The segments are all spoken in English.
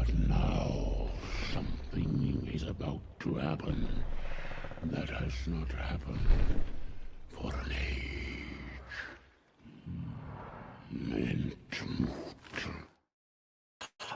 But now something is about to happen that has not happened for an age. Mentmut.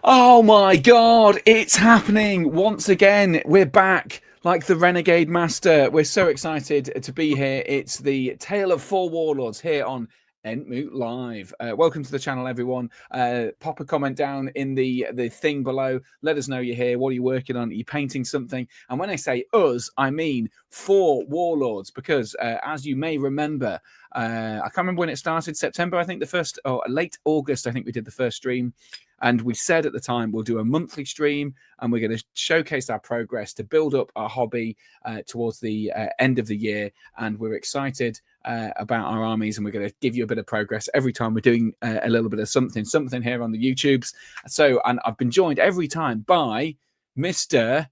Oh my god, it's happening once again. We're back like the Renegade Master. We're so excited to be here. It's the Tale of Four Warlords here on Entmoot Live. Welcome to the channel, everyone. Pop a comment down in the thing below. Let us know you're here. What are you working on? Are you painting something? And when I say us, I mean Four Warlords, because as you may remember, I can't remember when it started, September, I think the first, or late August, I think we did the first stream. And we said at the time, we'll do a monthly stream and we're going to showcase our progress to build up our hobby towards the end of the year. And we're excited about our armies, and we're going to give you a bit of progress every time we're doing a little bit of something here on the YouTubes. So, and I've been joined every time by Mr.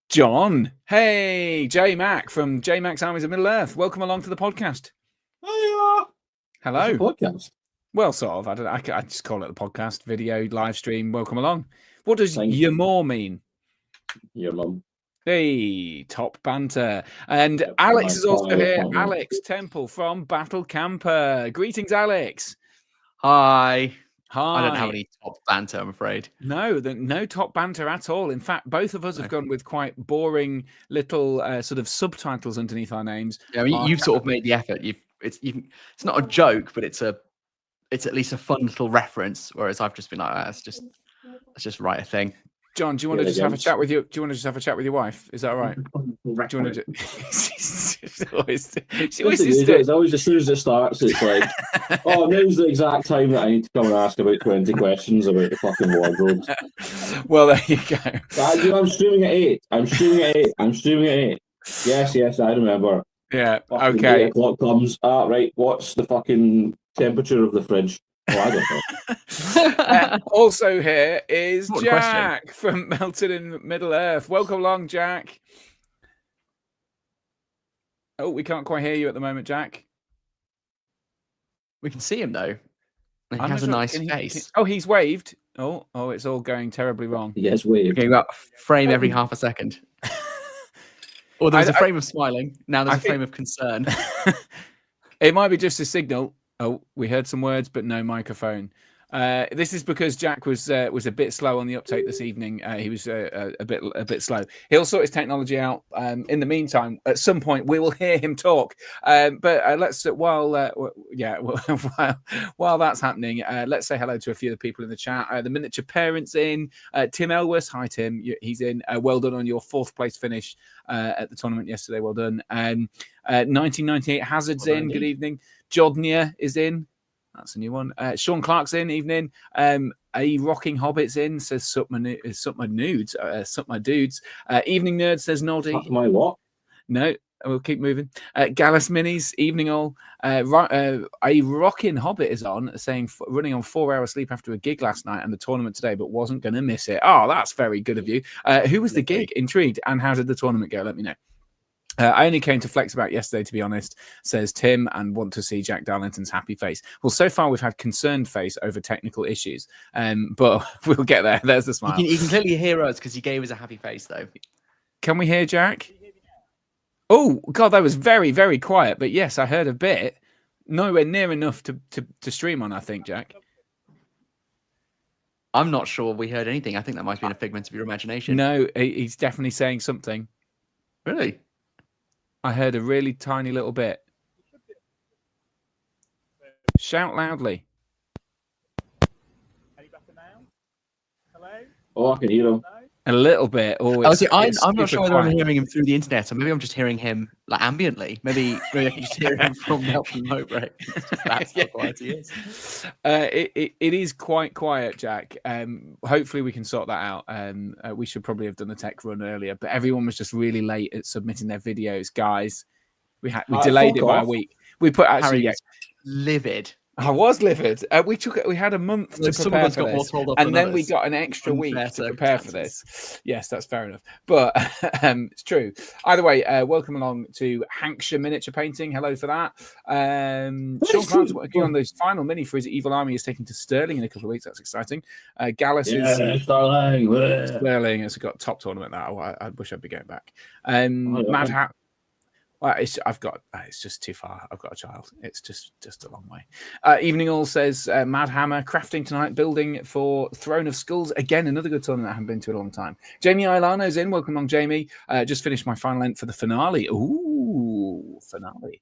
John. Hey, J Mac from J Mac's Armies of Middle Earth. Welcome along to the podcast. Hiya. Hello. It's a podcast. Well, sort of. I just call it the podcast, video, live stream. Welcome along. What does your more mean? Your mum. Hey, top banter. And Yep, Alex is also here. partner. Alex Temple from Battle Camper. Greetings, Alex. Hi. Hi. I don't have any top banter, I'm afraid. No, no top banter at all. In fact, both of us have gone with quite boring little sort of subtitles underneath our names. Yeah, I mean, you've sort of made the effort. It's not a joke, but it's at least a fun little reference. Whereas I've just been like, let's just write a thing. John, do you want to just have a chat with you? Do you want to just have a chat with your wife? Is that all right? Do you want to? It's always as soon as it starts, it's like, oh, now's the exact time that I need to come and ask about 20 questions about the fucking wardrobes. Well, there you go. I'm streaming at 8. I'm streaming at 8. Yes, I remember. Yeah. Fucking Okay. 8 o'clock comes. Right. What's the fucking temperature of the fridge? Oh, I don't know. Also here is What a Jack from Melted in Middle Earth. Welcome along, Jack. Oh, we can't quite hear you at the moment, Jack. We can see him though. He I'm has a not nice sure- face. Oh, he's waved. Oh, it's all going terribly wrong. Yes, wait. Okay, about frame every half a second. Or there's a frame of smiling. Now there's I a frame of concern. It might be just a signal. Oh, we heard some words, but no microphone. This is because Jack was a bit slow on the uptake this evening. He was a bit slow. He'll sort his technology out. In the meantime, at some point, we will hear him talk. But let's while that's happening, let's say hello to a few of the people in the chat. The Miniature Parents in. Tim Elwes. Hi, Tim. He's in. Well done on your 4th place finish at the tournament yesterday. Well done. 1998 Hazards in. Good evening. Jodnia is in. That's a new one. Sean Clark's in. Evening. A Rocking Hobbit's in. Says sup my nudes. Sup my dudes. Evening Nerd says Noddy. Fuck my what? No, we'll keep moving. Gallus Minis. Evening all. A Rocking Hobbit is on, saying running on 4 hours sleep after a gig last night and the tournament today, but wasn't going to miss it. Oh, that's very good of you. Who was the gig? Intrigued. And how did the tournament go? Let me know. I only came to flex about yesterday, to be honest, says Tim, and want to see Jack Darlington's happy face. Well, so far we've had concerned face over technical issues, but we'll get there. There's the smile. You can clearly hear us because he gave us a happy face though. Can we hear Jack? Oh, God, that was very, very quiet. But yes, I heard a bit. Nowhere near enough to stream on, I think, Jack. I'm not sure we heard anything. I think that might have been a figment of your imagination. No, he's definitely saying something. Really? I heard a really tiny little bit. Shout loudly. Any better now? Hello? Oh, I can hear him. A little bit. Oh, I'm not sure whether I'm hearing him through the internet, or maybe I'm just hearing him like ambiently. Maybe I can just hear him from Melton Mowbray. That's how quiet he is. It is quite quiet, Jack. Hopefully we can sort that out. We should probably have done a tech run earlier, but everyone was just really late at submitting their videos, guys. We delayed it by a week. We put Harry's livid. I was livid. We had a month to Some of prepare us for got more this, told off and than then we others. got an extra week Unfair to prepare for circumstances. this. Yes, that's fair enough. But it's true. Either way, welcome along to Hankshire Miniature Painting. Hello for that. Sean Clark's working on those final mini for his Evil Army is taking to Stirling in a couple of weeks. That's exciting. Gallus is Starling. Stirling has got top tournament now. I wish I'd be going back. yeah. Mad Hat. Well, it's just too far. I've got a child. It's just a long way. Evening All says Mad Hammer crafting tonight, building for Throne of Skulls. Again, another good tournament I haven't been to in a long time. Jamie Ilano's in. Welcome along, Jamie. Just finished my final end for the finale. Ooh, finale.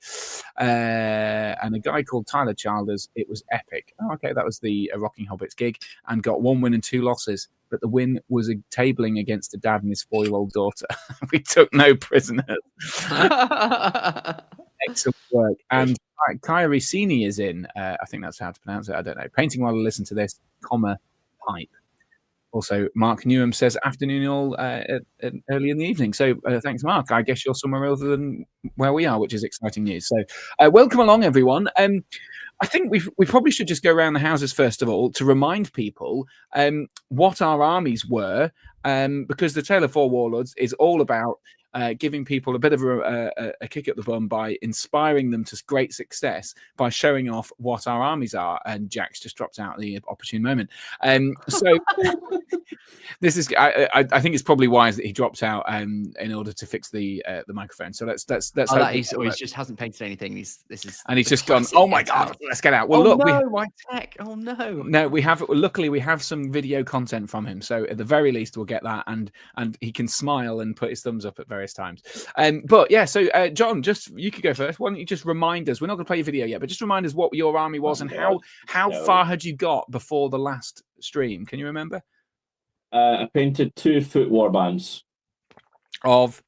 And a guy called Tyler Childers. It was epic. Oh, okay, that was the Rocking Hobbits gig, and got 1 win and 2 losses. But the win was a tabling against a dad and his 4-year-old daughter. We took no prisoners. Excellent work. And Kyrie Sini is in. I think that's how to pronounce it. I don't know. Painting while I listen to this, pipe. Also, Mark Newham says afternoon all early in the evening. So thanks, Mark. I guess you're somewhere other than where we are, which is exciting news. So welcome along, everyone. I think we probably should just go around the houses first of all to remind people what our armies were, because the Tale of Four Warlords is all about giving people a bit of a kick at the bum by inspiring them to great success by showing off what our armies are. And Jack's just dropped out at the opportune moment. So this is, I think it's probably wise that he drops out in order to fix the microphone. So let's He just hasn't painted anything. He's just gone, oh my God, let's get out. Well, look, my tech. Oh no. No, luckily we have some video content from him. So at the very least we'll get that, and he can smile and put his thumbs up at various times. But yeah, so John, you could go first. Why don't you just remind us? We're not going to play your video yet, but just remind us what your army was and how far had you got before the last stream? Can you remember? I painted 2 foot warbands of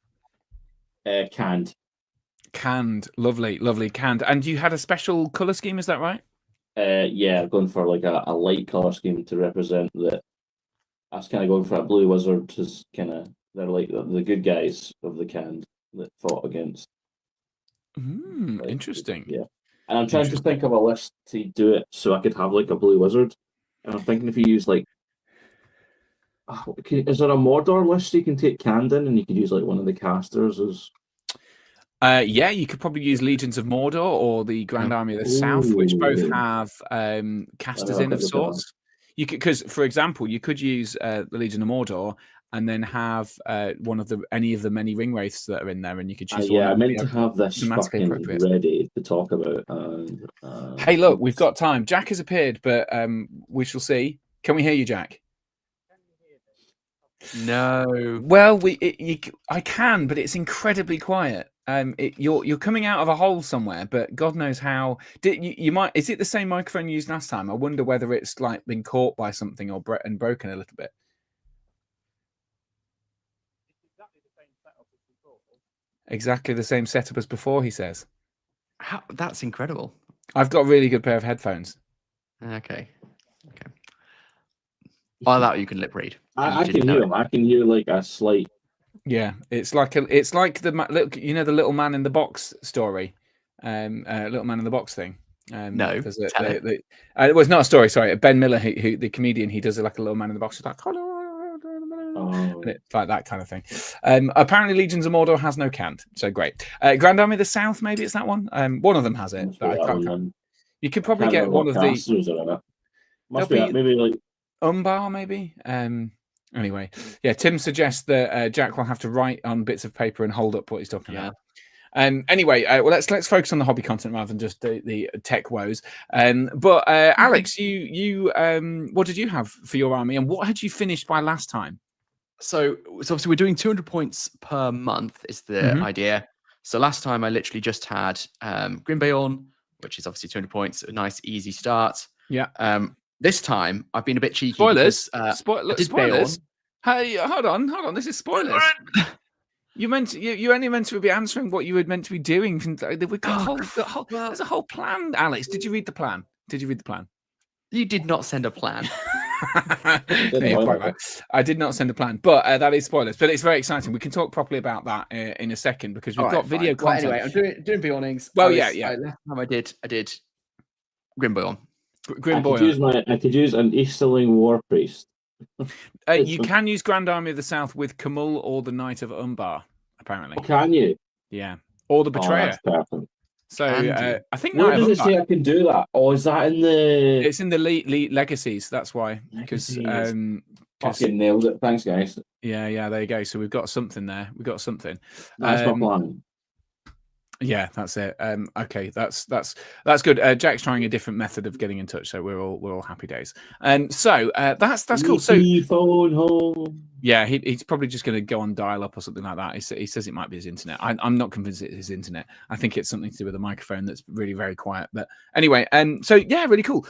canned. Lovely canned. And you had a special color scheme, is that right? Yeah, going for like a light color scheme to represent that. I was kind of going for a blue wizard, just kind of they're like the good guys of the canned that fought against. Interesting. Yeah, and I'm trying to think of a list to do it so I could have like a blue wizard. And I'm thinking if you use like, is there a Mordor list you can take canned in, and you could use like one of the casters as. Yeah, you could probably use Legions of Mordor or the Grand Army of the South, which both have casters in of sorts. You could, because for example, you could use the Legion of Mordor and then have any of the many ring wraiths that are in there, and you could choose. I meant to have this fucking ready to talk about. Hey, look, we've got time. Jack has appeared, but we shall see. Can we hear you, Jack? No. Well, I can, but it's incredibly quiet. You're coming out of a hole somewhere, but God knows how. You might? Is it the same microphone you used last time? I wonder whether it's like been caught by something or and broken a little bit. Exactly the same setup as before. He says. That's incredible. I've got a really good pair of headphones. Okay. By that you can lip read. I can hear him. I can hear like a slight. Yeah, it's like the the little man in the box story, little man in the box thing. No, it was not a story. Sorry, Ben Miller, who the comedian, he does like a little man in the box. He's like, and it's like that kind of thing. Apparently, Legions of Mordor has no canned, so great. Grand Army of the South, maybe it's that one. One of them has it, but I can't. You could probably get one of the. Must be maybe like Umbar, maybe. Anyway, yeah, Tim suggests that Jack will have to write on bits of paper and hold up what he's talking about. Anyway, well, let's focus on the hobby content rather than just the tech woes. But Alex, you what did you have for your army, and what had you finished by last time? So obviously we're doing 200 points per month is the idea. So last time I literally just had Grimbeorn, which is obviously 200 points, a nice easy start. Yeah. This time I've been a bit cheeky. Spoilers. Because, spoilers. Hey, hold on. This is spoilers. You only meant to be answering what you were meant to be doing. We've got there's a whole plan, Alex. Did you read the plan? You did not send a plan. Right. I did not send a plan, but that is spoilers. But it's very exciting. We can talk properly about that in a second because we've got video content. Well, anyway, I'm doing Beornings. Well, yeah. Last time I did Grimboyon. I could use an Easterling War Priest. You can use Grand Army of the South with Kamul or the Knight of Umbar, apparently. Oh, can you? Yeah. Or the Betrayer. That's perfect. So I think Where Knight does of it Umbar, say I can do that? Oh, is that in the... it's in the legacies, that's why. Because Fucking nailed it. Thanks, guys. yeah, there you go. So we've got something there. We've got something. That's my plan. Yeah, that's it. Okay, that's good. Jack's trying a different method of getting in touch, so we're all happy days. So that's cool. So phone home. yeah, he's probably just going to go on dial up or something like that. He says it might be his internet. I'm not convinced it's his internet. I think it's something to do with the microphone that's really very quiet. But anyway, so yeah, really cool.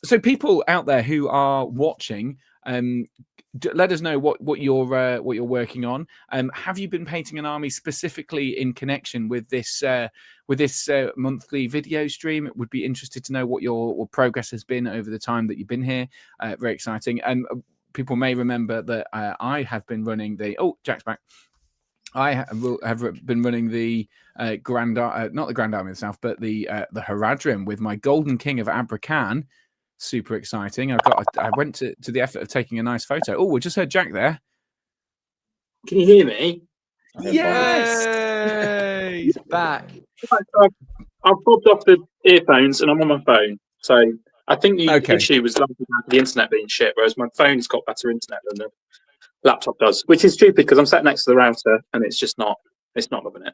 So people out there who are watching, let us know what you're working on. Have you been painting an army specifically in connection with this monthly video stream? It would be interested to know what your progress has been over the time that you've been here. Very exciting. And people may remember that I have been running the Jack's back. I have been running the not the Grand Army of the South, but the Haradrim with my Golden King of Abrakan. Super exciting. I went to the effort of taking a nice photo. Oh, we just heard Jack there. Can you hear me? Yes. Yay, he's back. I've popped off the earphones and I'm on my phone. So I think the issue was the internet being shit, whereas my phone's got better internet than the laptop does, which is stupid because I'm sat next to the router and it's not loving it.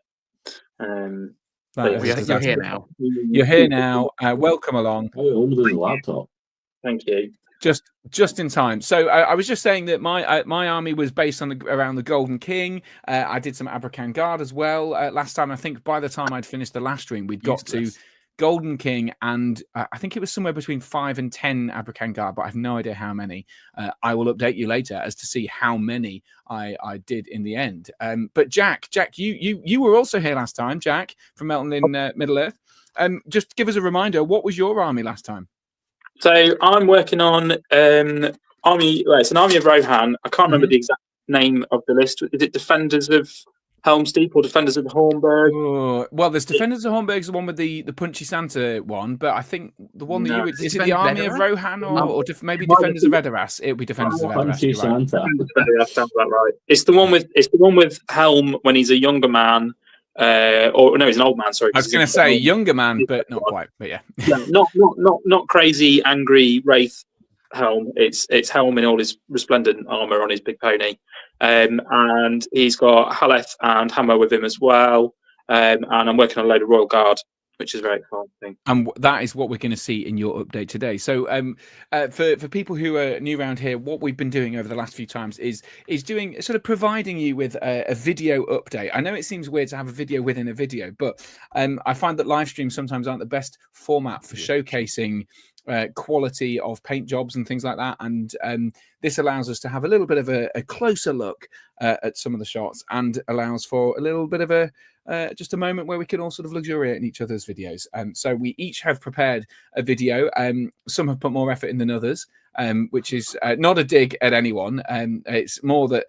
You're here now. You're here now. Welcome along. How old is the laptop? Thank you. Just in time. So I was just saying that my army was based on around the Golden King. I did some Abrakan Guard as well last time. I think by the time I'd finished the last stream, we'd got to Golden King, and I think it was somewhere between 5 and 10 Abrakan Guard, but I have no idea how many. I will update you later as to see how many I did in the end. But Jack, you were also here last time, Jack, from Melton in Middle Earth. Just give us a reminder, what was your army last time? So I'm working on army. Well, it's an army of Rohan. I can't remember the exact name of the list. Is it Defenders of Helm's Deep or Defenders of the Hornburg? Oh, well, there's Defenders of Hornburg, the one with the Punchy Santa one, but I think the one that is it the Army of Rohan or maybe Defenders of Edoras? It would be Defenders of Edoras. Punchy Santa. That sounds about right. It's the one with Helm when he's a younger man. Or no, he's an old man. Sorry, I was going to say younger man, but not quite. But yeah, not crazy, angry wraith Helm. It's Helm in all his resplendent armor on his big pony, and he's got Haleth and Hammer with him as well. And I'm working on a load of Royal Guard, which is very exciting. And that is what we're going to see in your update today. So for people who are new around here, what we've been doing over the last few times is doing sort of providing you with a video update. I know it seems weird to have a video within a video, but I find that live streams sometimes aren't the best format for showcasing quality of paint jobs and things like that. And this allows us to have a little bit of a closer look at some of the shots and allows for a little bit of just a moment where we can all sort of luxuriate in each other's videos. So we each have prepared a video. Some have put more effort in than others, which is not a dig at anyone. It's more that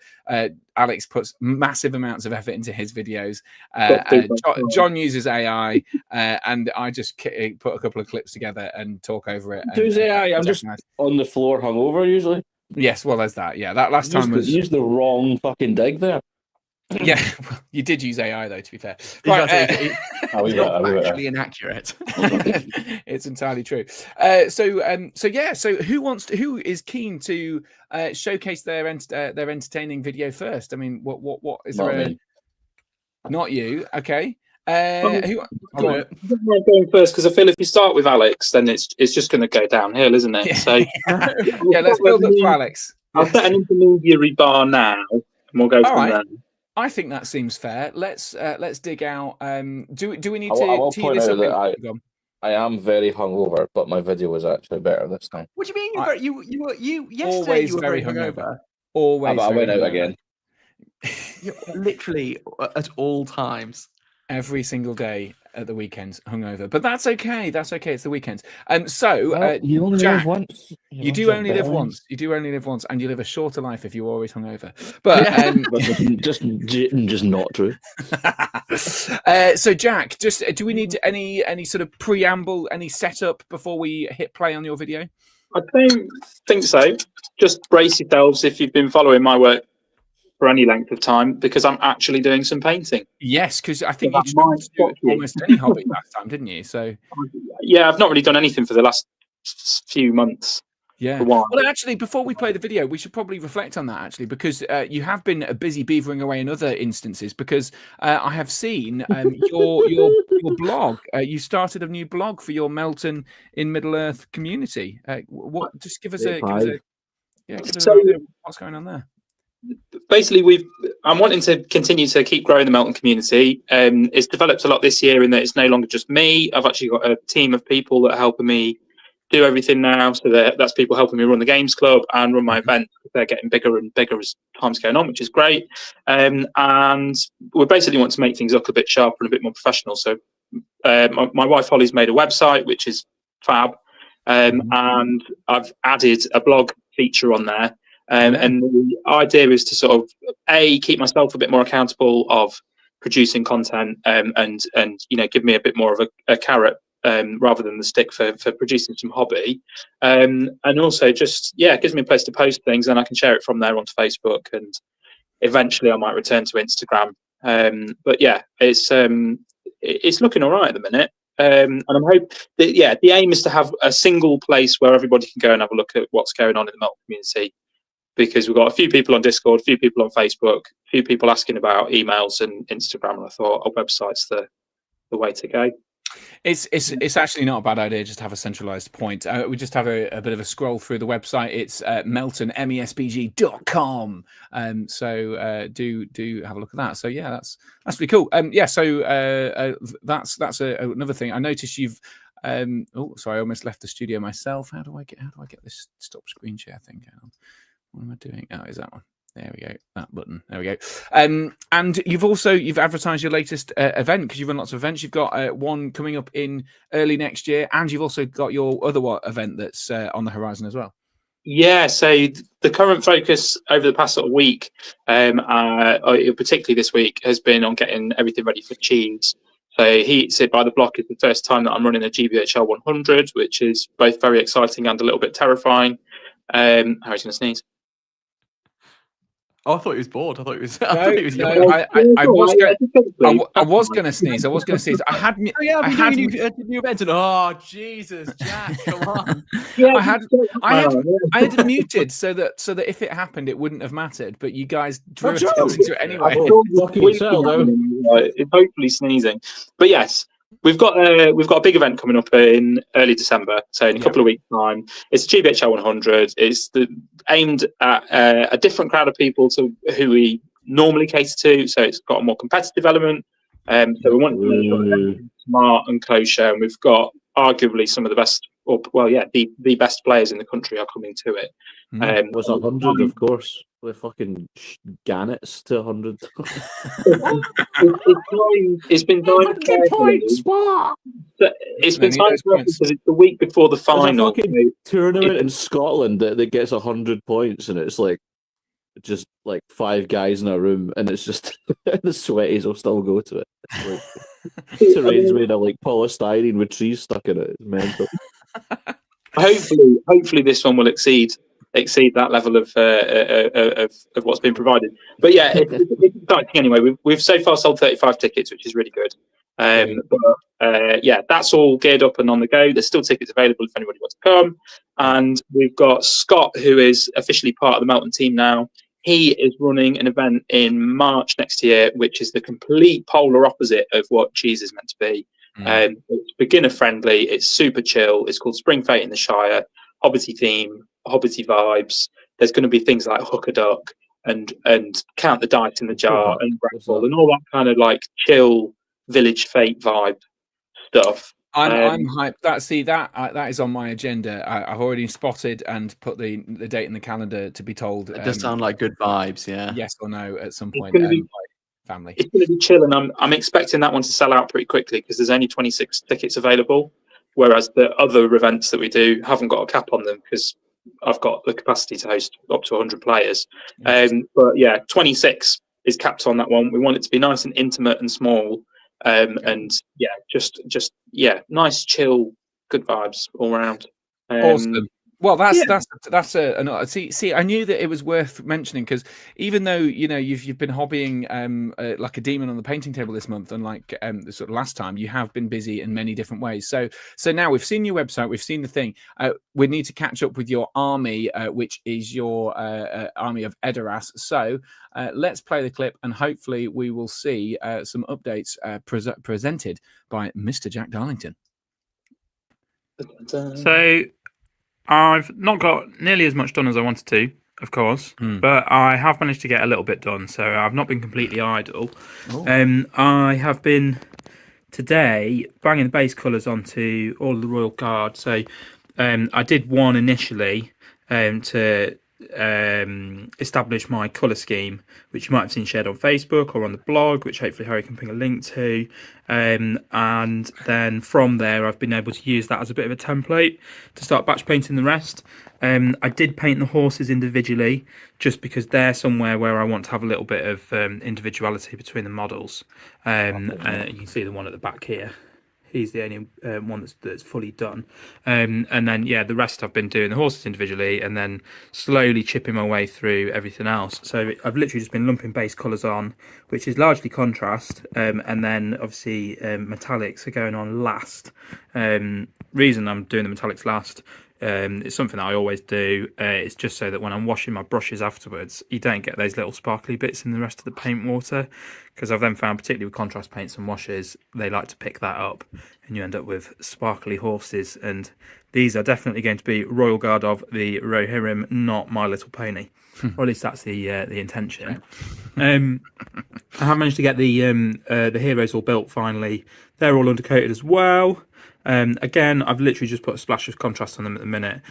Alex puts massive amounts of effort into his videos. John uses AI, and I just put a couple of clips together and talk over it. Who's AI? I'm just on the floor hungover usually. Yes, well, there's that. Yeah, that last time was... You used the wrong fucking dig there. Yeah, you did use AI though, to be fair. Right, actually inaccurate. It's entirely true. So who is keen to showcase their entertaining video first? I mean, what is there? Not you, okay. I'm going first because I feel if you start with Alex, then it's just going to go downhill, isn't it? So yeah, let's build up to Alex. I'll set an intermediary bar now, and we'll go from there. I think that seems fair. Let's dig out. Do we need I will to point this out up? that I am very hungover, but my video was actually better this time. What do you mean? You yesterday you were very hungover. Always. I went out again. Literally at all times. Every single day. at the weekends hungover, but that's okay. That's okay. It's the weekends. You only Jack, live once. you do only live once. You do only live once, and you live a shorter life if you're always hungover. But just not true. So Jack, just do we need any sort of preamble, any setup before we hit play on your video? I don't think so. Just brace yourselves if you've been following my work for any length of time, because I'm actually doing some painting. Yes, because I think you tried to do almost any hobby last time, didn't you? So yeah, I've not really done anything for the last few months. Yeah. Well, actually, before we play the video, we should probably reflect on that, actually, because you have been busy beavering away in other instances, because I have seen your blog. You started a new blog for your Melton in Middle-earth community. What? Just give us a idea of what's going on there. Basically, I'm wanting to continue to keep growing the Melton community. It's developed a lot this year in that it's no longer just me. I've actually got a team of people that are helping me do everything now. So that's people helping me run the games club and run my events. They're getting bigger and bigger as time's going on, which is great. And we basically want to make things look a bit sharper and a bit more professional. So my wife Holly's made a website, which is fab. And I've added a blog feature on there. And the idea is to sort of keep myself a bit more accountable of producing content and give me a bit more of a carrot rather than the stick for producing some hobby, and also just it gives me a place to post things and I can share it from there onto Facebook, and eventually I might return to Instagram. But yeah, it's looking all right at the minute. And I'm hoping that the aim is to have a single place where everybody can go and have a look at what's going on in the Melton community. Because we've got a few people on Discord, a few people on Facebook, a few people asking about emails and Instagram, and I thought a website's the way to go. It's actually not a bad idea just to have a centralized point. We just have a bit of a scroll through the website. It's Melton, MESBG.com. So do have a look at that. So yeah, that's pretty cool. So that's another thing. I noticed you've sorry, I almost left the studio myself. How do I get this stop screen share thing going on? What am I doing? Oh, is that one? There we go. That button. There we go. And you've advertised your latest event, because you've run lots of events. You've got one coming up in early next year, and you've also got your other event that's on the horizon as well. Yeah. So the current focus over the past sort of week, particularly this week, has been on getting everything ready for Cheese. So Heats It by the Block is the first time that I'm running a GBHL 100, which is both very exciting and a little bit terrifying. Harry's going to sneeze. Oh, I thought he was bored. I thought he was. I was going to sneeze. I had new event. Oh, Jesus, Jack, come on. I had it muted so that if it happened, it wouldn't have mattered. But you guys drew attention to it anyway. It's hopefully sneezing. But yes. We've got a big event coming up in early December, so in a couple of weeks' time. It's a GBHL 100. It's aimed at a different crowd of people to who we normally cater to. So it's got a more competitive element. So we want to make it smart and kosher, and we've got arguably some of the best, the best players in the country are coming to it. Was 100, of course. We're fucking Gannets to 100. It's been time. It's been time because it's the week before the final. There's a fucking tournament in Scotland that gets 100 points, and it's like just like 5 guys in a room, and it's just the sweaties will still go to it. Terrain's made of like polystyrene with trees stuck in it. It's mental. Hopefully this one will exceed that level of what's been provided. But yeah, it's exciting anyway. We've so far sold 35 tickets, which is really good. That's all geared up and on the go. There's still tickets available if anybody wants to come. And we've got Scott, who is officially part of the Melton team now. He is running an event in March next year, which is the complete polar opposite of what Cheese is meant to be. It's beginner friendly. It's super chill. It's called Spring Fete in the Shire. Hobbity theme, Hobbity vibes. There's going to be things like Hook a Duck and Count the Dice in the Jar and Grapple and all that kind of like chill village fate vibe stuff. I'm hyped. That is on my agenda. I've already spotted and put the date in the calendar to be told. It does sound like good vibes, yeah. Yes or no at some point. family. It's going to be chill, and I'm expecting that one to sell out pretty quickly because there's only 26 tickets available, whereas the other events that we do haven't got a cap on them because I've got the capacity to host up to 100 players. But yeah, 26 is capped on that one. We want it to be nice and intimate and small, and yeah, just nice, chill, good vibes all around. Awesome. Well, that's yeah. see. I knew that it was worth mentioning because even though you've been hobbying like a demon on the painting table this month, unlike the sort of last time, you have been busy in many different ways. So now we've seen your website, we've seen the thing. We need to catch up with your army, which is your army of Edoras. So let's play the clip, and hopefully we will see some updates presented by Mr. Jack Darlington. So I've not got nearly as much done as I wanted to, of course, but I have managed to get a little bit done. So I've not been completely idle. I have been today banging the base colours onto all of the Royal Guard. So I did one initially to establish my colour scheme, which you might have seen shared on Facebook or on the blog, which hopefully Harry can ping a link to. And then from there, I've been able to use that as a bit of a template to start batch painting the rest. I did paint the horses individually, just because they're somewhere where I want to have a little bit of individuality between the models. You can see the one at the back here. He's the only one that's fully done. And then, yeah, the rest I've been doing the horses individually and then slowly chipping my way through everything else. So I've literally just been lumping base colours on, which is largely contrast. And then, obviously, metallics are going on last. Reason I'm doing the metallics last, it's something that I always do. It's just so that when I'm washing my brushes afterwards, you don't get those little sparkly bits in the rest of the paint water, because I've then found, particularly with contrast paints and washes, they like to pick that up and you end up with sparkly horses. And these are definitely going to be Royal Guard of the Rohirrim, not My Little Pony, or at least that's the intention. I have managed to get the heroes all built finally. They're all undercoated as well. Again, I've literally just put a splash of contrast on them at the minute,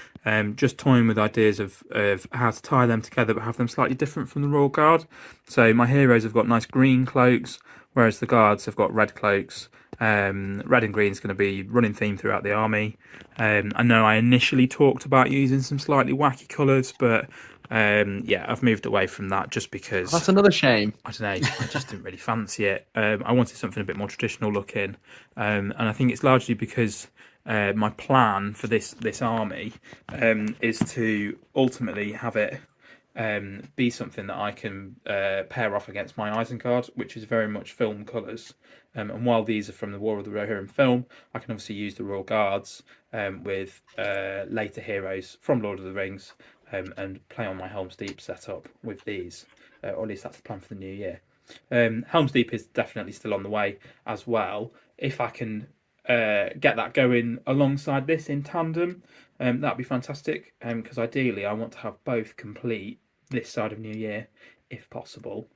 just toying with ideas of how to tie them together but have them slightly different from the Royal Guard. So my heroes have got nice green cloaks, whereas the guards have got red cloaks. Red and green is going to be running theme throughout the army. I know I initially talked about using some slightly wacky colours, but yeah, I've moved away from that just because that's another shame. I don't know, I just didn't really fancy it. I wanted something a bit more traditional looking, and I think it's largely because my plan for this army is to ultimately have it be something that I can pair off against my Isengard, which is very much film colours. And while these are from the War of the Rohirrim film, I can obviously use the Royal Guards with later heroes from Lord of the Rings and play on my Helm's Deep setup with these, or at least that's the plan for the new year. Helm's Deep is definitely still on the way as well. If I can get that going alongside this in tandem, that'd be fantastic, because ideally I want to have both complete this side of New Year, if possible.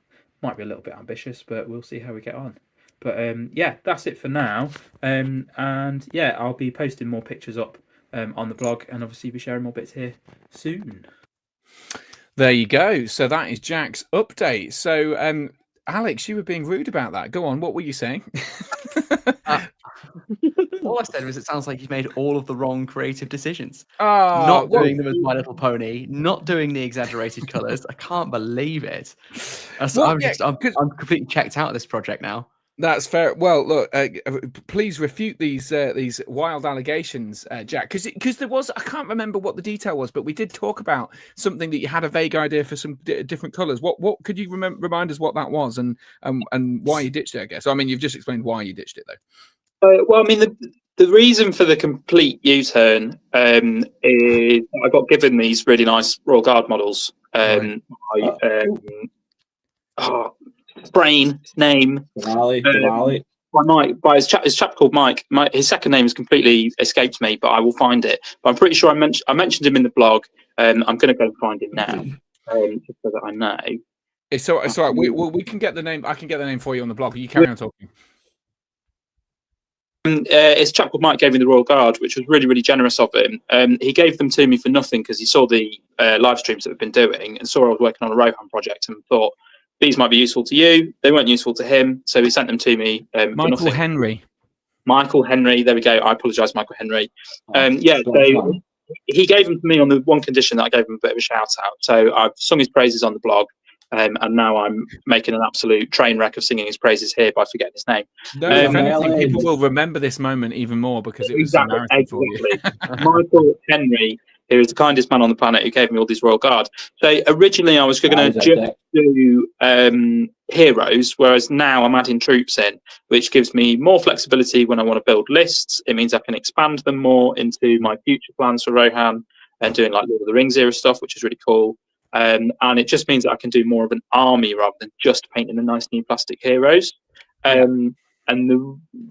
Might be a little bit ambitious, but we'll see how we get on. But yeah, that's it for now. And yeah, I'll be posting more pictures up on the blog, and obviously be sharing more bits here soon. There you go. So that is Jack's update. So Alex, you were being rude about that. Go on, what were you saying? All I said was it sounds like you've made all of the wrong creative decisions. Oh, Not doing them as My Little Pony, not doing the exaggerated colours. I can't believe it. I'm completely checked out of this project now. That's fair. Well, look, please refute these wild allegations, Jack, because there was, I can't remember what the detail was, but we did talk about something that you had a vague idea for some different colours. What could you remind us what that was and why you ditched it? I guess. I mean, you've just explained why you ditched it, though. Well, I mean, the reason for the complete U-turn is I got given these really nice Royal Guard models. Brain name Denali. By his chap called Mike. His second name has completely escaped me, but I will find it. But I'm pretty sure I mentioned him in the blog. I'm going to go find him now, just so that I know. It's all right. We can get the name. I can get the name for you on the blog. You carry on talking. His chap called Mike gave me the Royal Guard, which was really, really generous of him. He gave them to me for nothing because he saw the live streams that we've been doing and saw I was working on a Rohan project and thought, these might be useful to you. They weren't useful to him, so he sent them to me. For Michael nothing. Henry. Michael Henry. There we go. I apologise, Michael Henry. Scottish So man. he gave them to me on the one condition that I gave him a bit of a shout out. So I've sung his praises on the blog, and now I'm making an absolute train wreck of singing his praises here by forgetting his name. No, if anything, people will remember this moment even more because it was Exactly. for you. Michael Henry, who is the kindest man on the planet, who gave me all these Royal Guard. So originally I was going to just do heroes, whereas now I'm adding troops in, which gives me more flexibility when I want to build lists. It means I can expand them more into my future plans for Rohan and doing like Lord of the Rings era stuff, which is really cool. And it just means that I can do more of an army rather than just painting the nice new plastic heroes.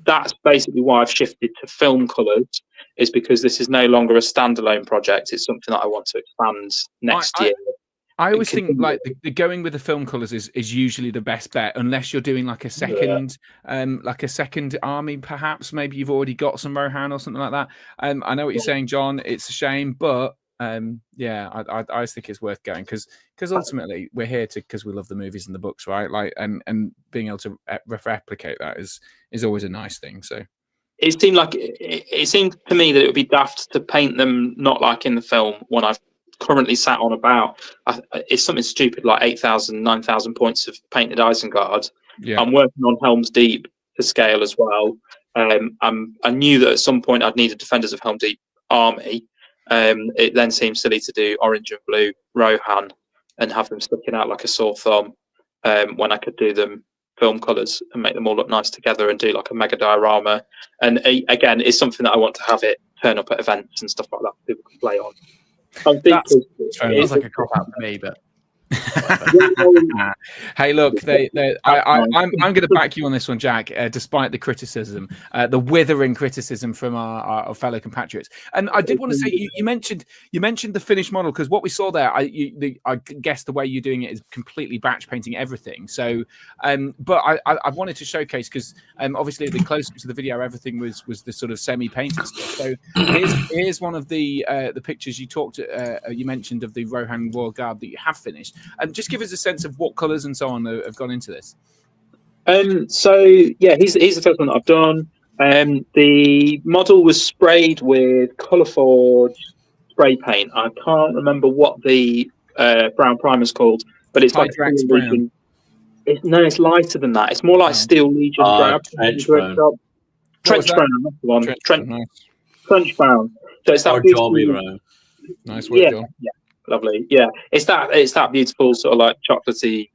That's basically why I've shifted to film colours, is because this is no longer a standalone project. It's something that I want to expand next year. I always think like the going with the film colours is usually the best bet, unless you're doing like a second army, perhaps. Maybe you've already got some Rohan or something like that. I know what you're saying, John. It's a shame, but I think it's worth going because ultimately we're here because we love the movies and the books, right? Like and being able to replicate that is always a nice thing. So it seemed to me that it would be daft to paint them not like in the film when I've currently sat on about it's something stupid like 8,000, 9,000 points of painted Isengard. I'm working on Helm's Deep to scale as well. I knew that at some point I'd need a Defenders of Helm Deep army. It then seems silly to do orange and blue Rohan and have them sticking out like a sore thumb when I could do them film colours and make them all look nice together and do like a mega diorama. And again, it's something that I want to have it turn up at events and stuff like that people can play on. It's like a cop out for me, but hey, look, I'm going to back you on this one, Jack, despite the criticism, the withering criticism from our fellow compatriots. And I did want to say, you mentioned the finished model, because what we saw there, I guess the way you're doing it is completely batch painting everything. So, but I wanted to showcase, because obviously the close-ups of the video, everything was the sort of semi-painted stuff. So here's one of the pictures you mentioned of the Rohan Royal Guard that you have finished. And just give us a sense of what colours and so on have gone into this. So yeah, he's the first one that I've done. The model was sprayed with Colourforge spray paint. I can't remember what the brown primer's called, but it's like Hydrax brown. It's lighter than that. It's more like Steel Legion drab. Trench brown. Trench brown, that's the one. Trench brown. So it's that Jobby brown. Nice work, John. Yeah. Lovely, yeah. It's that beautiful sort of like chocolatey,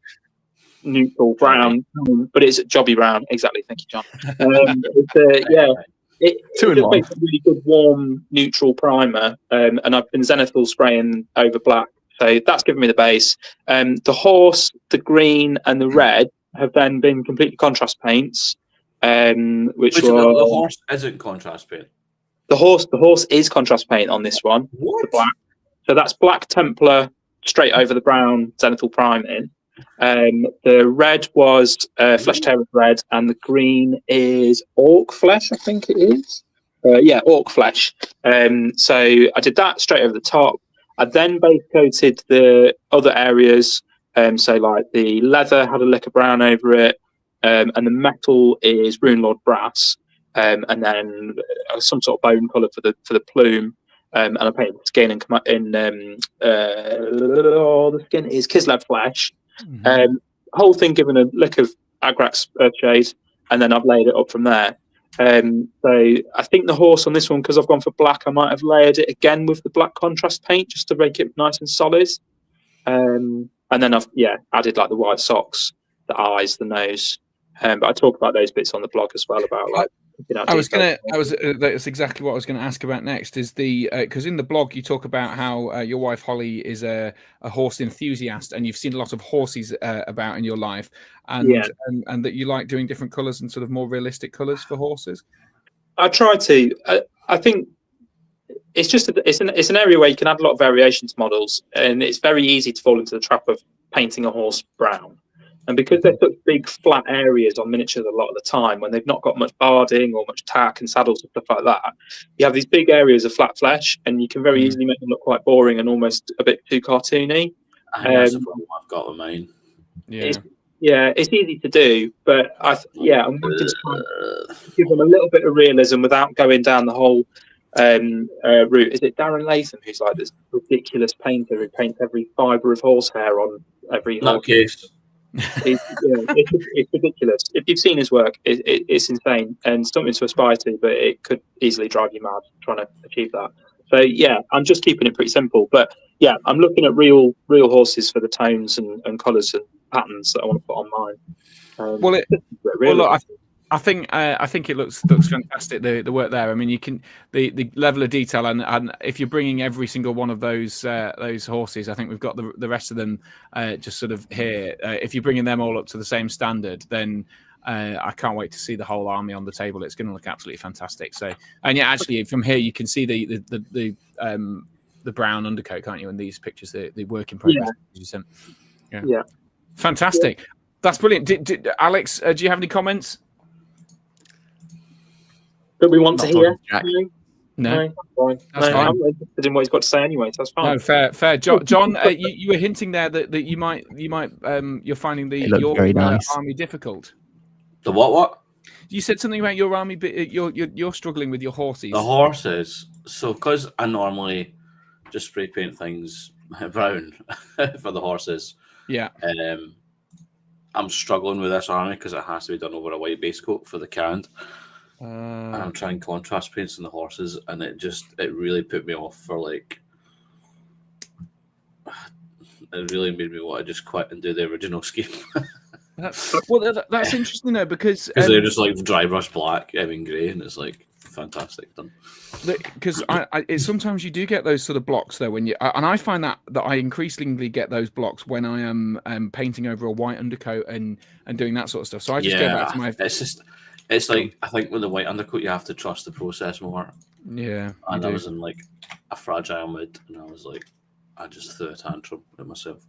neutral brown, but it's jobby brown. Exactly, thank you, John. It makes a really good warm neutral primer, and I've been zenithal spraying over black, so that's given me the base. The horse, the green, and the red have then been completely contrast paints, which were the horse isn't contrast paint. The horse is contrast paint on this one. What? The black. So that's Black Templar straight over the brown zenithal priming. The red was Flesh Tearers red, and the green is Orc Flesh, I think it is. Orc Flesh. So I did that straight over the top. I then base coated the other areas. So like the leather had a lick of brown over it, and the metal is Rune Lord Brass, and then some sort of bone colour for the plume. And I painted the skin the skin is Kislev Flesh. Whole thing given a lick of Agrax Earthshade, and then I've layered it up from there. So I think the horse on this one, because I've gone for black, I might have layered it again with the black contrast paint just to make it nice and solid. And then I've added like the white socks, the eyes, the nose. But I talk about those bits on the blog as well about like. That's exactly what I was going to ask about next. Is because in the blog you talk about how your wife Holly is a horse enthusiast, and you've seen a lot of horses about in your life, and that you like doing different colours and sort of more realistic colours for horses. I try to. I think it's just it's an area where you can add a lot of variation to models, and it's very easy to fall into the trap of painting a horse brown. And because they're such big flat areas on miniatures a lot of the time, when they've not got much barding or much tack and saddles and stuff like that, you have these big areas of flat flesh, and you can very easily make them look quite boring and almost a bit too cartoony. That's the problem I've got with mine. Yeah. Yeah, it's easy to do, but I'm going to try and give them a little bit of realism without going down the whole route. Is it Darren Latham who's like this ridiculous painter who paints every fibre of horsehair on every horse? Nutcase. It's ridiculous. If you've seen his work, it's insane and something to aspire to, but it could easily drive you mad trying to achieve that. So yeah, I'm just keeping it pretty simple. But yeah, I'm looking at real horses for the tones and colours and patterns that I want to put on mine. Look, I think it looks fantastic. The work there. I mean, you can the level of detail, and if you're bringing every single one of those horses, I think we've got the rest of them just sort of here. If you're bringing them all up to the same standard, then I can't wait to see the whole army on the table. It's going to look absolutely fantastic. So, and yeah, actually, from here you can see the brown undercoat, can't you? In these pictures, the work in progress you sent. Yeah. Fantastic. Yeah. That's brilliant. Alex, do you have any comments that we want to hear? No. That's fine. I'm interested in what he's got to say anyway, so that's fine. No, fair. John, you were hinting there that you might you're finding your nice. army difficult. The what? You said something about your army, but you're struggling with your horses. The horses. So, because I normally just spray paint things brown for the horses. Yeah. I'm struggling with this army because it has to be done over a white base coat for the canned. And I'm trying contrast paints on the horses, and it really put me off for like. It really made me want to just quit and do the original scheme. That's interesting though, because they're just like dry brush black, grey, and it's like fantastic done. Because sometimes you do get those sort of blocks though when and I find that I increasingly get those blocks when I am painting over a white undercoat and doing that sort of stuff. So I just go back to my. It's like I think with the white undercoat you have to trust the process more. Yeah, and I was in like a fragile mood, and I was like, I just threw a tantrum at myself.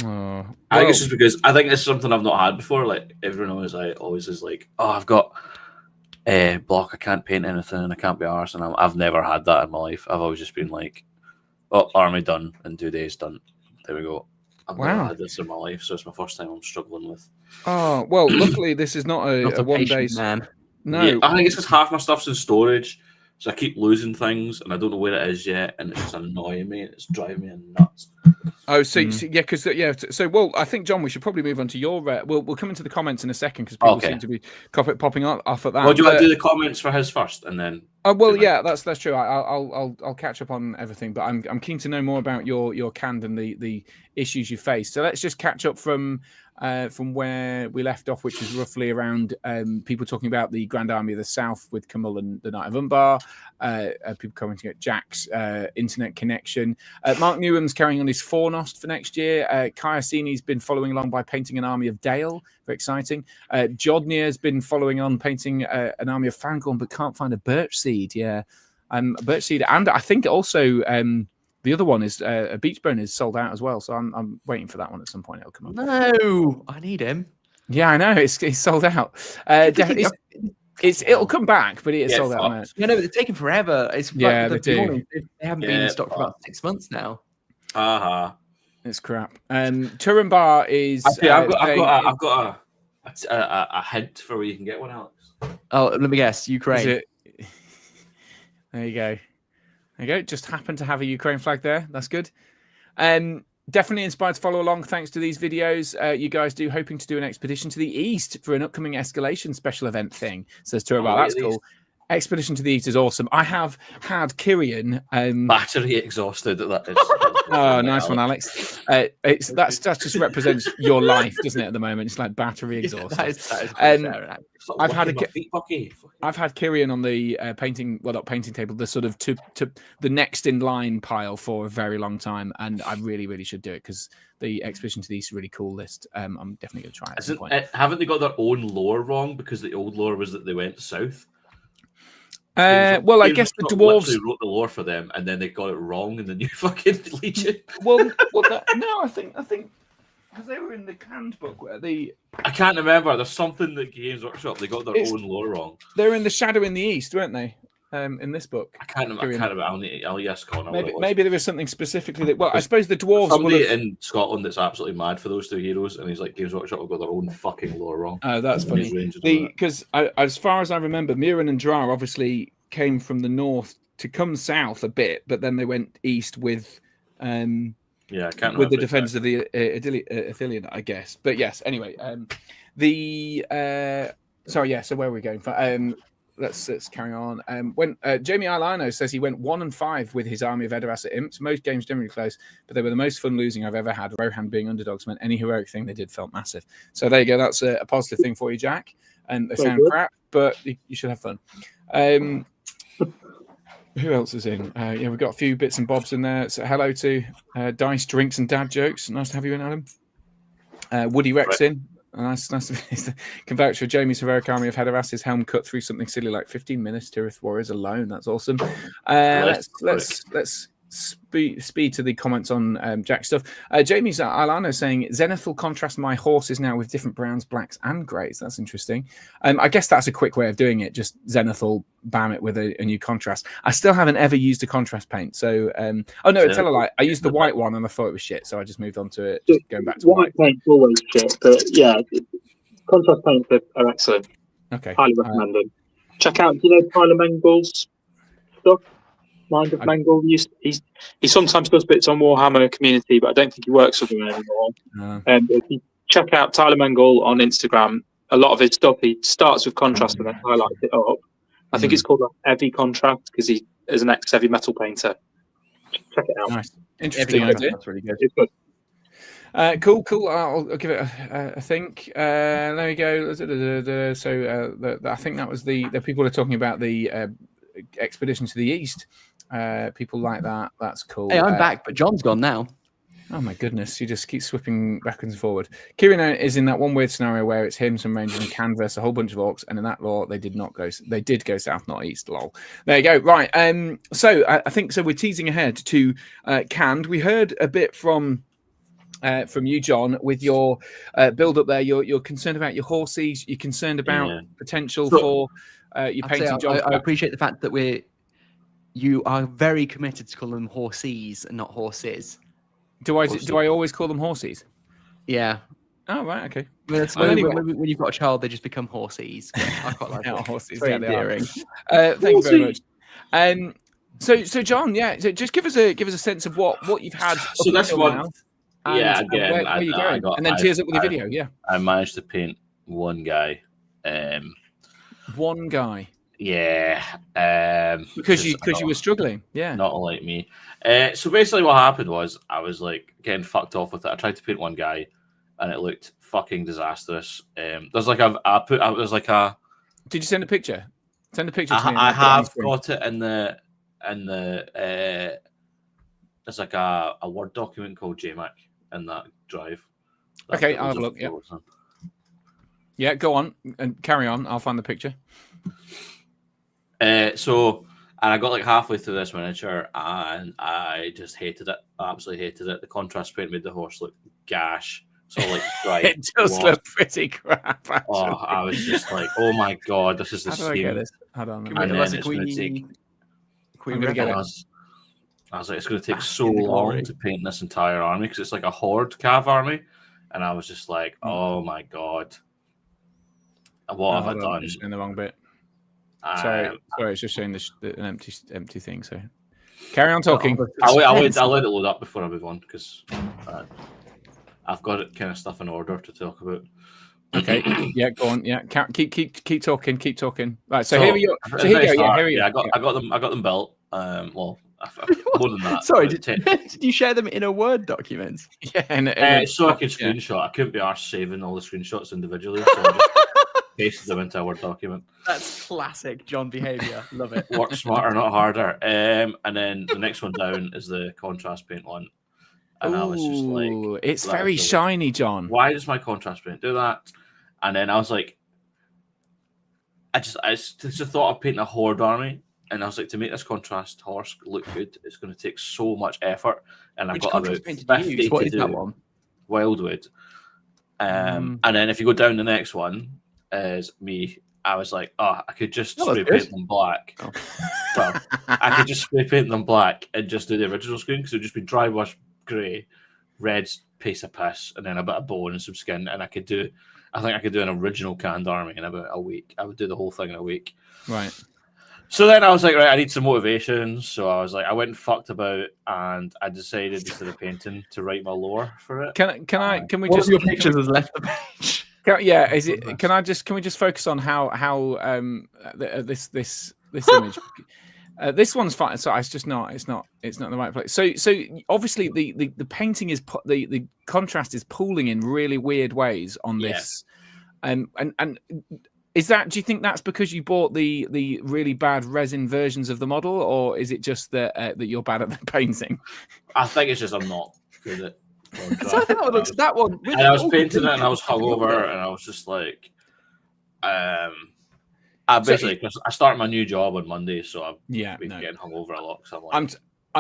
Oh, I think it's just because I think it's something I've not had before. Like everyone always is like, oh, I've got a block, I can't paint anything, and I can't be arsed. And I've never had that in my life. I've always just been like, oh, army done in 2 days done. There we go. I've never had this in my life, so it's my first time I'm struggling with. Oh well, luckily this is not a 1 day. No, yeah, I think it's because half my stuff's in storage. So I keep losing things, and I don't know where it is yet, and it's just annoying me. It's driving me nuts. Oh, so well, I think John, we should probably move on to your. We'll come into the comments in a second because people seem to be popping off at that. Well, do you want to do the comments for his first, and then? Oh well, yeah, that's true. I'll catch up on everything, but I'm keen to know more about your canned and the issues you face. So let's just catch up from where we left off, which is roughly around people talking about the Grand Army of the South with Camille and the Knight of Umbar, people commenting at Jack's internet connection. Mark Newham's carrying on his Fornost for next year. Kayasini's been following along by painting an army of Dale. Very exciting. Jodnier's been following on painting an army of Fangorn, but can't find a Birch Seed. Yeah, Birch Seed. And I think also... the other one is a Beachbone is sold out as well, so I'm waiting for that one at some point. It'll come up. No, I need him. Yeah, I know it's sold out. It'll come back, but it's sold out. No, but they're taking forever. They do. They haven't been in stock for about 6 months now. It's crap. Turin Bar is. Actually, I've got a hint for where you can get one, Alex. Oh, let me guess, Ukraine. There you go. There you go. Just happened to have a Ukraine flag there. That's good. Definitely inspired to follow along thanks to these videos. You guys do hoping to do an expedition to the east for an upcoming escalation special event thing. Says Turbo. That's cool. Expedition to the East is awesome. I have had Kyrian battery exhausted. That is. Oh, nice one, Alex. That just represents your life, doesn't it? At the moment, it's like battery exhausted. That is I've had Kyrian on the not painting table, the sort of to the next in line pile for a very long time, and I really should do it because the Expedition to the East is a really cool list. I'm definitely going to try it. At some point. Haven't they got their own lore wrong because the old lore was that they went south? Well, I guess the dwarves wrote the lore for them, and then they got it wrong in the new fucking Legion. No, I think because they were in the canned book where I can't remember. There's something that Games Workshop they got their own lore wrong. They're in the Shadow in the East, weren't they? in this book? I can't remember. I'll yes, Scotland. Maybe there was something specifically that. Well, I suppose the dwarves. Somebody in Scotland that's absolutely mad for those two heroes, and he's like, Games Workshop have got their own fucking lore wrong. Oh, that's funny. Because as far as I remember, Murin and Drar obviously came from the north to come south a bit, but then they went east with. Yeah, I can't with the defenders of the Ithilien, I guess. But yes, anyway, sorry, yeah. So where are we going? Let's carry on. When Jamie Alano says he went 1-5 with his army of Edoras Imps. Most games generally close, but they were the most fun losing I've ever had. Rohan being underdogs meant any heroic thing they did felt massive. So there you go. That's a positive thing for you, Jack. And they sound crap, but you should have fun. Who else is in? Yeah, we've got a few bits and bobs in there. So hello to Dice, Drinks, and Dad Jokes. Nice to have you in, Adam. Woody Rex in. Nice to can vouch for Jamie's heroic army of Hedoras' helm cut through something silly like 15 minutes. Tirith Warriors alone. That's awesome. Let's speed to the comments on Jack's stuff. Jamie's Alano saying Zenith will contrast my horses now with different browns, blacks, and greys. That's interesting. I guess that's a quick way of doing it. Just Zenith will bam it with a new contrast. I still haven't ever used a contrast paint. So, oh no, tell a lie. I used the white one and I thought it was shit. So I just moved on to it. Just going back to white paint's always shit, but yeah, contrast paints are excellent. Okay, highly recommended. Check out, Tyler Mengel's stuff. Mind of Mangle. He sometimes does bits on Warhammer Community, but I don't think he works with them anymore. No. If you check out Tyler Mengle on Instagram, a lot of his stuff he starts with contrast and then highlights it up. I think it's called heavy contrast because he is an ex-heavy metal painter. Check it out. Nice, interesting idea. That's really good. It's good. Cool. I'll give it a think. There we go. So I think that was the people are talking about the expedition to the east. People like that. That's cool. Hey, I'm back, but John's gone now. Oh my goodness! You just keep slipping backwards and forward. Kieran is in that one weird scenario where it's him, some rangers, and canvas, a whole bunch of orcs, and in that lore they did not go. They did go south, not east. Lol. There you go. Right. So I think so. We're teasing ahead to canned. We heard a bit from you, John, with your build up there. You're concerned about your horses. You're concerned about potential for your painting job. I appreciate the fact that you are very committed to calling them horses and not horses. Do I always call them horses? Yeah. Oh right, okay. When you've got a child, they just become horses. I quite like horses. Very endearing. Thank you very much. So John, so just give us a sense of what you've had. So that's one. Now, yeah, again, where are you going? And then tears up with the video. Yeah. I managed to paint one guy. One guy. Yeah. Because you were struggling. Yeah. Not like me. So basically what happened was I was like getting fucked off with it. I tried to paint one guy and it looked fucking disastrous. There's like Did you send a picture? Send a picture to me. I have got it in the there's like a Word document called JMac in that drive. Okay, I'll have a look. Yeah. Yeah, go on and carry on. I'll find the picture. And I got like halfway through this miniature and I just hated it. I absolutely hated it. The contrast paint made the horse look gash. So like, right, it does look pretty crap. Actually. Oh, I was just like, oh my god, this is the scheme. How do I get this? Hold on. And then it's going to take. I was like, it's going to take so long to paint this entire army because it's like a horde cav army, and I was just like, oh my god, what have I done? Just in the wrong bit. Sorry, it's just showing an empty thing. So carry on talking. I'll let it load up before I move on because I've got it kind of stuff in order to talk about. Okay, yeah, go on. Yeah, keep talking. Keep talking. Right, so here we go. Here we go. I got them built. Well, more than that. Sorry, did you share them in a Word document? Yeah, so I could screenshot. I couldn't be arsed saving all the screenshots individually, so I just pasted them into a Word document. That's classic John behavior. Love it. Work smarter, not harder. And then the next one down is the contrast paint one. And I was just like, it's very shiny, John. Why does my contrast paint do that? And then I was like, I just thought of painting a horde army. And I was like, to make this contrast horse look good, it's going to take so much effort. And I've got about 50 what to is do. That one? Wildwood. And then if you go down the next one, is me I was like, oh, I could just Oh, that's spray good. paint them black. Oh. Well, I could just spray paint them black and just do the original screen because it would just be dry wash grey, red piece of piss, and then a bit of bone and some skin. And I think I could do an original canned army in about a week. I would do the whole thing in a week. Right. So then I was like, right, I need some motivation. So I was like, I went and fucked about, and I decided instead of painting to write my lore for it. Can we One just of your pictures has left the page. yeah? Is it? Can we just focus on how this image? This one's fine. So it's just not. It's not the right place. So obviously the painting is the contrast is pooling in really weird ways on this, and is that? Do you think that's because you bought the really bad resin versions of the model, or is it just that you're bad at the painting? I think it's just I'm not good at. So I think that one. Really And I was painting it, and I was hungover, and I was just like, I basically because I start my new job on Monday, so I've been getting hungover a lot. So I'm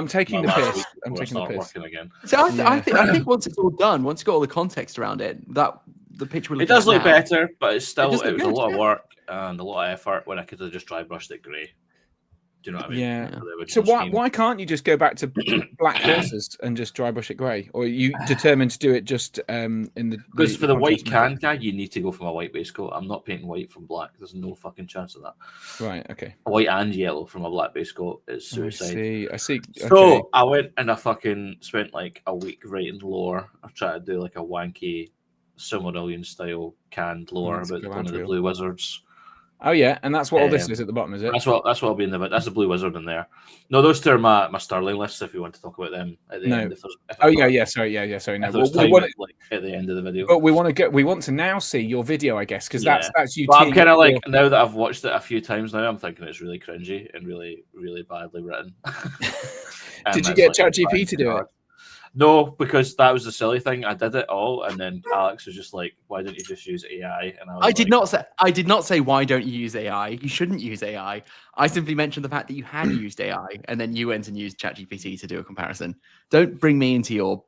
taking the piss. I'm taking the piss. Working again. So I think once it's all done, once you got all the context around it, that the picture will. It does look better, but it's still it was a lot of work and a lot of effort when I could have just dry brushed it grey. Do you know what I mean? Yeah. So why can't you just go back to black cursors and just dry brush it grey, or are you determined to do it just in the? Because for the white can guy, you need to go from a white waistcoat. I'm not painting white from black. There's no fucking chance of that. Right. Okay. White and yellow from a black waistcoat is suicide. I see. Okay. So I went and I fucking spent like a week writing lore. I tried to do like a wanky Silmarillion style canned lore about one of the Blue Wizards. Oh yeah, and that's what all this is at the bottom, is it? That's what will be in the. That's the Blue Wizard in there. No, those two are my Sterling lists. If you want to talk about them at the end. Sorry. No, like at the end of the video. But we want to now see your video, I guess, because that's you. Well, I'm kind of like now that I've watched it a few times now, I'm thinking it's really cringy and really, really badly written. Did you get ChatGPT to do it? No, because that was the silly thing. I did it all, and then Alex was just like, "Why don't you just use AI?" And I did not say why don't you use AI. You shouldn't use AI. I simply mentioned the fact that you had used AI, and then you went and used ChatGPT to do a comparison. Don't bring me into your.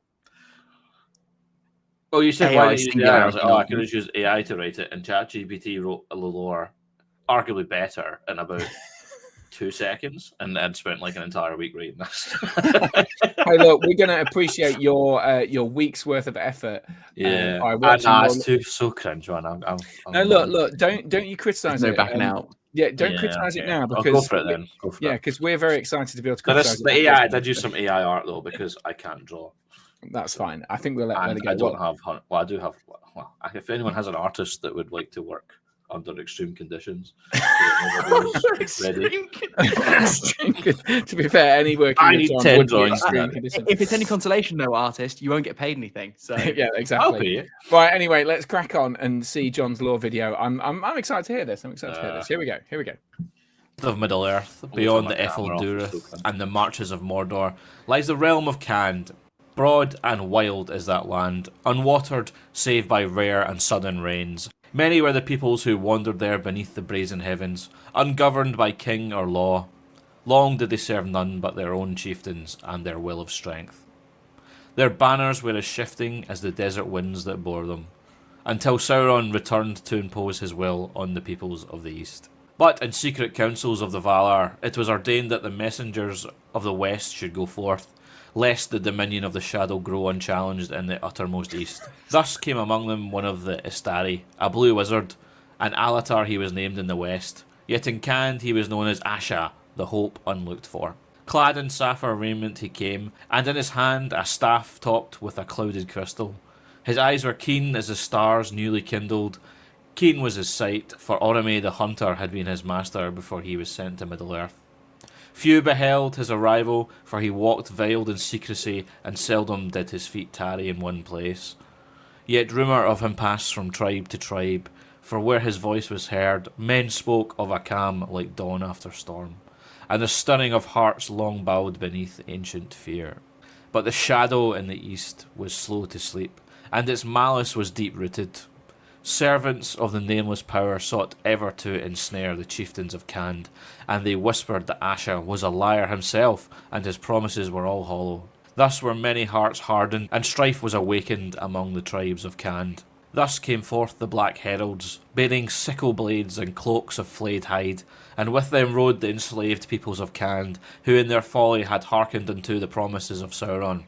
Oh, you said why did you use AI? I was like, I could have used AI to write it, and ChatGPT wrote a lore, arguably better in about 2 seconds, and then spent like an entire week reading this. Hey, look, we're going to appreciate your week's worth of effort. Yeah, it's so cringe, man. No, look, don't you criticize it. No backing out. Yeah, don't criticize it now because I'll go for it then. Because we're very excited to be able to criticize the AI. I did use some AI art though because I can't draw. That's fine. I think we'll let it go. I don't have. Well, I do have. Well, if anyone has an artist that would like to work under extreme conditions. To be fair, any work I need 10 drawings. If it's any consolation, no artist, you won't get paid anything. So yeah, exactly. Right. Anyway, let's crack on and see John's lore video. I'm excited to hear this. Here we go. Of Middle Earth, beyond the Etheldureth and the marches of Mordor, lies the realm of Khand. Broad and wild is that land, unwatered save by rare and sudden rains. Many were the peoples who wandered there beneath the brazen heavens, ungoverned by king or law. Long did they serve none but their own chieftains and their will of strength. Their banners were as shifting as the desert winds that bore them, until Sauron returned to impose his will on the peoples of the east. But in secret councils of the Valar, it was ordained that the messengers of the west should go forth, lest the dominion of the shadow grow unchallenged in the uttermost east. Thus came among them one of the Istari, a blue wizard, and Alatar he was named in the west, yet in Khand he was known as Asha, the hope unlooked for. Clad in sapphire raiment he came, and in his hand a staff topped with a clouded crystal. His eyes were keen as the stars newly kindled. Keen was his sight, for Orome the hunter had been his master before he was sent to Middle-earth. Few beheld his arrival, for he walked veiled in secrecy, and seldom did his feet tarry in one place. Yet rumour of him passed from tribe to tribe, for where his voice was heard, men spoke of a calm like dawn after storm, and the stirring of hearts long bowed beneath ancient fear. But the shadow in the east was slow to sleep, and its malice was deep-rooted. Servants of the nameless power sought ever to ensnare the chieftains of Khand, and they whispered that Asha was a liar himself, and his promises were all hollow. Thus were many hearts hardened, and strife was awakened among the tribes of Khand. Thus came forth the Black Heralds, bearing sickle blades and cloaks of flayed hide, and with them rode the enslaved peoples of Khand, who in their folly had hearkened unto the promises of Sauron.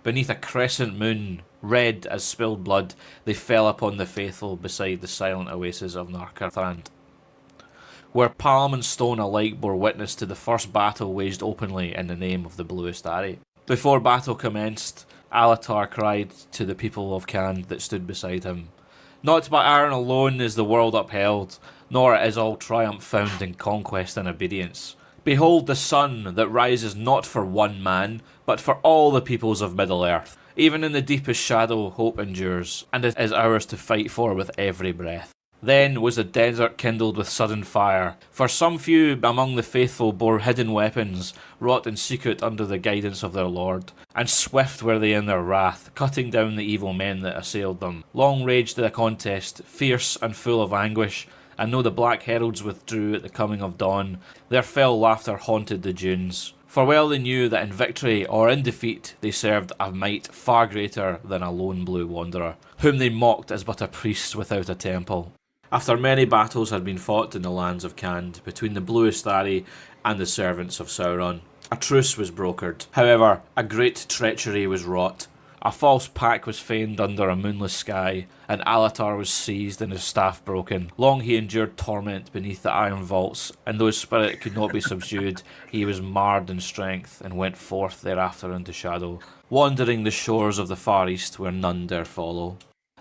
Beneath a crescent moon, red as spilled blood, they fell upon the faithful beside the silent oasis of Narcarthrand, where palm and stone alike bore witness to the first battle waged openly in the name of the Bluest Array. Before battle commenced, Alatar cried to the people of Khand that stood beside him, "Not by iron alone is the world upheld, nor is all triumph found in conquest and obedience. Behold the sun that rises not for one man, but for all the peoples of Middle-earth. Even in the deepest shadow hope endures, and it is ours to fight for with every breath." Then was the desert kindled with sudden fire, for some few among the faithful bore hidden weapons, wrought in secret under the guidance of their lord, and swift were they in their wrath, cutting down the evil men that assailed them. Long raged the contest, fierce and full of anguish, and though the Black Heralds withdrew at the coming of dawn, their fell laughter haunted the dunes. For well they knew that in victory or in defeat they served a might far greater than a lone blue wanderer, whom they mocked as but a priest without a temple. After many battles had been fought in the lands of Khand between the Bluest Array and the servants of Sauron, a truce was brokered. However, a great treachery was wrought. A false pact was feigned under a moonless sky, and Alatar was seized and his staff broken. Long he endured torment beneath the iron vaults, and though his spirit could not be subdued, he was marred in strength, and went forth thereafter into shadow, wandering the shores of the far east where none dare follow.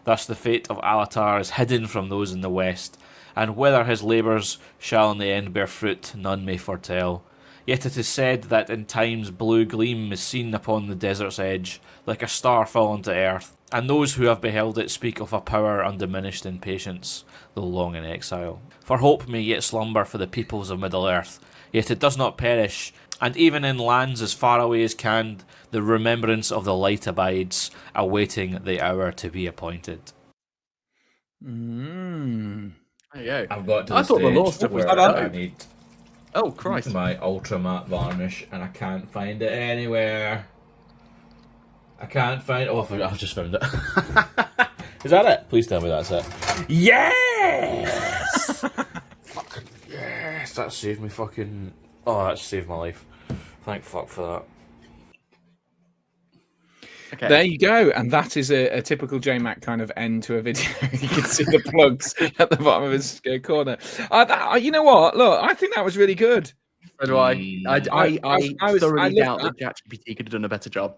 Thus the fate of Alatar is hidden from those in the west, and whether his labours shall in the end bear fruit, none may foretell. Yet it is said that in times blue gleam is seen upon the desert's edge, like a star fallen to earth, and those who have beheld it speak of a power undiminished in patience, though long in exile. For hope may yet slumber for the peoples of Middle-earth, yet it does not perish, and even in lands as far away as Khand, the remembrance of the light abides, awaiting the hour to be appointed. There you go. I've got to I the thought the stage law stuff was where that I hard. need Oh, Christ. my ultra matte varnish, and I can't find it anywhere. I can't find. Oh, I've just found it. Is that it? Please tell me that's it. Yes! Fucking yes! That saved me fucking. Oh, that saved my life. Thank fuck for that. Okay. There you go, and that is a typical JMac kind of end to a video. You can see the plugs at the bottom of his corner. You know what? Look, I think that was really good. So do I. I thoroughly doubt loved that ChatGPT could have done a better job.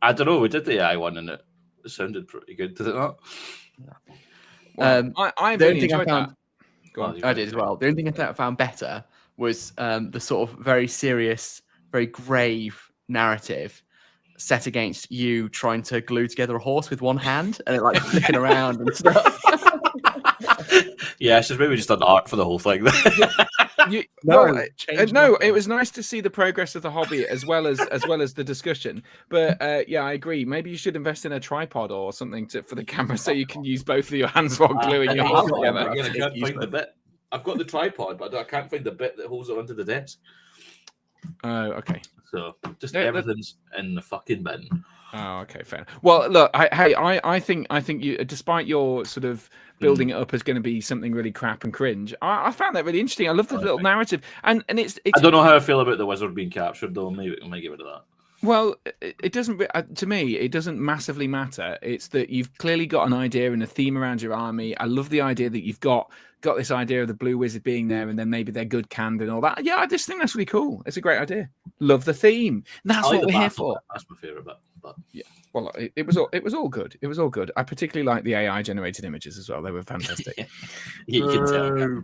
I don't know. We did the AI one, and it sounded pretty good. Did it not? Well, I the really only thing I enjoyed found, that. Go on. I did as well. The only thing I found better was the sort of very serious, very grave narrative set against you trying to glue together a horse with one hand and it like flicking around and stuff. Yeah, it's just maybe just done art for the whole thing. No, it was nice to see the progress of the hobby as well as the discussion. But yeah, I agree. Maybe you should invest in a tripod or something for the camera so you can use both of your hands while gluing your horse together. Again, I can't find the bit. I've got the tripod, but I can't find the bit that holds it onto the desk. Oh, okay. So just everything's in the fucking bin. Oh, okay, fair. Well, look, I think you, despite your sort of building it up as going to be something really crap and cringe, I found that really interesting. I love the little narrative, and it's. I don't know how I feel about the wizard being captured, though. Maybe I might get rid of that. Well, it doesn't. To me, it doesn't massively matter. It's that you've clearly got an idea and a theme around your army. I love the idea that you've got this idea of the blue wizard being there, and then maybe they're good canned and all that. Yeah, I just think that's really cool. It's a great idea. Love the theme. That's what we're here for. That's my favorite bit. But yeah, well, it was all good. It was all good. I particularly like the AI generated images as well. They were fantastic. You can tell.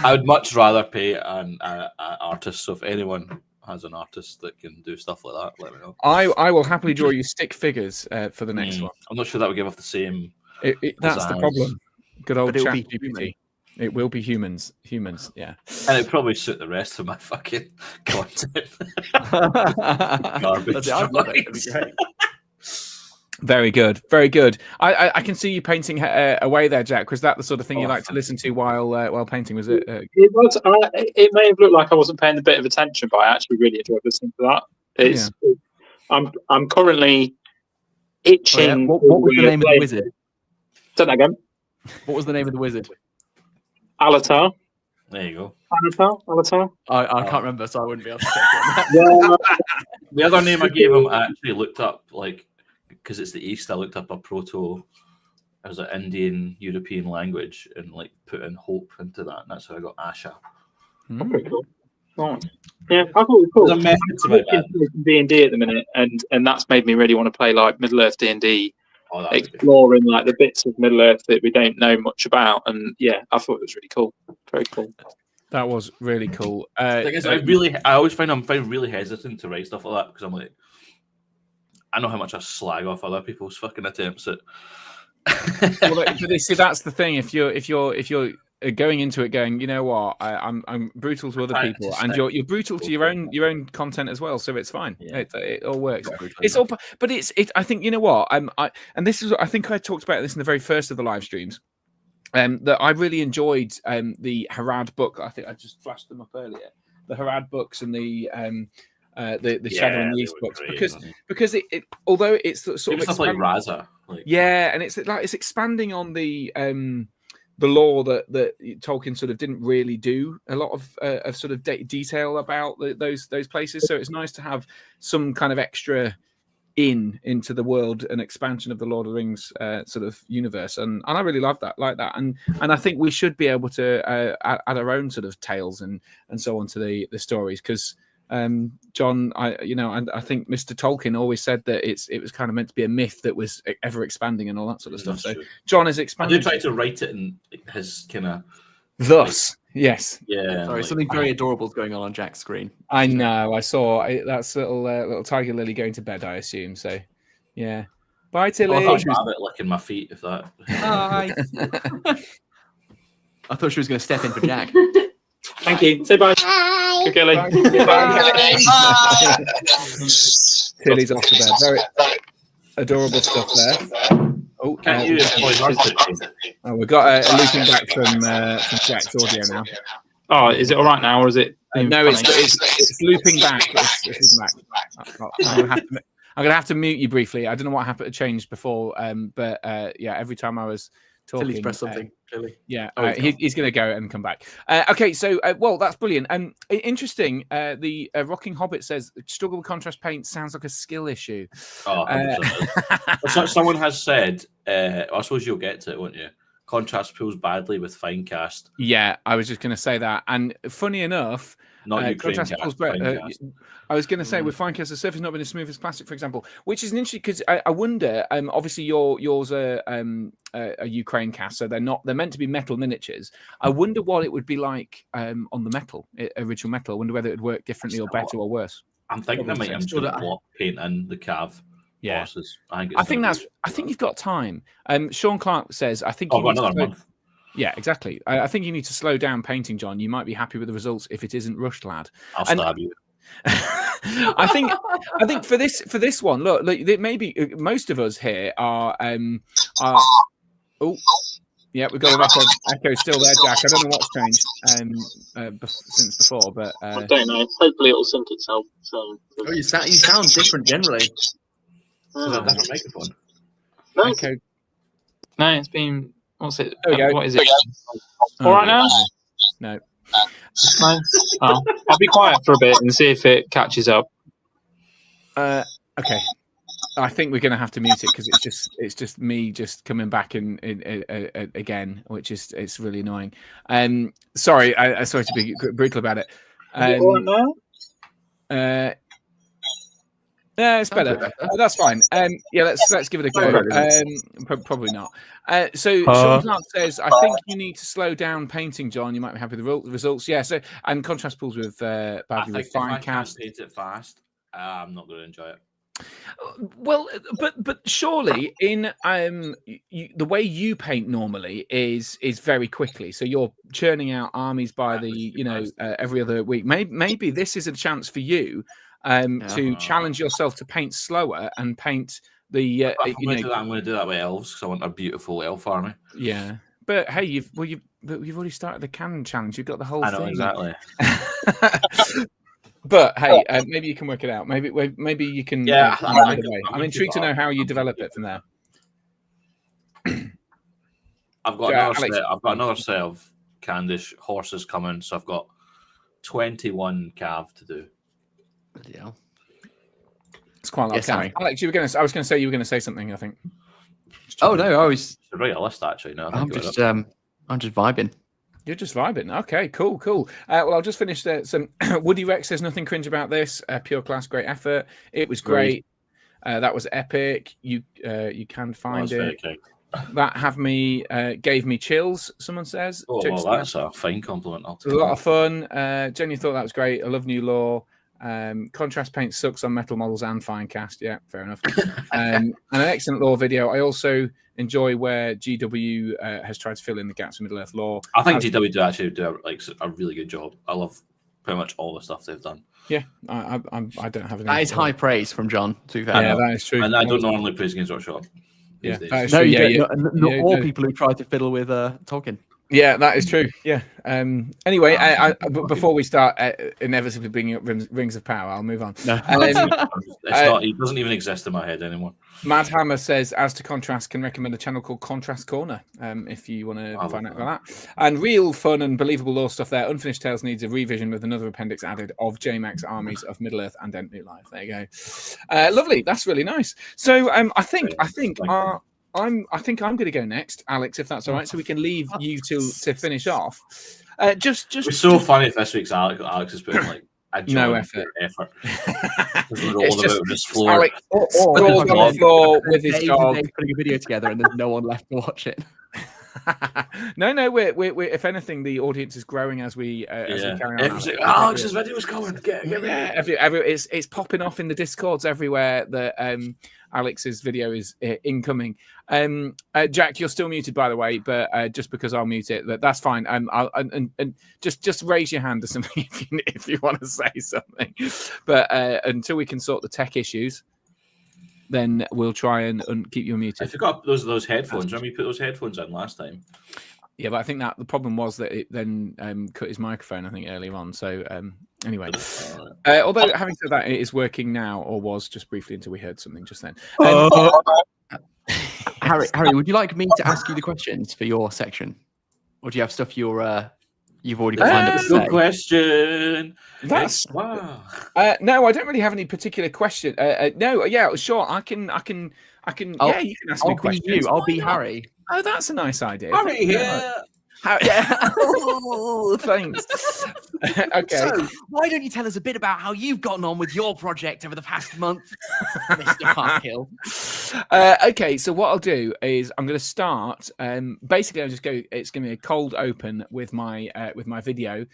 I would much rather pay an artist. So if anyone has an artist that can do stuff like that, let me know. I will happily draw you stick figures for the next one. I'm not sure that would give off the same. That's the problem. Good old ChatGPT. It will be humans, yeah. And it'd probably suit the rest of my fucking content. Garbage. I'd love it. It'd be great. Very good, very good. I can see you painting away there, Jack. Was that the sort of thing you like to listen to while painting? Was it? It was. It may have looked like I wasn't paying a bit of attention, but I actually really enjoyed listening to that. I'm currently itching. What was the name of the wizard? Say that again. What was the name of the wizard? Alatar. There you go. Alatar. I can't remember, so I wouldn't be able to check that. The other name I gave him, I actually looked up, like, because it's the East, I looked up a proto, as an Indian European language, and like put in hope into that, and that's how I got Asha. Pretty cool. Oh. Yeah, I thought it was cool. There's a method to my bad. D&D at the minute, and that's made me really want to play like Middle Earth D&D, Oh, that would be exploring like the bits of Middle Earth that we don't know much about. And yeah, I thought it was really cool. Very cool. That was really cool. I always find I'm really hesitant to write stuff like that because I'm like, I know how much I slag off other people's fucking attempts at. Well, but see, that's the thing. If you're going into it, going, you know what, I'm brutal to other people, and you're brutal to your own content as well, so it's fine. Yeah. It all works. It's all, but it's. I think you know what, and this is. I think I talked about this in the very first of the live streams. That I really enjoyed the Harad book. I think I just flashed them up earlier. The Harad books and the Shadow and the East books, great, because it although it's sort of stuff like Raza, like, yeah, and it's expanding on the lore that Tolkien sort of didn't really do a lot of sort of detail about those places. So it's nice to have some kind of extra into the world and expansion of the Lord of the Rings sort of universe, and I really like that, and I think we should be able to add our own sort of tales and so on to the stories, because John, I think Mr. Tolkien always said that it was kind of meant to be a myth that was ever expanding and all that sort of stuff. So true. John is expanding. I did try to write it in his kind of thus. Yes. Yeah. Sorry, something very adorable is going on Jack's screen. I know. I saw that's little tiger lily going to bed, I assume. So, yeah. Bye, Tilly. I thought she was a bit licking my feet. If that. Hi. I thought she was going to step in for Jack. Thank you. Say bye. Bye. Okay, Bye. Tilly's off to bed. Very adorable stuff there. Oh, we've got a looping back from Jack's audio now. Oh, is it all right now, or is it? No, it's looping back. It's back. I'm gonna have to mute you briefly. I don't know what happened. Changed before, but yeah, every time I was talking, Tilly's pressed something. Tilly. Yeah, he's going to go and come back. Okay, so well, that's brilliant. Interesting. The Rocking Hobbit says struggle with contrast paint sounds like a skill issue. Someone has said. I suppose you'll get to it, won't you? Contrast pulls badly with fine cast. Yeah, I was just going to say that. And funny enough, contrast pulls I was going to say with fine cast, the surface not been as smooth as plastic, for example, which is an interesting, because I wonder. Obviously, yours are a Ukraine cast, so they're meant to be metal miniatures. I wonder what it would be like on the metal, original metal. I wonder whether it would work differently or better or worse. I'm thinking I might have to block paint in the cav. Yeah, bosses. I think you've got time. Sean Clark says, I think I've got another month. Yeah, exactly. I think you need to slow down painting, John. You might be happy with the results if it isn't rushed, lad. I'll stab you. I think for this one, look, maybe most of us here are. Oh, yeah, we've got an echo still there, Jack. I don't know what's changed since before, but I don't know. Hopefully, it'll sync itself. So you sound different generally. That's a microphone. No. Echo. No, it's been. What's it? There we go. What is it? All right now? No. No. Oh, I'll be quiet for a bit and see if it catches up. Okay. I think we're going to have to mute it because it's just me just coming back in again, which is it's really annoying. Sorry, I sorry to be brutal about it. Yeah, it's better. That's fine. Yeah, let's give it a go. Probably not. So Sean Clark says, I think you need to slow down painting, John. You might be happy with the results. Yeah. So and contrast pools with badly with fine cast. Paint it fast. I'm not going to enjoy it. Well, but surely in the way you paint normally is very quickly. So you're churning out armies by every other week. Maybe this is a chance for you. To challenge yourself to paint slower and paint the. I'm going to do that with elves because I want a beautiful elf army. Yeah, but hey, you've already started the cannon challenge. You've got the whole thing. I know exactly. But hey, maybe you can work it out. Maybe you can. Yeah, I'm intrigued to know how you develop it from there. I've got Yeah, another Alex. set. I've got another set of Candish horses coming, so I've got 21 cav to do. Yeah. It's quite a lot. Yes, of Harry. Alex, I was going to say you were going to say something. I think. Oh no, I was. Should write a list actually. No, I'm just vibing. You're just vibing. Okay, cool. Well, I'll just finish some. Woody Rex says nothing cringe about this. Pure class, great effort. It was great. That was epic. You can find it. That gave me chills. Someone says. Oh, well, that's a fine compliment. It was a lot of fun. Jenny thought that was great. I love new law. Contrast paint sucks on metal models and fine cast. Yeah, fair enough. And an excellent lore video. I also enjoy where GW has tried to fill in the gaps in Middle Earth lore. I think GW do actually do a really good job. I love pretty much all the stuff they've done. Yeah, I don't have any. That is high praise from John. To be fair. Yeah, that is true. And I don't normally praise Games Workshop. Yeah, no, you don't. Not all people who try to fiddle with Tolkien. Yeah, that is true. Yeah. Anyway, before we start inevitably bringing up Rings of Power, I'll move on. No. It's not. It doesn't even exist in my head anymore. Mad Hammer says, as to Contrast, can recommend a channel called Contrast Corner if you want to find out about that. And real fun and believable lore stuff there. Unfinished Tales needs a revision with another appendix added of JMAX Armies of Middle Earth and Entmoot Live. There you go. Lovely. That's really nice. So I think I'm going to go next, Alex, if that's all right, so we can leave you to finish off. It's so funny if this week's Alex is putting like no effort. It's just Alex sprawled on the floor with his dog, putting a video together, and there's no one left to watch it. No, we're if anything, the audience is growing as we carry on. Alex's video is coming. It's popping off in the discords everywhere that Alex's video is incoming. Jack, you're still muted, by the way, but just because I'll mute it, that's fine. And just raise your hand or something if you want to say something. But until we can sort the tech issues, then we'll try and keep you muted. I forgot those headphones. Remember you put those headphones in last time? Yeah, but I think that the problem was that it then cut his microphone, I think, earlier on. So anyway, although having said that, it is working now, or was just briefly until we heard something just then. Harry, would you like me to ask you the questions for your section? Or do you have stuff you've already lined up to say? Good question. Wow. No, I don't really have any particular question. No, yeah, sure. I can. Yeah, you can ask me questions. I'll be Harry. Oh, that's a nice idea. Harry here. Yeah. Oh, thanks. Okay. So, why don't you tell us a bit about how you've gotten on with your project over the past month, Mr. Parkhill? Okay, so what I'll do is I'm going to start. Basically, I'll just go. It's going to be a cold open with my video,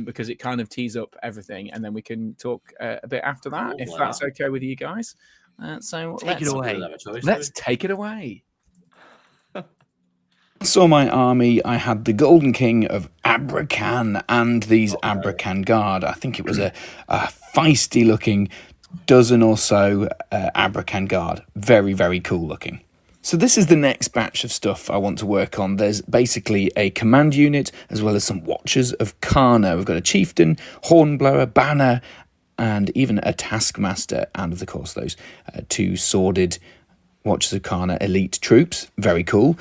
because it kind of tees up everything, and then we can talk a bit after that, if that's okay with you guys. So take it away. Let's take it away. So my army, I had the Golden King of Abrakan and these Abrakan Guard. I think it was a feisty looking dozen or so Abrakan Guard. Very, very cool looking. So this is the next batch of stuff I want to work on. There's basically a command unit as well as some Watchers of Karna. We've got a Chieftain, Hornblower, Banner, and even a Taskmaster. And of course those two sworded Watchers of Karna elite troops. Very cool.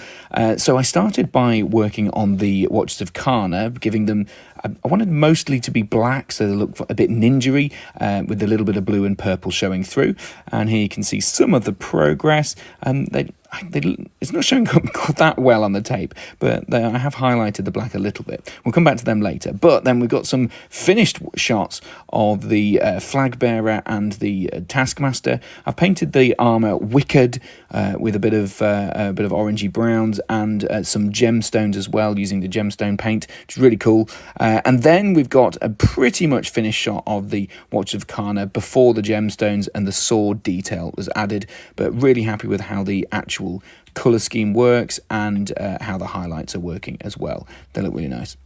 So I started by working on the Watchers of Karna, giving them, I wanted mostly to be black, so they look a bit ninja-y, with a little bit of blue and purple showing through. And here you can see some of the progress. It's not showing up that well on the tape, but I have highlighted the black a little bit. We'll come back to them later. But then we've got some finished shots of the flag bearer and the Taskmaster. I've painted the armor wicked with a bit of orangey browns and some gemstones as well, using the gemstone paint, which is really cool. And then we've got a pretty much finished shot of the Watch of Karna before the gemstones and the sword detail was added. But really happy with how the actual colour scheme works and how the highlights are working as well. They look really nice.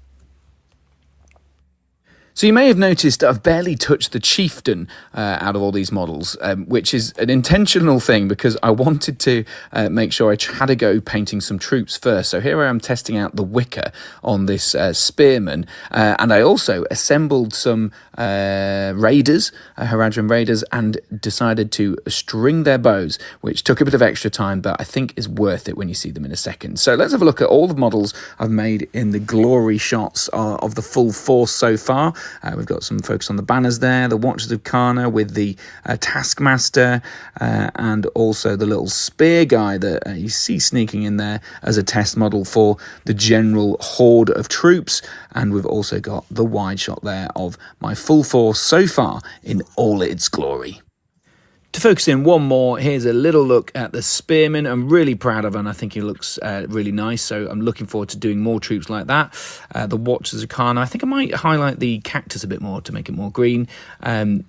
So you may have noticed that I've barely touched the chieftain out of all these models, which is an intentional thing because I wanted to make sure I had a go painting some troops first. So here I am testing out the wicker on this spearman, and I also assembled some raiders, Haradrim raiders, and decided to string their bows, which took a bit of extra time, but I think is worth it when you see them in a second. So let's have a look at all the models I've made in the glory shots of the full force so far. We've got some focus on the banners there, the Watchers of Karna with the Taskmaster, and also the little spear guy that you see sneaking in there as a test model for the general horde of troops. And we've also got the wide shot there of my full force so far in all its glory. To focus in one more, here's a little look at the spearman. I'm really proud of him. I think he looks really nice, so I'm looking forward to doing more troops like that. The Watchers of Karna, I think I might highlight the cactus a bit more to make it more green.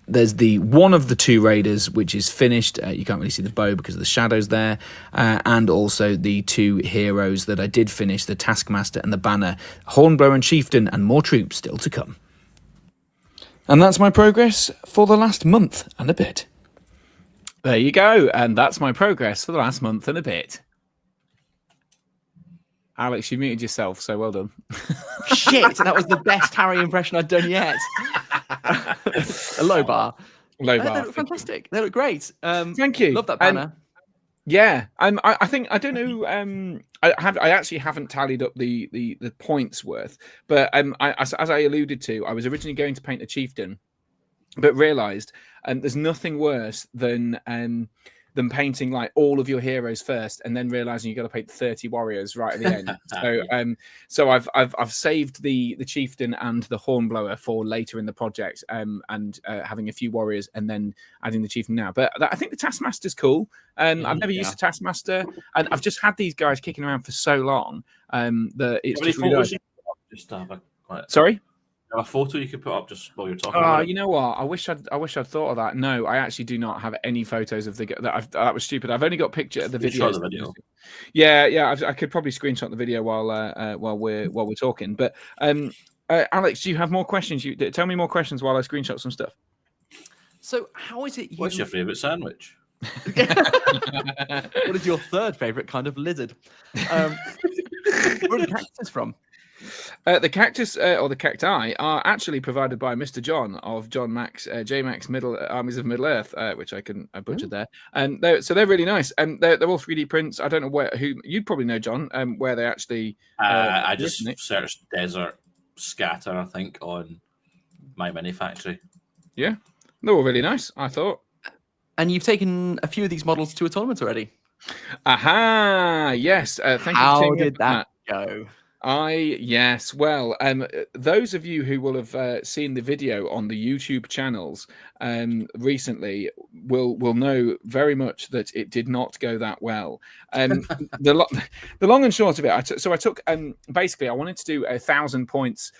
There's the one of the two raiders, which is finished. You can't really see the bow because of the shadows there. And also the two heroes that I did finish, the Taskmaster and the Banner, Hornblower and Chieftain, and more troops still to come. And that's my progress for the last month and a bit. There you go, and that's my progress for the last month and a bit. Alex, you muted yourself, so well done. Shit, that was the best Harry impression I'd done yet. A low bar. Low They bar. look fantastic. They look great. Thank you. Love that banner. Yeah, I think I don't know. I actually haven't tallied up the points worth, but as I alluded to, I was originally going to paint a chieftain, but realised there's nothing worse than painting like all of your heroes first and then realizing you got to paint 30 warriors right at the end. So I've saved the chieftain and the hornblower for later in the project, and having a few warriors and then adding the chieftain now. But I think the Taskmaster's cool. I've never used a Taskmaster, and I've just had these guys kicking around for so long that it's just really nice. Sorry. A photo you could put up just while you're talking about it? You know what? I wish I'd thought of that. No, I actually do not have any photos of that was stupid. I've only got picture of the video. Yeah, I could probably screenshot the video while we're talking. But Alex, do you have more questions? Tell me more questions while I screenshot some stuff. So how is it? What's your favourite sandwich? What is your third favourite kind of lizard? Where are the cactus from? The cactus or the cacti are actually provided by Mr. John of John Max, J Max Armies of Middle Earth, which I butchered there. And they're really nice. And they're all 3D prints. I don't know who you'd probably know, John, where they actually. I just searched desert scatter, I think, on my mini factory. Yeah, they're all really nice, I thought. And you've taken a few of these models to a tournament already. Aha! Yes. Thank you. How did that go? Yes. Well, those of you who will have seen the video on the YouTube channels recently will know very much that it did not go that well. The long and short of it, I took basically I wanted to do 1,000 points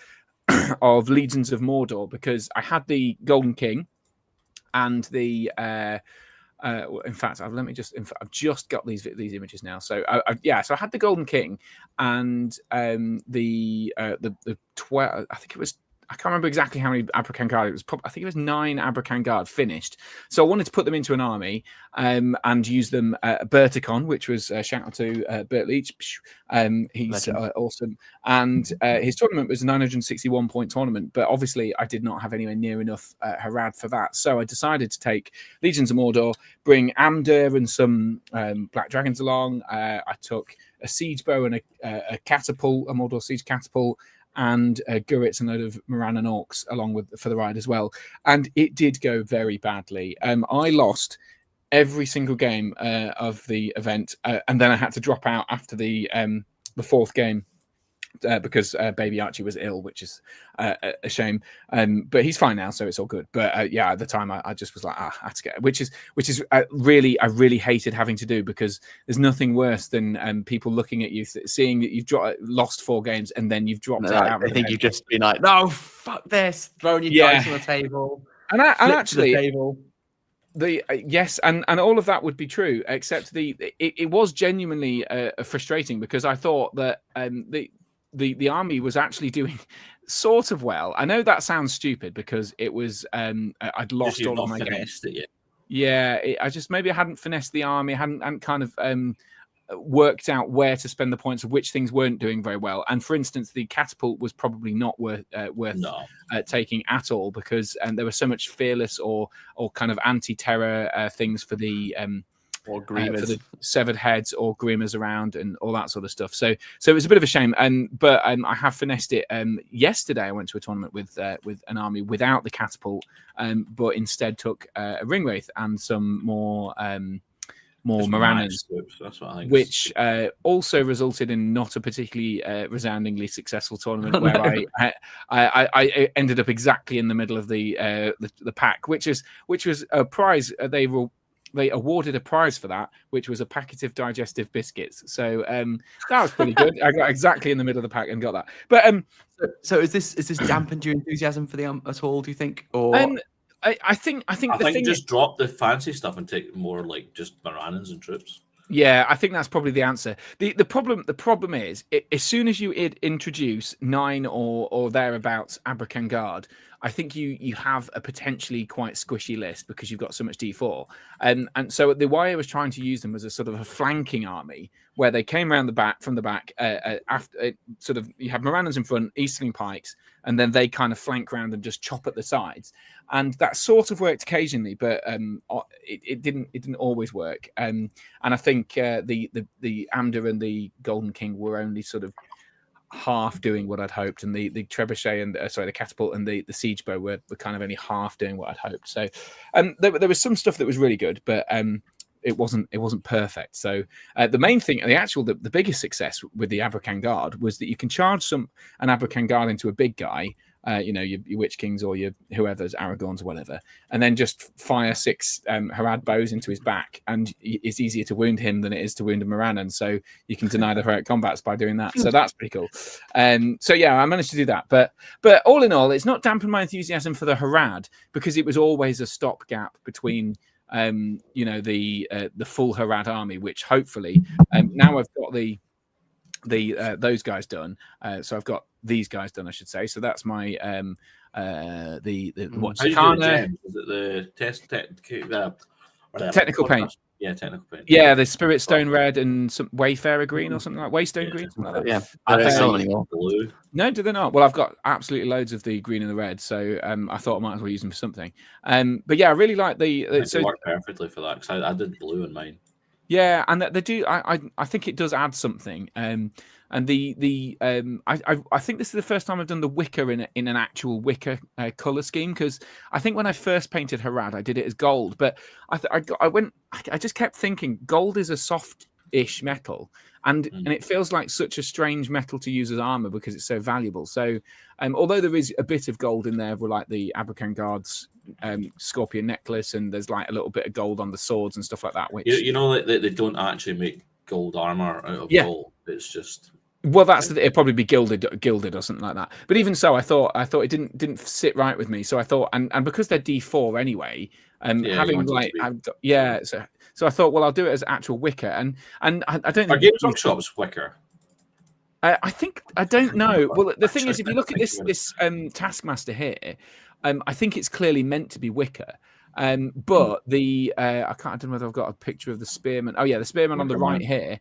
of Legions of Mordor because I had the Golden King and the. In fact, I've just got these images now. So so I had the Golden King and the 12. I think it was. I can't remember exactly how many Abrakan Guard it was. I think it was 9 Abrakan Guard finished. So I wanted to put them into an army and use them. Berticon, which was shout out to Bert Leach. He's awesome. And his tournament was a 961 point tournament. But obviously, I did not have anywhere near enough Harad for that. So I decided to take Legions of Mordor, bring Amdur and some Black Dragons along. I took a siege bow and a catapult, a Mordor siege catapult, and Gurits and a load of Moran and Orcs along with for the ride as well. And it did go very badly. I lost every single game of the event, and then I had to drop out after the fourth game because Baby Archie was ill, which is a shame. But he's fine now, so it's all good. But at the time, I just was like, I had to get, which is I really hated having to do because there's nothing worse than people looking at you, seeing that you've lost 4 games and then you've dropped out. I think you've just been like, no, fuck this, throwing your dice on the table, and actually. The table. Yes, and all of that would be true, except it was genuinely frustrating because I thought that the army was actually doing sort of well. I know that sounds stupid because it was I'd lost You've all of not my games. finessed it yet. Yeah, I just maybe I hadn't finessed the army, hadn't kind of worked out where to spend the points of which things weren't doing very well. And for instance, the catapult was probably not worth taking at all because there was so much fearless or kind of anti-terror things for the or for Grievers. the severed heads or Grimmers around and all that sort of stuff. So it was a bit of a shame. But I have finessed it. Yesterday I went to a tournament with an army without the catapult, but instead took a ring wraith and some more Morannas, that's what I think. which also resulted in not a particularly resoundingly successful tournament where I ended up exactly in the middle of the pack, which was a prize. They awarded a prize for that, which was a packet of digestive biscuits. So that was pretty good. I got exactly in the middle of the pack and got that. But so is this dampened your enthusiasm for the at all? Do you think? Or I think the thing just drop the fancy stuff and take more like just Morannas and troops. Yeah, I think that's probably the answer. The problem is as soon as you introduce 9 or thereabouts Abrakan Guard, I think you have a potentially quite squishy list because you've got so much D4. And so the way I was trying to use them was a sort of a flanking army where they came around from the back after sort of you have Morannas in front, Easterling Pikes, and then they kind of flank round and just chop at the sides. And that sort of worked occasionally, but it didn't always work. And I think the Amder and the Golden King were only sort of half doing what I'd hoped, and the trebuchet and the catapult and the siege bow were kind of only half doing what I'd hoped. So there was some stuff that was really good, but it wasn't perfect. So the main thing, the biggest success with the Abrakan Guard was that you can charge an Abrakan Guard into a big guy, your Witch Kings or your whoever's Aragorns or whatever, and then just fire 6 Harad bows into his back, and it's easier to wound him than it is to wound a Morannan. So you can deny the heroic combats by doing that. So that's pretty cool. So yeah, I managed to do that. But all in all, it's not dampened my enthusiasm for the Harad because it was always a stopgap between the full Harad army, which hopefully now I've got those guys done. So I've got these guys done, I should say. So that's my what's Kana? Is it the technical paint? Yeah, technical paint. Yeah, the Spirit Stone red and some Wayfarer green or something like Waystone green. Something like that. Yeah, I don't sell them anymore. Blue. No, do they not? Well, I've got absolutely loads of the green and the red, so I thought I might as well use them for something. But yeah, I really like the. So work perfectly for that because I did blue in mine. Yeah, and they do. I think it does add something. And I think this is the first time I've done the wicker in an actual wicker color scheme, because I think when I first painted Harad, I did it as gold, but I just kept thinking gold is a soft-ish metal, and it feels like such a strange metal to use as armor because it's so valuable. So although there is a bit of gold in there for like the Abrakan Guard's scorpion necklace, and there's like a little bit of gold on the swords and stuff like that, which they don't actually make gold armor out of gold. It's just it'd probably be gilded or something like that. But even so, I thought it didn't sit right with me. So I thought, and because they're D4 anyway, so I thought, well, I'll do it as actual wicker, and I don't think our Games Workshop's wicker. I think I don't know. Well, the thing is, if you look at this Taskmaster here, I think it's clearly meant to be wicker. But I don't know whether I've got a picture of the spearman. Oh yeah, the spearman on the right here.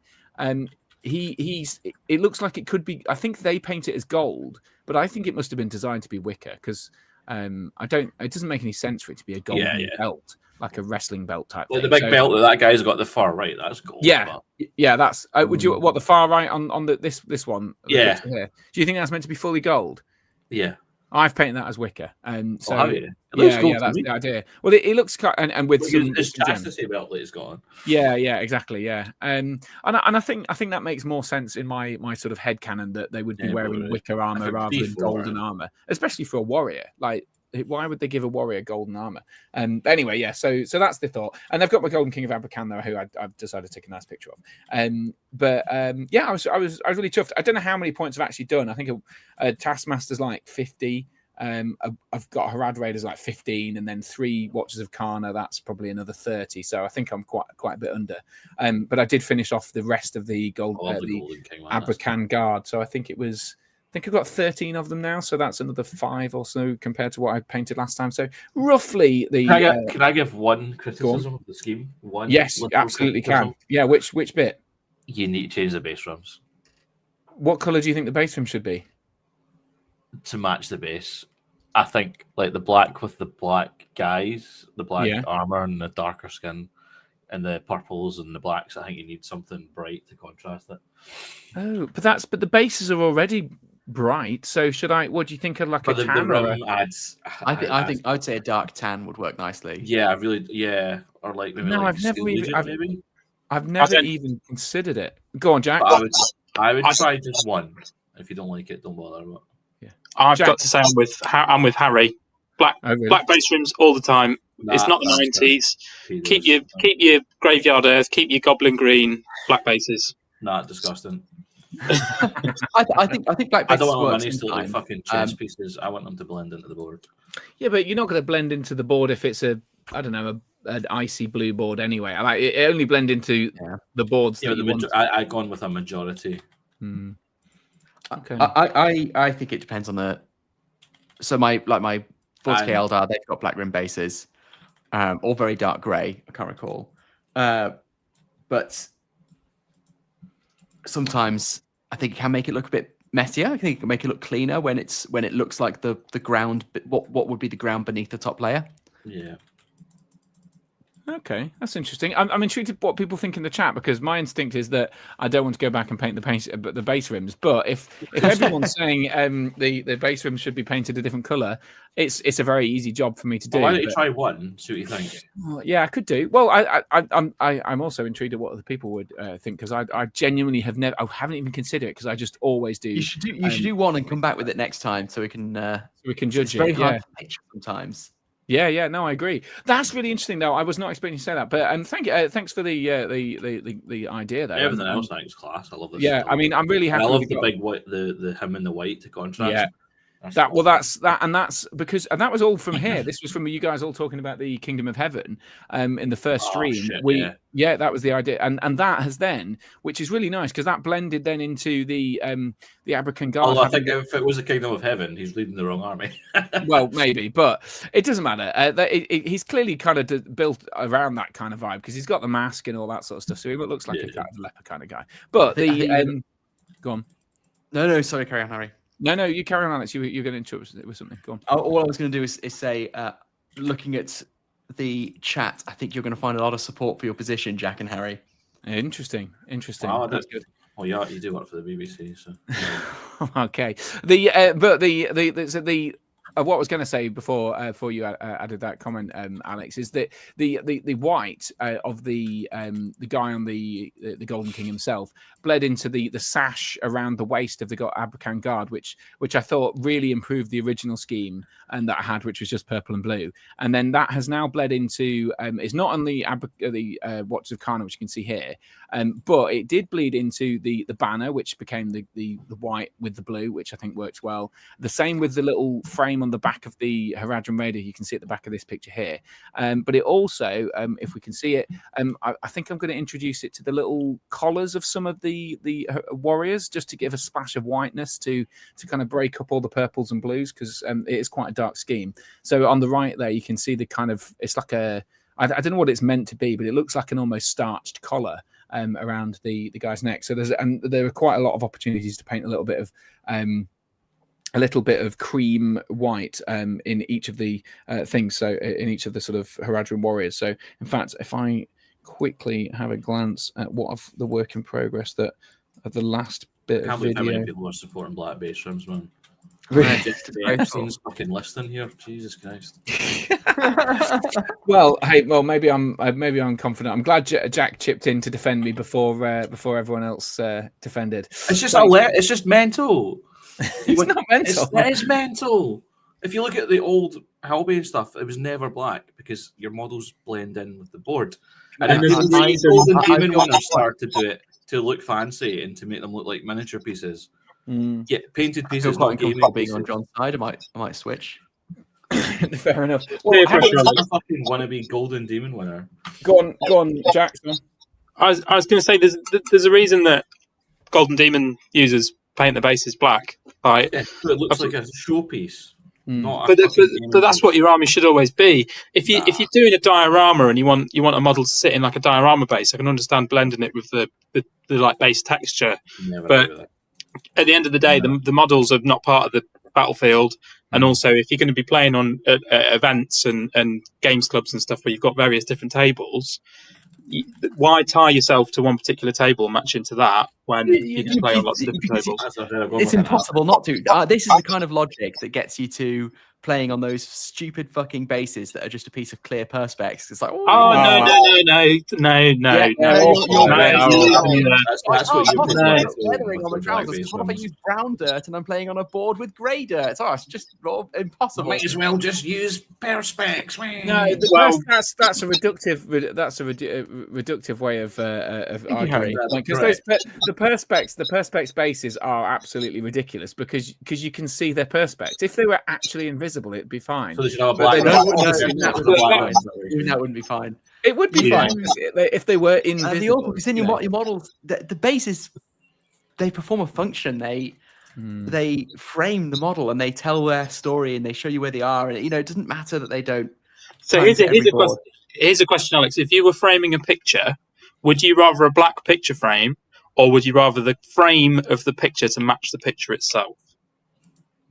It looks like it could be. I think they paint it as gold, but I think it must have been designed to be wicker because it doesn't make any sense for it to be a golden belt, like a wrestling belt type thing. The big belt that guy's got the far right, that's gold. Yeah, that's. Would you the far right on this one? Yeah. Here, do you think that's meant to be fully gold? Yeah. I've painted that as wicker, and so that's the idea. Well, it looks and with some. It's just the same belt that it's got. Yeah, exactly. Yeah, and I think that makes more sense in my sort of headcanon that they would be wearing wicker armor rather than golden armor, especially for a warrior. Like, why would they give a warrior golden armor? Anyway, yeah. So that's the thought. And I've got my Golden King of Abrakan there, who I've decided to take a nice picture of. Yeah, I was really chuffed. I don't know how many points I've actually done. I think a Taskmaster's like 50. I've got Harad Raiders like 15, and then 3 Watchers of Karna. That's probably another 30. So I think I'm quite a bit under. But I did finish off the rest of the Golden King, Abrakan Guard. So I think it was think I've got 13 of them now, so that's another 5 or so compared to what I painted last time. So roughly the. Can I give one criticism of the scheme? One. Yes, little absolutely criticism? can. Yeah, which bit? You need to change the base rims What colour do you think the base rim should be? to match the base. I think like the black with the black guys, the black armor and the darker skin, and the purples and the blacks. I think you need something bright to contrast it. Oh, but the bases are already bright. So should I? What do you think of like But a the tan? Or rim adds. I think I would say a dark tan would work nicely. Yeah, or like maybe No, like I've never Steel even. Legion, maybe. I've never even considered it. Go on, Jack. But I would try just one. If you don't like it, don't bother. But... I've Jack. got to say I'm with Harry. Black black base rims all the time. It's not the 90s. Keep your graveyard earth. Keep your goblin green. Black bases. Not disgusting. I think black I bases don't want my works minis to look like in fucking chess pieces. I want them to blend into the board. Yeah, but you're not going to blend into the board if it's an icy blue board anyway. Like it only blend into the boards. Yeah, that you want. I've gone with a majority. Okay. I think it depends on the. So my 40k Eldar, they've got black rim bases, all very dark grey. I can't recall, but sometimes I think it can make it look a bit messier. I think it can make it look cleaner when it looks like the ground. What would be the ground beneath the top layer? Yeah. Okay, that's interesting. I'm intrigued at what people think in the chat because my instinct is that I don't want to go back and paint the base rims. But if everyone's saying the base rims should be painted a different color, it's a very easy job for me to do. Well, why don't you try one? See what you think. Yeah, I could do. Well, I'm also intrigued at what other people would think because I genuinely haven't even considered it because I just always do. You should do one and come back with it next time so we can judge it's very it. hard to picture sometimes. Yeah, no, I agree. That's really interesting, though. I was not expecting you to say that, but thanks for the idea there. Everything else, I think, is class. I love this. Yeah, I mean, I'm really happy. I love the big white, the him in the white to contrast. Yeah. That's because that was all from here. This was from you guys all talking about the Kingdom of Heaven in the first stream. Shit, that was the idea, and that has then, which is really nice because that blended then into the Abrakan Guard. Although I think if it was the Kingdom of Heaven, he's leading the wrong army. Well, maybe, but it doesn't matter. He's clearly kind of built around that kind of vibe because he's got the mask and all that sort of stuff. So he looks like a kind of leper kind of guy. But go on. No, sorry, carry on, Harry. No, you carry on, Alex. You're going to interrupt with something. Go on. All I was going to do is say, looking at the chat, I think you're going to find a lot of support for your position, Jack and Harry. Interesting. Wow, that's good. Well, yeah, you do work for the BBC, so. Okay. What I was going to say before you added that comment, Alex, is that the white of the guy on the Golden King himself bled into the sash around the waist of the Abrakan Guard, which I thought really improved the original scheme and that I had, which was just purple and blue, and then that has now bled into it's not on the Watch of Kana, which you can see here, but it did bleed into the banner, which became the white with the blue, which I think works well. The same with the little frame on the back of the Haradrim Raider. You can see at the back of this picture here, but it also, if we can see it, I think I'm going to introduce it to the little collars of some of the warriors, just to give a splash of whiteness to kind of break up all the purples and blues, because it is quite a dark scheme. So on the right there, you can see the kind of, it's like I don't know what it's meant to be, but it looks like an almost starched collar around the guy's neck. So there are quite a lot of opportunities to paint a little bit of cream white in each of the things. So in each of the sort of Haradrim warriors. So in fact, if I quickly have a glance at what of the work in progress that of the last bit of video. How many people are supporting black base rims, man? Really? Seems fucking listing here. Jesus Christ. Well, maybe I'm confident. I'm glad Jack chipped in to defend me before everyone else defended. It's just mental. It's not mental. It is mental. If you look at the old Halbane stuff, it was never black because your models blend in with the board. And the Demon winners started to do it to look fancy and to make them look like miniature pieces. Yeah, painted pieces. Quite uncomfortable being on John's side. I might switch. Fair enough. Well, I'm a fucking wannabe Golden Demon winner. Go on, Jack. I was going to say there's a reason that Golden Demon users paint the bases black. Like, Yeah, so it looks like a showpiece. Not but, a fucking but that's what your army should always be. If Nah. you're doing a diorama and you want a model to sit in like a diorama base, I can understand blending it with the like base texture. Never But agree with at the end of the day, the models are not part of the battlefield. And also, if you're going to be playing on events and games clubs and stuff where you've got various different tables, why tie yourself to one particular table and match into that when you can play on lots of different tables? It's impossible not to. This is the kind of logic that gets you to playing on those stupid fucking bases that are just a piece of clear perspex. It's like, no. That's what you're weathering on the trousers. What if I use brown dirt and I'm playing on a board with grey dirt? Oh, it's just impossible. Might as well just use perspex. No, that's a reductive way of arguing that, because the perspex bases are absolutely ridiculous because you can see their perspex. If they were actually invisible, it'd be fine. So they should have a black. That wouldn't be fine. It would be fine if they were invisible. Because in your models, the bases, they perform a function. They frame the model and they tell their story and they show you where they are. And it doesn't matter that they don't. So here's a question, Alex. If you were framing a picture, would you rather a black picture frame, or would you rather the frame of the picture to match the picture itself?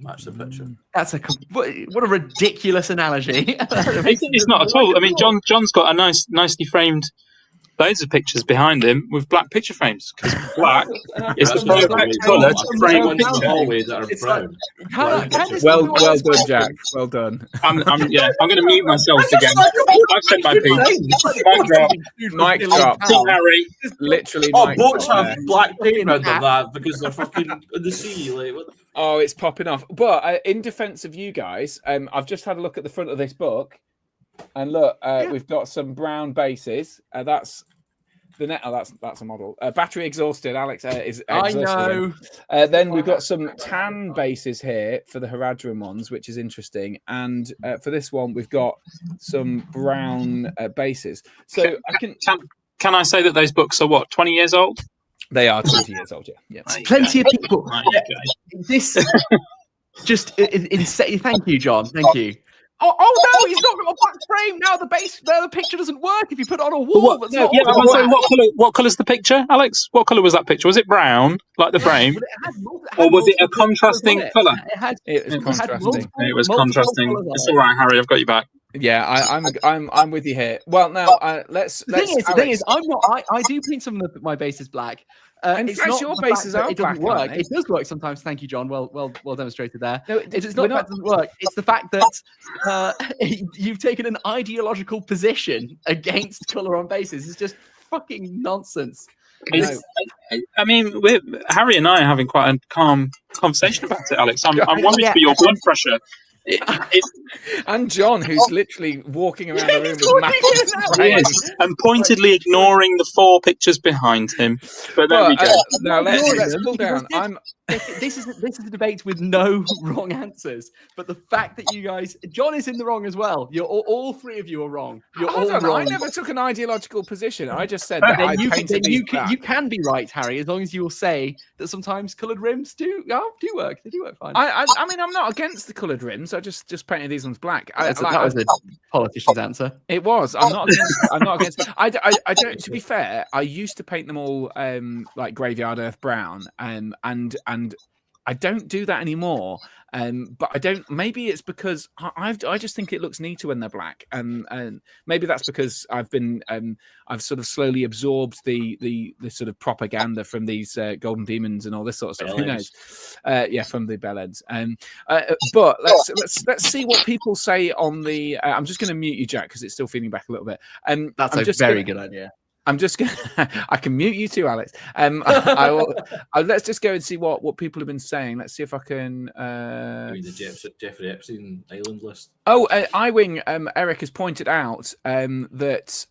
Match the picture. That's what a ridiculous analogy. It's not at all. I mean, John's got a nicely framed loads of pictures behind him with black picture frames because black is the perfect colour to frame on the hallway that are brown. Well done, Jack. Well done. I'm going to mute myself again. I've said my piece. Mic drop. Harry. Literally. Boats have black paint around that because they're fucking in the sea. Like, what the Oh, it's popping off. But in defense of you guys, I've just had a look at the front of this book, and look, we've got some brown bases. That's the net. Oh, that's a model. Battery exhausted. Alex is exhausted. I know. Then we've got some tan bases here for the Haradrim ones, which is interesting. And for this one, we've got some brown bases. So can I say that those books are what, 20 years old? They are 20 years old, yeah. Plenty of people. This just insane. Thank you, John. Thank you. Oh no, he's not got a black frame now. The picture doesn't work if you put it on a wall. What colour's the picture, Alex? What colour was that picture? Was it brown, like the frame, or was it a contrasting colour? It was contrasting. It was contrasting. It's all right, Harry. I've got you back. Yeah, I'm with you here. Well, now let's. The thing is, I'm not. I do paint some of my bases black. It's not your bases are it black. Doesn't work. It does work sometimes. Thank you, John. Well demonstrated there. No, it's not that it doesn't work. It's the fact that you've taken an ideological position against colour on bases. It's just fucking nonsense. I mean, Harry and I are having quite a calm conversation about it, Alex. I'm worried for your blood pressure. And John, who's literally walking around the room with massive frames and pointedly ignoring the 4 pictures behind him. But there we go. Now let's pull down. This is a debate with no wrong answers. But the fact that you guys, John is in the wrong as well. You're all 3 of you are wrong. You're all wrong. I never took an ideological position. I just said that you can be right, Harry, as long as you will say that sometimes coloured rims do work. They do work fine. I mean, I'm not against the coloured rims. I just painted these ones black. That was a politician's answer. It was. I'm not against. I don't. To be fair, I used to paint them all like graveyard earth brown, and I don't do that anymore. But I don't. Maybe it's because I just think it looks neater when they're black, and maybe that's because I've sort of slowly absorbed the sort of propaganda from these golden demons and all this sort of stuff. Who knows? From the Bellends. But let's see what people say on the. I'm just going to mute you, Jack, because it's still feeding back a little bit. That's a very good idea. I'm just gonna. I can mute you too, Alex. Let's just go and see what people have been saying. Let's see if I can. The Jeffrey Epstein island list. Oh, iWing. Eric has pointed out that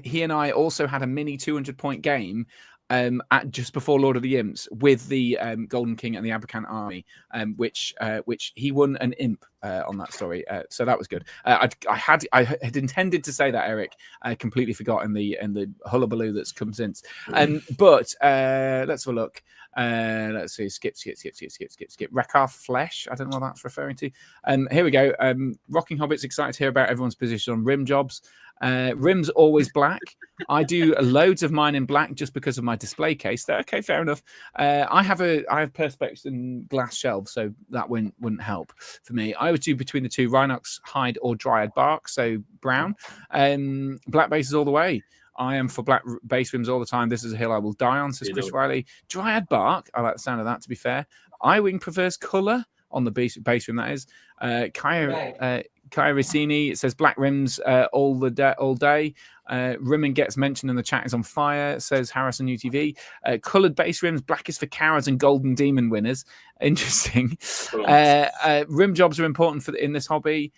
he and I also had a mini 200-point game, at just before Lord of the Imps with the Golden King and the Abercant army, which he won an imp on that story. So that was good. I had intended to say that, Eric. I completely forgot in the hullabaloo that's come since. But let's have a look. Let's see. Skip. Rekar Flesh. I don't know what that's referring to. Here we go. Rocking Hobbit's excited to hear about everyone's position on rim jobs. Rim's always black. I do loads of mine in black just because of my display case. Okay, fair enough. I have perspex and glass shelves, so that wouldn't help for me. I would do between the two: Rhinox hide or Dryad bark, so brown. Black bases all the way. I am for black base rims all the time. This is a hill I will die on, says Chris Riley. Dryad bark. I like the sound of that, to be fair. I-Wing prefers colour on the base rim, that is. Kaya Rossini says black rims all day. Rimming gets mentioned in the chat is on fire, says Harrison UTV. Coloured base rims, black is for cowards and golden demon winners. Interesting. Rim jobs are important in this hobby.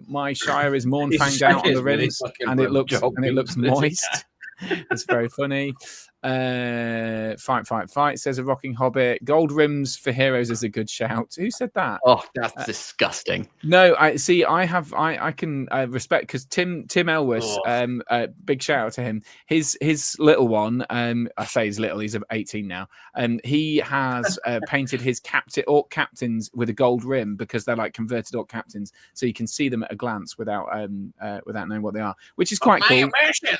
My Shire is Morn fanged out on the rims, and it looks moist. It's very funny. Fight, says a Rocking Hobbit. Gold rims for heroes is a good shout. Who said that? Oh, that's disgusting. No, I can respect, because Tim Elwes, big shout out to him. His little one, I say he's little, he's 18 now, he has painted his orc captains with a gold rim, because they're like converted orc captains, so you can see them at a glance without knowing what they are, which is quite cool. Immersion.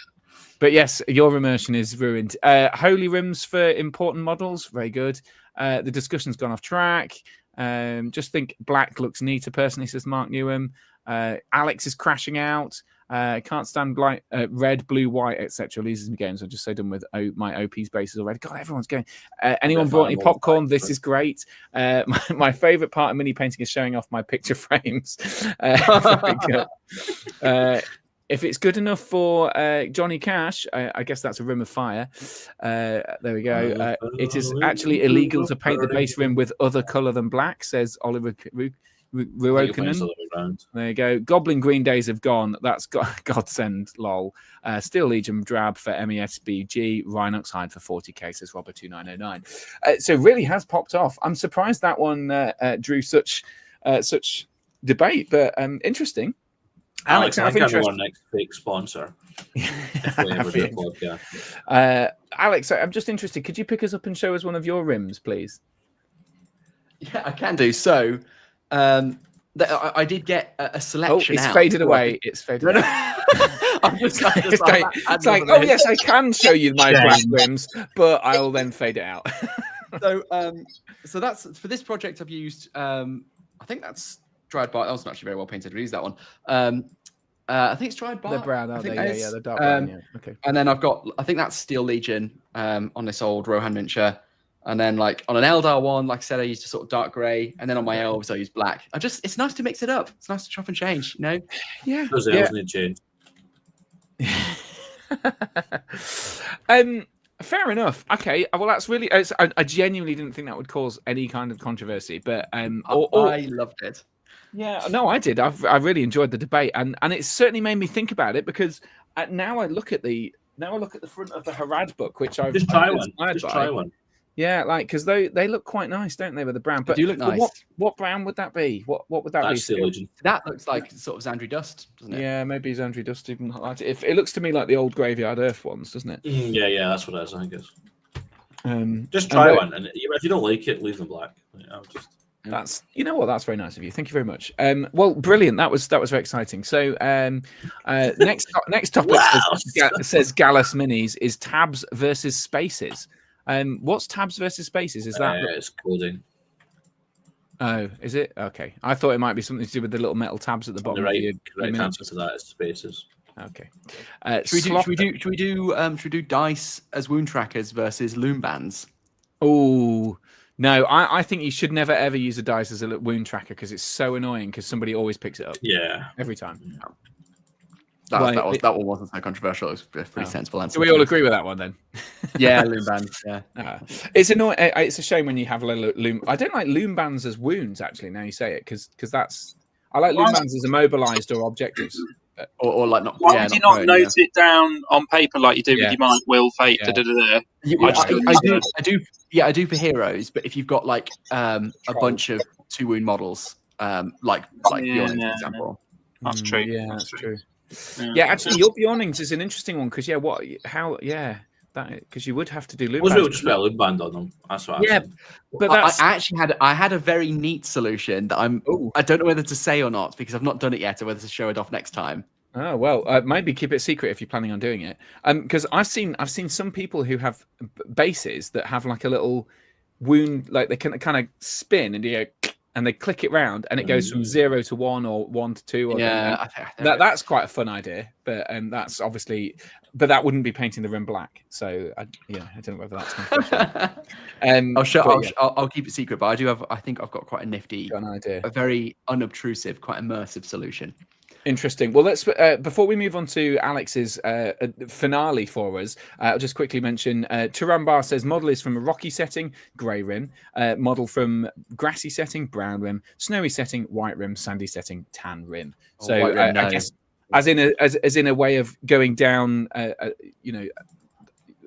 But yes, your immersion is ruined. Holy rims for important models, very good. The discussion's gone off track. Just think black looks neater, personally, says Mark Newham. Alex is crashing out. Can't stand red, blue, white, etc. Loses me games. I'm just so done with my OP's bases already. God, everyone's going. Anyone brought any popcorn? This is great. My favourite part of mini painting is showing off my picture frames. Very good. If it's good enough for Johnny Cash, I guess that's a rim of fire. There we go. It is actually illegal to paint the base rim with other colour than black, says Oliver Ruokanen. There you go. Goblin Green days have gone. That's godsend, lol. Steel Legion drab for MESBG. Rhinox hide for 40k, says Robert2909. So really has popped off. I'm surprised that one drew such debate, but interesting. Alex, I think our next fake sponsor. If we ever do a podcast. Alex, I'm just interested. Could you pick us up and show us one of your rims, please? Yeah, I can do. So, I did get a selection. It's faded away. It's faded away. It's like, oh yes, I can show you my black rims, but I'll then fade it out. So that's for this project. I've used. I think that's Dryad bark. That was actually very well painted. We use that one. I think it's Dryad bark. They're brown, aren't they? Yeah, they're dark brown. Yeah. Okay. And then I've got, I think that's Steel Legion on this old Rohan miniature. And then like on an Eldar one, like I said, I used a sort of dark grey. And then on my elves, I use black. It's nice to mix it up. It's nice to chop and change, you know? Yeah. Those elves need change. Fair enough. Okay. Well, that's really. I genuinely didn't think that would cause any kind of controversy, but I loved it. Yeah, no, I did. I really enjoyed the debate, and it certainly made me think about it, because now I look at the front of the Harad book, which I've just try one. Yeah, like, because they look quite nice, don't they, with the brown? But they do look nice. What brown would that be? What would that That's be? That looks like sort of Xandri Dust, doesn't it? Yeah, maybe Xandri Dust even like it. It looks to me like the old Graveyard Earth ones, doesn't it? Yeah, that's what it is. I think it's. Just try one, and if you don't like it, leave them black. That's that's very nice of you. Thank you very much. Well, brilliant. That was very exciting. So next topic says Gallus Minis is tabs versus spaces. What's tabs versus spaces? Is that it's coding? Oh, is it? Okay. I thought it might be something to do with the little metal tabs at the bottom. The right answer to that is spaces. Okay. Should we do dice as wound trackers versus loom bands? Oh. No, I think you should never ever use a dice as a wound tracker, because it's so annoying, because somebody always picks it up. Yeah. Every time. That one wasn't so controversial. It was a pretty sensible answer. Do we all agree with that one then? Yeah, loom bands. Yeah. It's annoying. It's a shame when you have a loom. I don't like loom bands as wounds, actually, now you say it, because I like loom bands as immobilized or objectives. or like not. Why yeah, would you not not prone, note it down on paper like you do with your might, will, fate, Yeah. da-da-da-da? I do. Yeah, I do for heroes, but if you've got like a bunch of 2 wound models, like Bjornings, for example. That's true. Yeah, that's true. Yeah. Yeah, actually, your Bjornings is an interesting one because because you would have to do loop Was bands. it just put a loop band on them? That's what I Yeah, said. but I that's actually had a very neat solution that I don't know whether to say or not because I've not done it yet, or whether to show it off next time. oh well, maybe keep it secret if you're planning on doing it. Because I've seen some people who have bases that have like a little wound, like they can kind of spin and you go, and they click it round, and it goes from 0 to 1 or 1 to 2. Or Yeah, that's quite a fun idea, but that's obviously, but that wouldn't be painting the rim black. So I don't know whether that's controversial. I'll keep it secret, but I think I've got quite a nifty, idea, a very unobtrusive, quite immersive solution. Interesting. Well, let's before we move on to Alex's finale for us, I'll just quickly mention Turambar says model is from a rocky setting, grey rim, model from grassy setting, brown rim, snowy setting, white rim, sandy setting, tan rim. So rim, no. I guess as in a way of going down,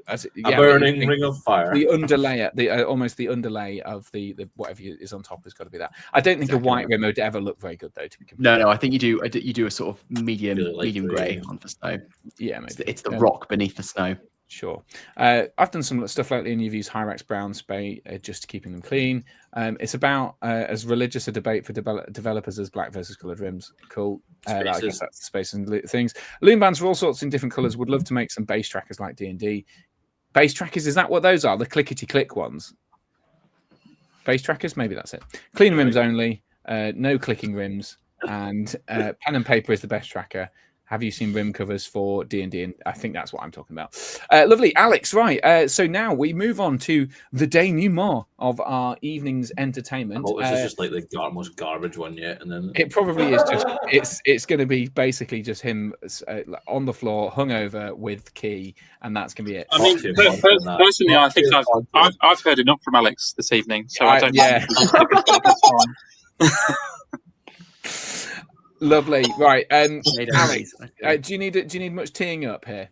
as a burning ring of fire. The underlay, almost the underlay of the whatever is on top has got to be that. I don't think a white rim would ever look very good though. To be completely No, I think you do a sort of medium grey on the snow. Yeah, maybe. It's the rock beneath the snow. Sure. I've done some stuff lately, and you've used Hyrax brown spray just keeping them clean. It's about as religious a debate for developers as black versus coloured rims. Cool. I guess that's the space and things. Loom bands for all sorts in different colours. Would love to make some base trackers like D&D. Base trackers, is that what those are? The clickety-click ones? Base trackers? Maybe that's it. Clean rims only. No clicking rims. And pen and paper is the best tracker. Have you seen rim covers for D&D? And I think that's what I'm talking about. Lovely. Alex, right. So now we move on to the denouement of our evening's entertainment. This is just like the most garbage one yet. And then it probably is just, it's going to be basically just him on the floor, hungover with Key, and that's going to be it. I mean, personally, I think I've heard enough from Alex this evening. So I don't Lovely, right? Alex, do you need much teeing up here?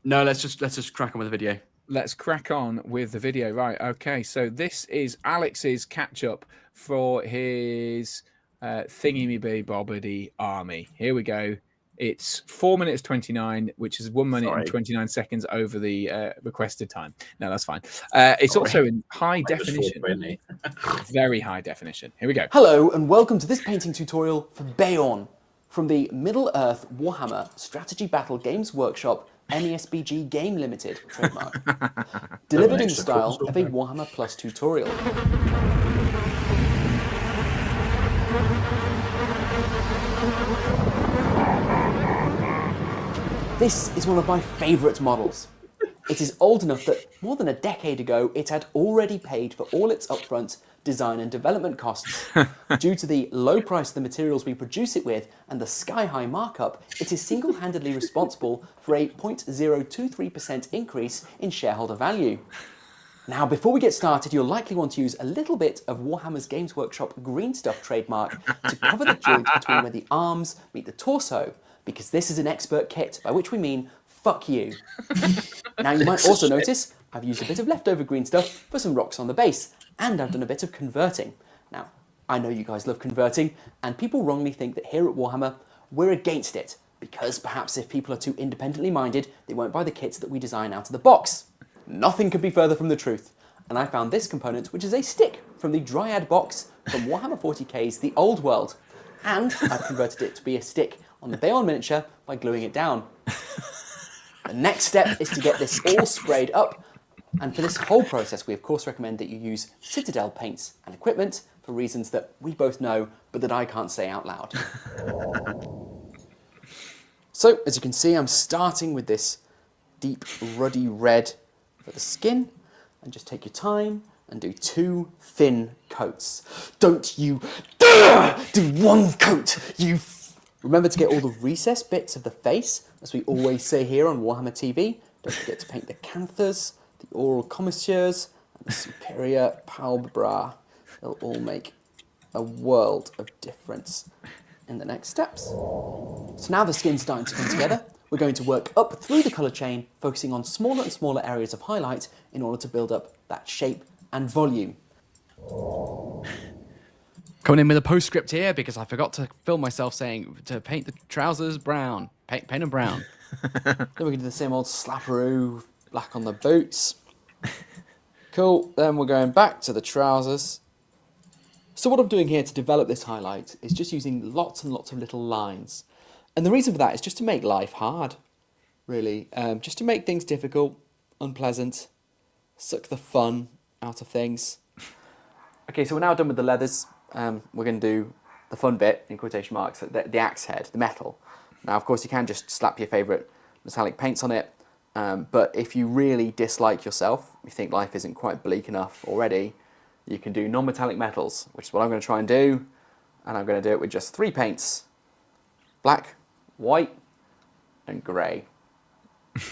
No, let's just crack on with the video. Let's crack on with the video. Right, okay. So this is Alex's catch up for his thingy-me-bobbity army. Here we go. It's 4 minutes 29, which is 1 minute and 29 seconds over the requested time. No, that's fine. It's also in high definition. Very high definition. Here we go. Hello, and welcome to this painting tutorial for Bayon from the Middle-earth Warhammer Strategy Battle Games Workshop MESBG Game Limited trademark. Delivered in the style of a Warhammer Plus tutorial. This is one of my favourite models. It is old enough that more than a decade ago it had already paid for all its upfront design and development costs. Due to the low price of the materials we produce it with and the sky-high markup, it is single-handedly responsible for a 0.023% increase in shareholder value. Now, before we get started, you'll likely want to use a little bit of Warhammer's Games Workshop green stuff trademark to cover the joint between where the arms meet the torso, because this is an expert kit, by which we mean fuck you. Now, you might also notice I've used a bit of leftover green stuff for some rocks on the base, and I've done a bit of converting. Now, I know you guys love converting, and people wrongly think that here at Warhammer, we're against it, because perhaps if people are too independently minded, they won't buy the kits that we design out of the box. Nothing could be further from the truth, and I found this component, which is a stick from the Dryad box from Warhammer 40k's The Old World, and I've converted it to be a stick on the Bayon miniature by gluing it down. The next step is to get this all sprayed up, and for this whole process we of course recommend that you use Citadel paints and equipment for reasons that we both know but that I can't say out loud. So as you can see, I'm starting with this deep ruddy red for the skin, and just take your time and do 2 thin coats. Don't you dare do 1 coat, you Remember to get all the recessed bits of the face, as we always say here on Warhammer TV. Don't forget to paint the canthers, the oral commissures, and the superior palpebra. They'll all make a world of difference. in the next steps. So now the skin's starting to come together, we're going to work up through the colour chain, focusing on smaller and smaller areas of highlight in order to build up that shape and volume. Coming in with a postscript here because I forgot to film myself saying to paint the trousers brown. Paint them brown. Then we're going to do the same old slapperoo, black on the boots. Cool, then we're going back to the trousers. So what I'm doing here to develop this highlight is just using lots and lots of little lines. And the reason for that is just to make life hard, really. Just to make things difficult, unpleasant, suck the fun out of things. Okay, so we're now done with the leathers. We're going to do the fun bit, in quotation marks, the axe head, the metal. Now, of course, you can just slap your favourite metallic paints on it, but if you really dislike yourself, you think life isn't quite bleak enough already, you can do non-metallic metals, which is what I'm going to try and do, and I'm going to do it with just 3 paints. Black, white, and grey.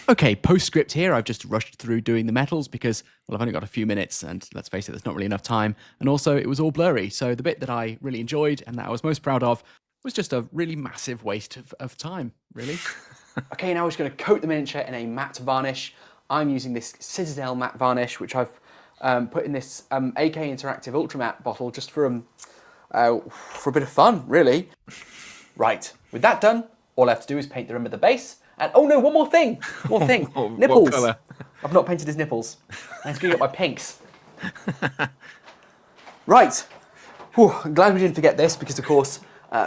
Okay, postscript here. I've just rushed through doing the metals because, well, I've only got a few minutes and let's face it, there's not really enough time. And also it was all blurry. So the bit that I really enjoyed and that I was most proud of was just a really massive waste of time, really. Okay, now we're just going to coat the miniature in a matte varnish. I'm using this Citadel matte varnish, which I've put in this AK Interactive Ultra Matte bottle just for a bit of fun, really. Right, with that done, all I have to do is paint the rim of the base. And oh no, one more thing! Nipples. What colour? I've not painted his nipples. I'm screwing up my pinks. Right. Whew, I'm glad we didn't forget this because, of course,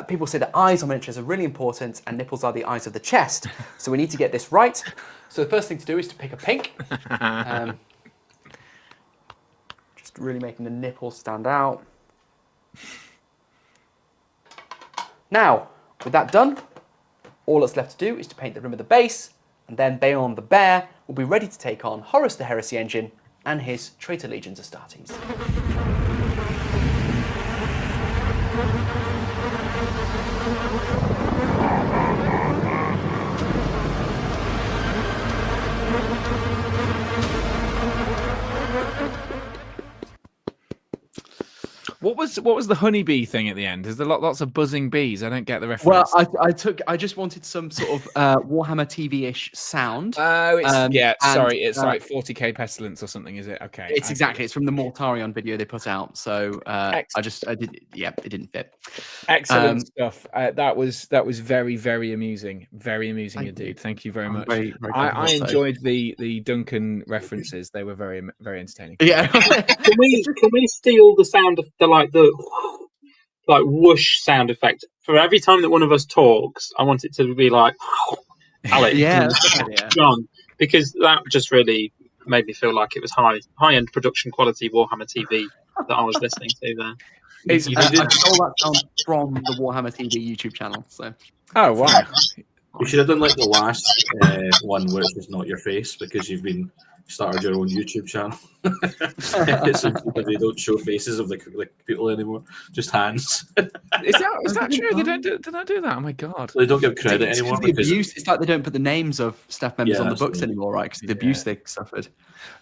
people say that eyes on miniatures are really important and nipples are the eyes of the chest. So we need to get this right. So the first thing to do is to pick a pink. Just really making the nipples stand out. Now, with that done, all that's left to do is to paint the rim of the base, and then Bayon the Bear will be ready to take on Horus the Heresy Engine and his Traitor Legions Astartes. What was the honeybee thing at the end? Is there lots of buzzing bees? I don't get the reference. Well, I just wanted some sort of Warhammer TV-ish sound. Oh, it's it's and, like 40k pestilence or something, is it? Okay. It's exactly. It's from the Mortarion video they put out. So it didn't fit. Excellent stuff. That was very, very amusing. Very amusing indeed. Thank you very much. Very, very I enjoyed the Duncan references. They were very, very entertaining. Yeah. Can we steal the sound of the whoosh sound effect for every time that one of us talks? I want it to be like Alex, John, because that just really made me feel like it was high end production quality Warhammer TV that I was listening to there. I stole that sound from the Warhammer TV YouTube channel. So. Oh wow! We should have done like the last one where it's just not your face because you've started your own YouTube channel. So they don't show faces of the people anymore, just hands. Is that true? They don't do that. Oh my god! They don't give credit anymore. The abuse. It's like they don't put the names of staff members on the books anymore, right? Because the abuse they suffered.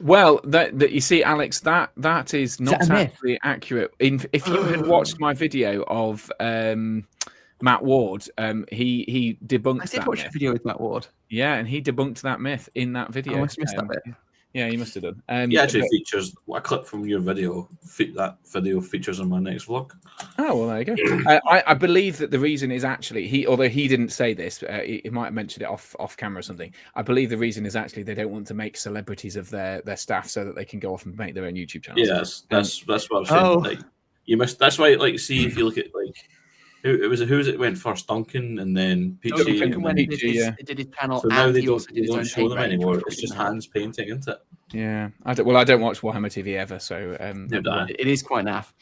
Well, that you see, Alex, that is not actually accurate. If you had watched my video of Matt Ward, he debunked that. I did watch a video with Matt Ward. Yeah, and he debunked that myth in that video. I must have missed that bit. Yeah, you must have done. He actually features a clip from your video. That video features in my next vlog. Oh well, there you go. I believe that the reason is actually although he didn't say this, he might have mentioned it off camera or something. I believe the reason is actually they don't want to make celebrities of their staff so that they can go off and make their own YouTube channels. Yes, that's what I'm saying. Oh. Like, you must. That's why, see if you look at who was it went first? Duncan and then Peachy. Duncan went did his channel, so now and they he also did his own show them paint anymore. It's just hands painting, isn't it? Yeah, I don't watch Warhammer TV ever, so it is quite naff.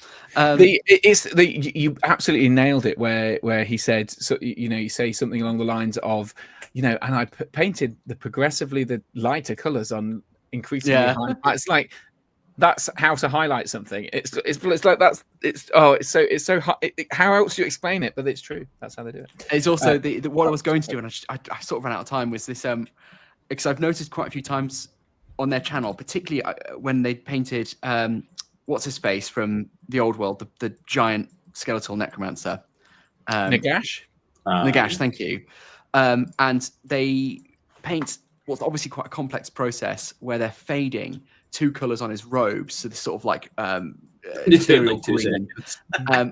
You absolutely nailed it. Where he said, so you say something along the lines of, and I painted progressively the lighter colours on increasingly high. It's like. That's how to highlight something. It's like it's so hard. How else do you explain it? But it's true. That's how they do it. It's also what I was going to do, and I sort of ran out of time. Was this because I've noticed quite a few times on their channel, particularly when they painted what's his face from the old world, the giant skeletal necromancer. Nagash. Nagash, thank you. And they paint what's obviously quite a complex process where they're fading 2 colors on his robes. So this sort of like ethereal green.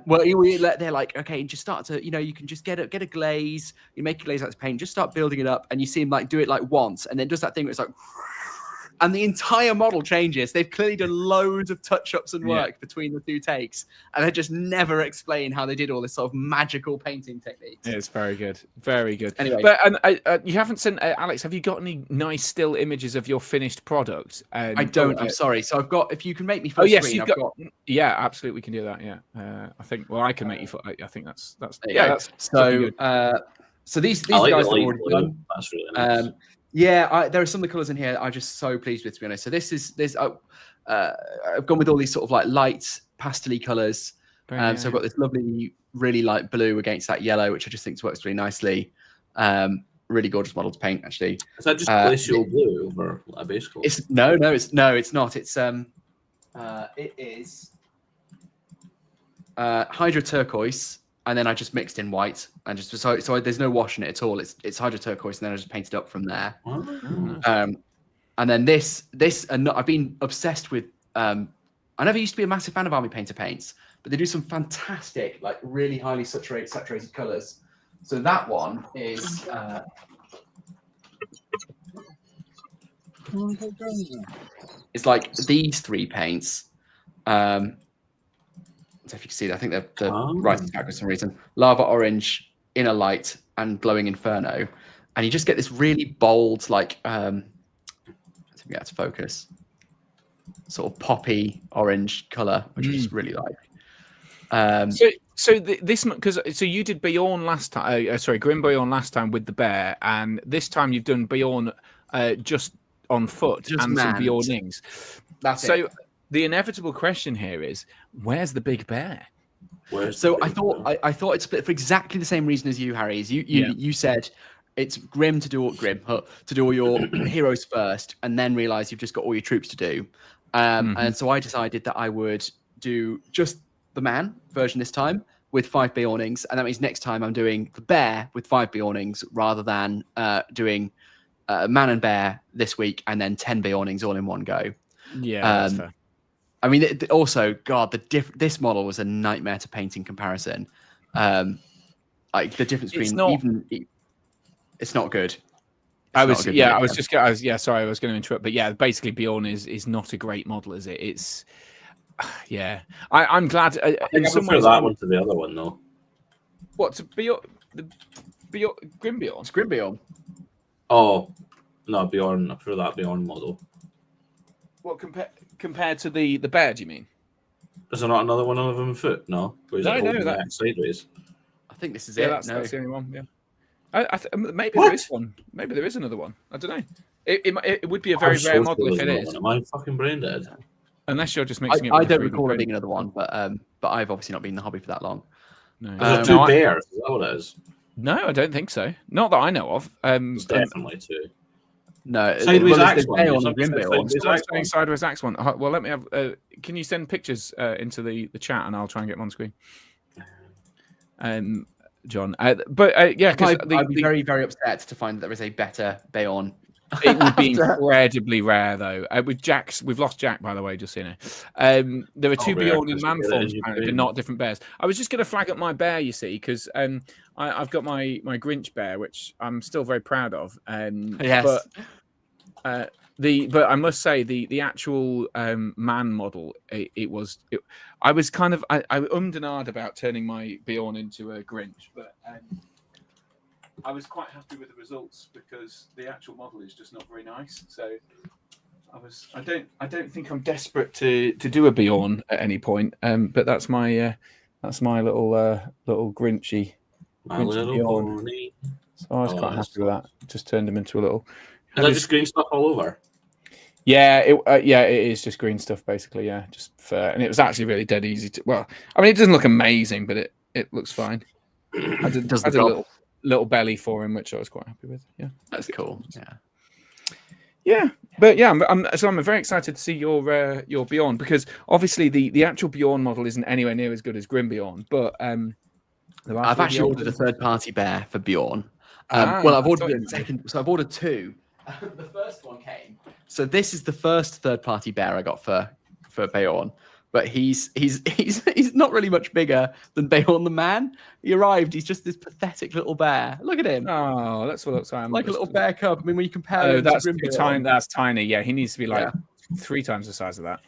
They're like, okay, just start to, you can just get a glaze. You make a glaze out of paint, just start building it up, and you see him like do it like once, and then does that thing where it's like, and the entire model changes. They've clearly done loads of touch-ups and work between the 2 takes, and they just never explain how they did all this sort of magical painting techniques. It's very good, very good. Anyway, but you haven't sent Alex. Have you got any nice still images of your finished product? I don't. I'm sorry. So I've got. If you can make me full oh yes, screen, you've got. Yeah, absolutely, we can do that. Yeah, I think. Well, I can make you. I think that's. Yeah. That's so. So these I guys like are already done. That's really nice. Yeah, there are some of the colours in here I'm just so pleased with, to be honest. So I've gone with all these sort of like light pastel-y colours. So I've got this lovely, really light blue against that yellow, which I just think works really nicely. Really gorgeous model to paint, actually. Is that just glacial blue over a base color? No, it's not. It's it is hydro turquoise. And then I just mixed in white, and just so there's no wash in it at all. It's hydro turquoise, and then I just painted up from there. And then this, and I've been obsessed with. I never used to be a massive fan of Army Painter paints, but they do some fantastic, like really highly saturated colors. So that one is. It's like these 3 paints. So if you can see, I think they're right back for some reason. Lava orange, inner light, and glowing inferno, and you just get this really bold, like let's get to focus, sort of poppy orange color, which I just really like. So you did Bjorn last time. Sorry, Grim Bjorn last time with the bear, and this time you've done Bjorn just on foot just and some Bjornings. That's so. it. The inevitable question here is, where's the big bear? I thought it's split for exactly the same reason as you, Harry. You said it's grim to do all your heroes first, and then realize you've just got all your troops to do. And so I decided that I would do just the man version this time with 5 Bjornings, and that means next time I'm doing the bear with 5 Bjornings rather than doing man and bear this week and then 10 Bjornings all in one go. Yeah, that's fair. I mean, also, God, this model was a nightmare to paint in comparison. Like the difference between it's not good. Sorry, I was going to interrupt, but yeah, basically Bjorn is not a great model, is it? It's I'm glad. I prefer that one to the other one, though. What, to Bjorn? Grim Bjorn? It's Grim Bjorn. Oh no, Bjorn. I prefer that Bjorn model. What compared to the bear? Do you mean? Is there not another one of them foot? No. That's sideways. I think this is it. That's the only one. Yeah. Maybe there is one. Maybe there is another one. I don't know. It would be a very rare model if it is. Am I fucking brain dead? Unless you're just mixing it. I don't recall there being another one, but I've obviously not been in the hobby for that long. No. Is there 2 bears? Is that what it is? No, I don't think so. Not that I know of. It's definitely 2. No, sideways axe one. Sideways axe one. Well, let me have. Can you send pictures into the chat, and I'll try and get them on screen. John, because I'd be very, very upset to find that there is a better Bjorn. It would be incredibly rare, though. We've lost Jack, by the way, just so you know. There are 2 Bjorn in man forms, apparently, but not different bears. I was just going to flag up my bear, you see, because I've got my Grinch bear, which I'm still very proud of. Yes. But I must say the actual man model, I was kind of I ummed and ahed about turning my Bjorn into a Grinch, but I was quite happy with the results because the actual model is just not very nice. So I don't think I'm desperate to do a Bjorn at any point. But that's my little Grinchy Bjorn. So I was quite happy with that. Just turned him into a little. Is that just green stuff all over? Yeah, it is just green stuff basically. Yeah, just fur, and it was actually really dead easy to. Well, I mean, it doesn't look amazing, but it looks fine. I did a little belly for him, which I was quite happy with. Yeah, that's cool. Yeah, but yeah, I'm very excited to see your Bjorn, because obviously the actual Bjorn model isn't anywhere near as good as Grim Bjorn, but I've actually ordered a third-party bear for Bjorn. I've ordered a second. So I've ordered two. The first one came. So this is the first third-party bear I got for Bjorn. But he's not really much bigger than Bjorn the man. He arrived. He's just this pathetic little bear. Look at him. Oh, that's what looks like a little bear cub. I mean, when you compare him that's to Grim tiny. That's tiny. Yeah, he needs to be like 3 times the size of that.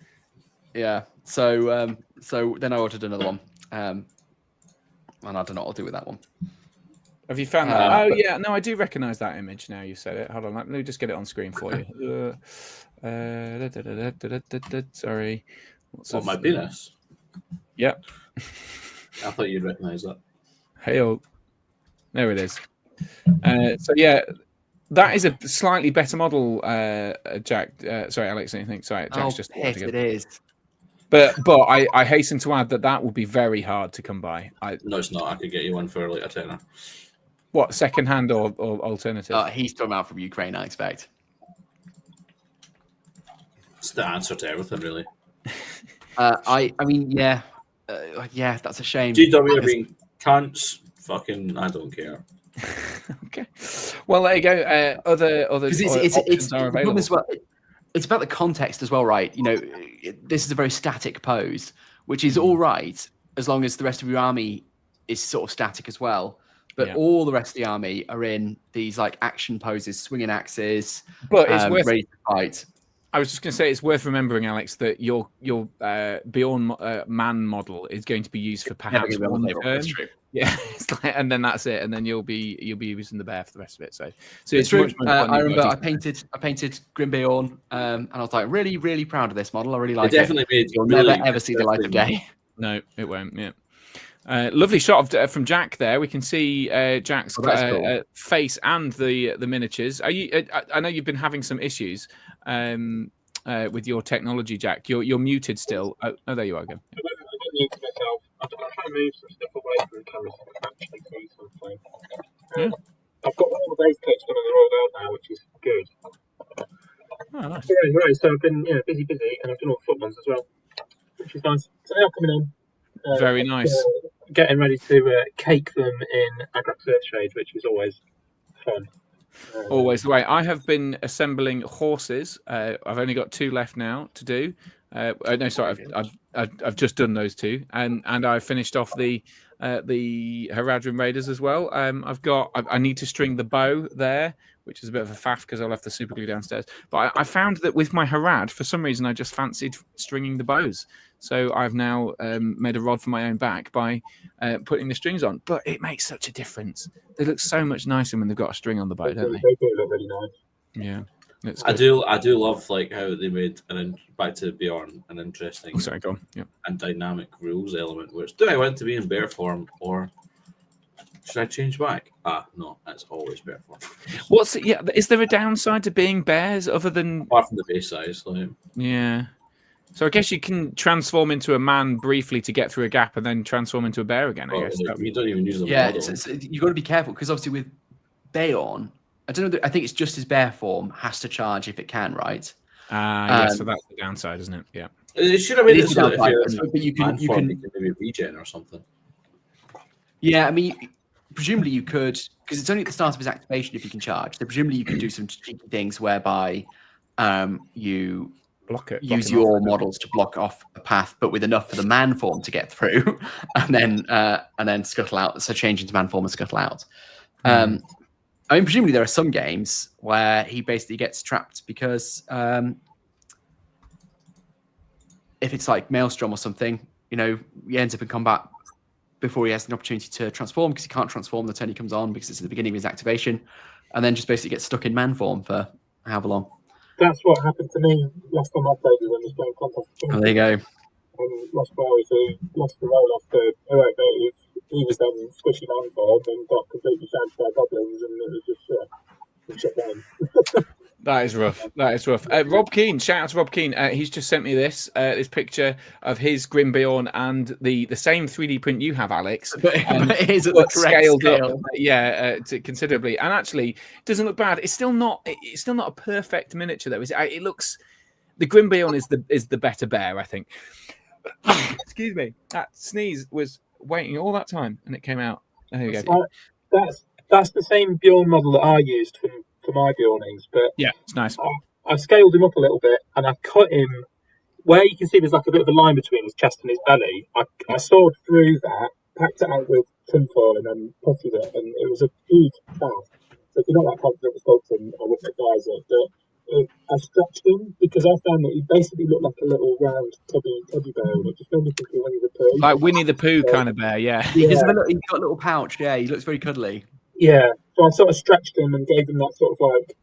Yeah. So then I ordered another one. And I don't know what I'll do with that one. Have you found that? Yeah. No, I do recognise that image now. You said it. Hold on. Let me just get it on screen for you. Sorry. What, my penis? Yep. I thought you'd recognise that. Hey, there it is. So yeah, that is a slightly better model, Jack. Sorry, Alex. Anything? Sorry, Jack's just. Yes, it is. But I hasten to add that will be very hard to come by. No, it's not. I could get you one for like a tenner. What, second hand or alternative? He's talking about from Ukraine, I expect. It's the answer to everything, really. I mean, yeah, that's a shame. GW being cunts, fucking, I don't care. Okay. Well, there you go. Other options are available. As well, it's about the context as well, right? You know, this is a very static pose, which is all right as long as the rest of your army is sort of static as well. But all the rest of the army are in these like action poses, swinging axes, but it's worth ready to fight. I was just going to say it's worth remembering, Alex, that your Bjorn man model is going to be used for perhaps one turn. That's true. Yeah, and then that's it, and then you'll be using the bear for the rest of it. So it's true. I remember I painted Grim Bjorn, and I was like really, really proud of this model. I really like it. Definitely made. You'll never ever see the light of day. No, it won't. Yeah. Lovely shot from Jack there. We can see Jack's cool. Face and the miniatures. Are you? I know you've been having some issues with your technology, Jack. You're muted still. Oh, there you are again. I muted myself. I'm trying to move some stuff away from the camera so I can actually see something. I've got all the base coats done and they're all out now, which is good. Oh, nice. Right, so I've been busy, and I've done all the foot ones as well, which is nice. So now coming in. Very nice. Getting ready to cake them in Agrax Earthshade, which is always fun. Always the way. I have been assembling horses. I've only got 2 left now to do. No, sorry, I've just done those 2, and I finished off the Haradrim Raiders as well. I need to string the bow there, which is a bit of a faff because I left the super glue downstairs. But I found that with my Harad, for some reason, I just fancied stringing the bows. So I've now made a rod for my own back by putting the strings on. But it makes such a difference. They look so much nicer when they've got a string on the bow, don't they? They do look really nice. Yeah. I do love like how they made back to Bjorn an interesting go on. Yeah. And dynamic rules element. Which do I want to be in bear form or should I change back? No, that's always bear form. Is there a downside to being bears other than apart from the base size? Like... Yeah. So I guess you can transform into a man briefly to get through a gap and then transform into a bear again. I guess you don't even use the model. You've got to be careful because obviously with Bjorn, I don't know. I think it's just his bear form has to charge if it can, right? So that's the downside, isn't it? Yeah. It should have been this but you can maybe regen or something. Yeah, I mean, presumably you could because it's only at the start of his activation if you can charge. So presumably you can do some cheeky things whereby you use your models to block off a path, but with enough for the man form to get through, and then scuttle out. So change into man form and scuttle out. I mean, presumably there are some games where he basically gets trapped because if it's like Maelstrom or something, you know, he ends up in combat before he has an opportunity to transform because he can't transform the turn he comes on because it's at the beginning of his activation, and then just basically gets stuck in man form for however long. That's what happened to me last time I played when I was playing Contest. Oh, there you go. And lost Wells, who lost the roll off the heroic move. He was then squishy man form and got completely shagged by goblins, and it was just shut down. That is rough. That is rough. Rob Keane, shout out to Rob Keane. He's just sent me this picture of his Grim Bjorn and the same 3D print you have, Alex. But it is at the correct scale. Up, considerably. And actually, it doesn't look bad. It's still not a perfect miniature though. It looks. The Grim Bjorn is the better bear, I think. Excuse me. That sneeze was waiting all that time, and it came out. There you go. That's the same Bjorn model that I used for my Bjornings, but Yeah, it's nice. I scaled him up a little bit, and I cut him where you can see there's like a bit of a line between his chest and his belly. I sawed through that, packed it out with tinfoil, and then putted it, and it was a huge task. So if you're not that confident with sculpting, I wouldn't advise it. But I stretched him because I found that he basically looked like a little round teddy bear, and it just made me think of Winnie the Pooh. Like Winnie the Pooh kind of bear, yeah. He's got a little pouch. Yeah, he looks very cuddly. Yeah, so I sort of stretched him and gave him that sort of like,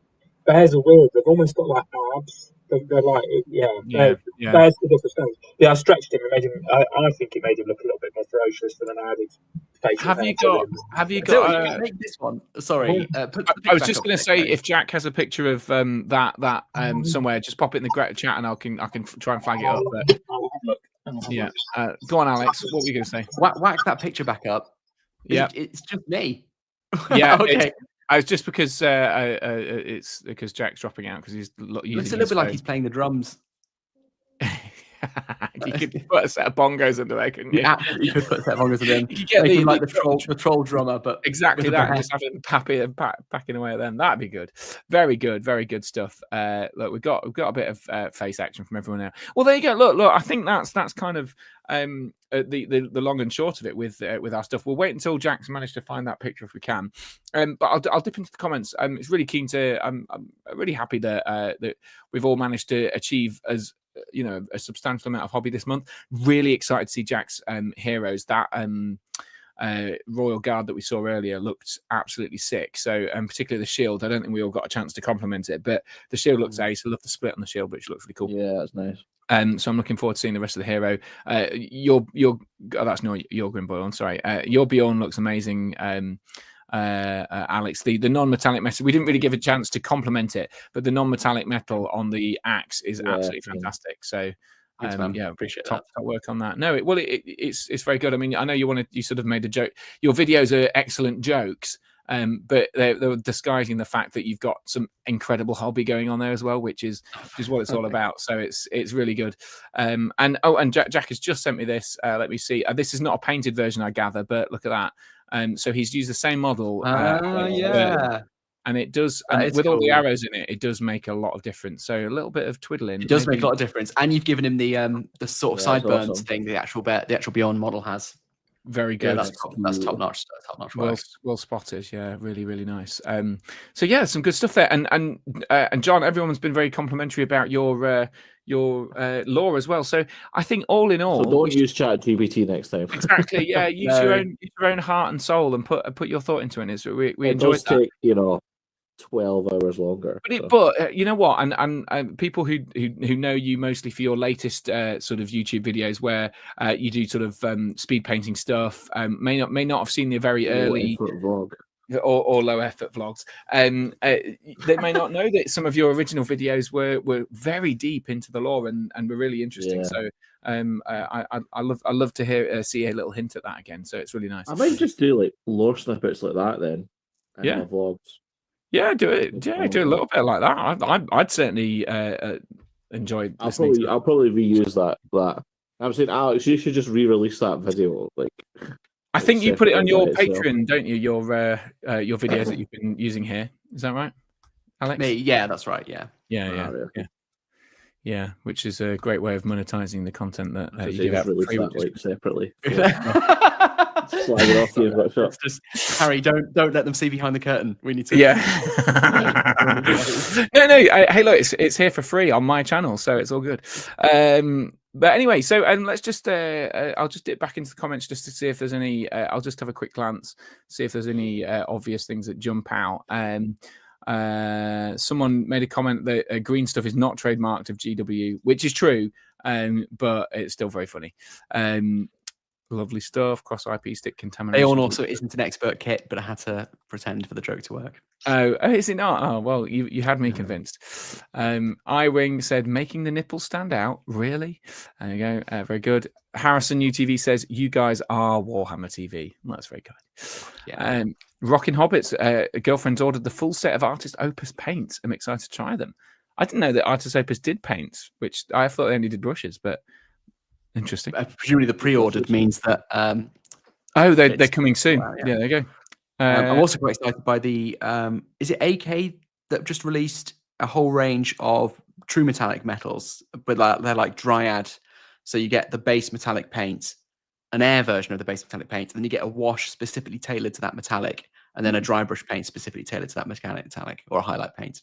bears are weird. They've almost got like abs. They're like, bears with different stones. Yeah, I stretched him and made him. I think it made him look a little bit more ferocious than an added face. Have you got? Make this one. Sorry, I was just going to say, if Jack has a picture of that somewhere, just pop it in the chat, and I can try and flag it up. But, yeah, go on, Alex. What were you going to say? Whack that picture back up. Yeah, it's just me. Yeah, okay. It's just because it's because Jack's dropping out because he's using. Looks a little bit like he's playing the drums. You could put a set of bongos under there, couldn't you? Yeah, you could put a set of bongos under them. You could get the troll drummer, but exactly that, and just have him packing away at them. That'd be good. Very good stuff. Look, we've got a bit of face action from everyone now. Well, there you go. Look. I think that's kind of the long and short of it with our stuff. We'll wait until Jack's managed to find that picture if we can. But I'll dip into the comments. It's really keen to. I'm really happy that we've all managed to achieve as a substantial amount of hobby this month. Really excited to see Jack's heroes. That Royal Guard that we saw earlier looked absolutely sick. So particularly the shield. I don't think we all got a chance to compliment it, but the shield looks ace. I love the split on the shield, which looks really cool. Yeah, that's nice. So I'm looking forward to seeing the rest of the hero. That's not your Grimboil. I'm sorry. Your Bjorn looks amazing. Alex, the non-metallic metal, we didn't really give a chance to compliment it, but the non-metallic metal on the axe is absolutely fantastic. So appreciate top work on that. No, it's very good. I mean, I know you sort of made a joke. Your videos are excellent jokes, but they're disguising the fact that you've got some incredible hobby going on there as well, which is what it's all about. So it's really good. And Jack has just sent me this. Let me see. This is not a painted version, I gather, but look at that. So he's used the same model. And it does, and with all the arrows in it, it does make a lot of difference. So a little bit of twiddling. It does make a lot of difference. And you've given him the sort of sideburns thing the actual Beyond model has. Very good. Yeah, that's top notch. Well spotted. Yeah, really, really nice. So yeah, some good stuff there. And John, everyone's been very complimentary about your lore as well. So I think all in all, so don't use ChatGPT next time. Exactly. Yeah, use your own heart and soul and put your thought into it. And so we enjoyed that. Take 12 hours longer. But you know what? And people who know you mostly for your latest sort of YouTube videos where you do sort of speed painting stuff, may not have seen the very early vlog. Or low effort vlogs. They may not know that some of your original videos were very deep into the lore and were really interesting. Yeah. So I love to see a little hint at that again. So it's really nice. I might just do like lore snippets like that then. In my vlogs. Yeah, do it. Yeah, do a little bit like that. I'd certainly enjoy listening to that. I'll probably reuse that. I'm saying, Alex, you should just re-release that video. I think you put it on your Patreon, don't you? Your videos that you've been using here. Is that right, Alex? Me? Yeah, that's right. Yeah. Yeah. Which is a great way of monetizing the content that you give out separately. Slide it off you. Just Harry, don't let them see behind the curtain. We need to. Yeah. No. Hey, look, it's here for free on my channel, so it's all good. But anyway, so let's just I'll just dip back into the comments just to see if there's any. I'll just have a quick glance, see if there's any obvious things that jump out. Someone made a comment that green stuff is not trademarked of GW, which is true, but it's still very funny. Lovely stuff. Cross IP stick contamination. Aeon also isn't an expert kit, but I had to pretend for the joke to work. Oh, is it not? Oh, well, you had me convinced. iWing said, making the nipples stand out. Really? There you go. Very good. Harrison UTV says, you guys are Warhammer TV. Well, that's very kind. Yeah. Rockin' Hobbits, girlfriend's ordered the full set of Artist Opus paints. I'm excited to try them. I didn't know that Artist Opus did paints, which I thought they only did brushes, but interesting. Presumably the pre-ordered means that Oh, they're It's- coming soon. wow, Yeah, there you go. I'm also quite excited by the is it AK that just released a whole range of true metallic metals, but they're like dryad. So you get the base metallic paint, an air version of the base metallic paint, and then you get a wash specifically tailored to that metallic, and then a dry brush paint specifically tailored to that metallic or a highlight paint.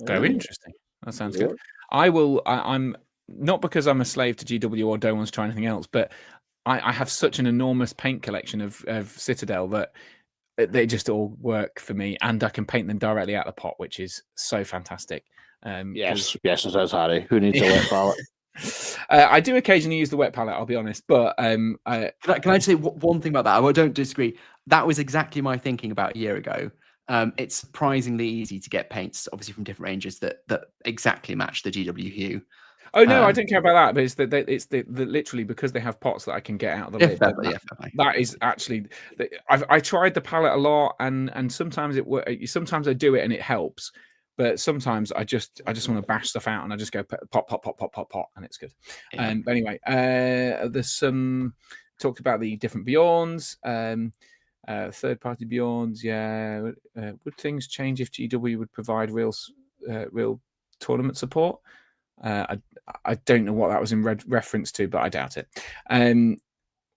Very interesting. That sounds good. I'm not because I'm a slave to GW or don't want to try anything else, but I have such an enormous paint collection of Citadel that they just all work for me, and I can paint them directly out of the pot, which is so fantastic. Yes, it says Harry. Who needs a wet palette? I do occasionally use the wet palette, I'll be honest, but Can I say one thing about that? I don't disagree. That was exactly my thinking about a year ago. It's surprisingly easy to get paints, obviously from different ranges that exactly match the GW hue. Oh no, I don't care about that. But it's the literally because they have pots that I can get out of the lid. That is actually. I tried the palette a lot, and sometimes it works. Sometimes I do it and it helps, but sometimes I just want to bash stuff out and I just go pop, and it's good. Yeah. But anyway, there's some talked about the different Beyonds, third party Beyonds. Yeah, would things change if GW would provide real tournament support? I don't know what that was in reference to, but I doubt it. I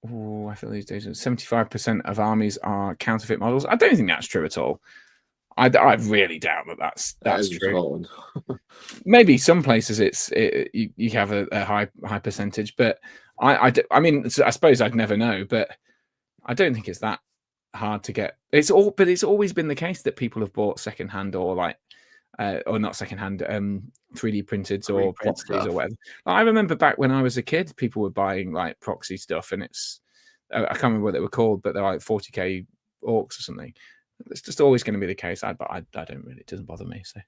feel these days 75% of armies are counterfeit models. I don't think that's true at all. I really doubt that's true. Maybe some places you have a high percentage, but I mean I suppose I'd never know, but I don't think it's that hard to get. It's always been the case that people have bought secondhand or like. Or not secondhand, 3D printed or proxies or whatever. I remember back when I was a kid, people were buying like proxy stuff, and I can't remember what they were called, but they're like 40k orcs or something. It's just always going to be the case. I don't really, it doesn't bother me. So,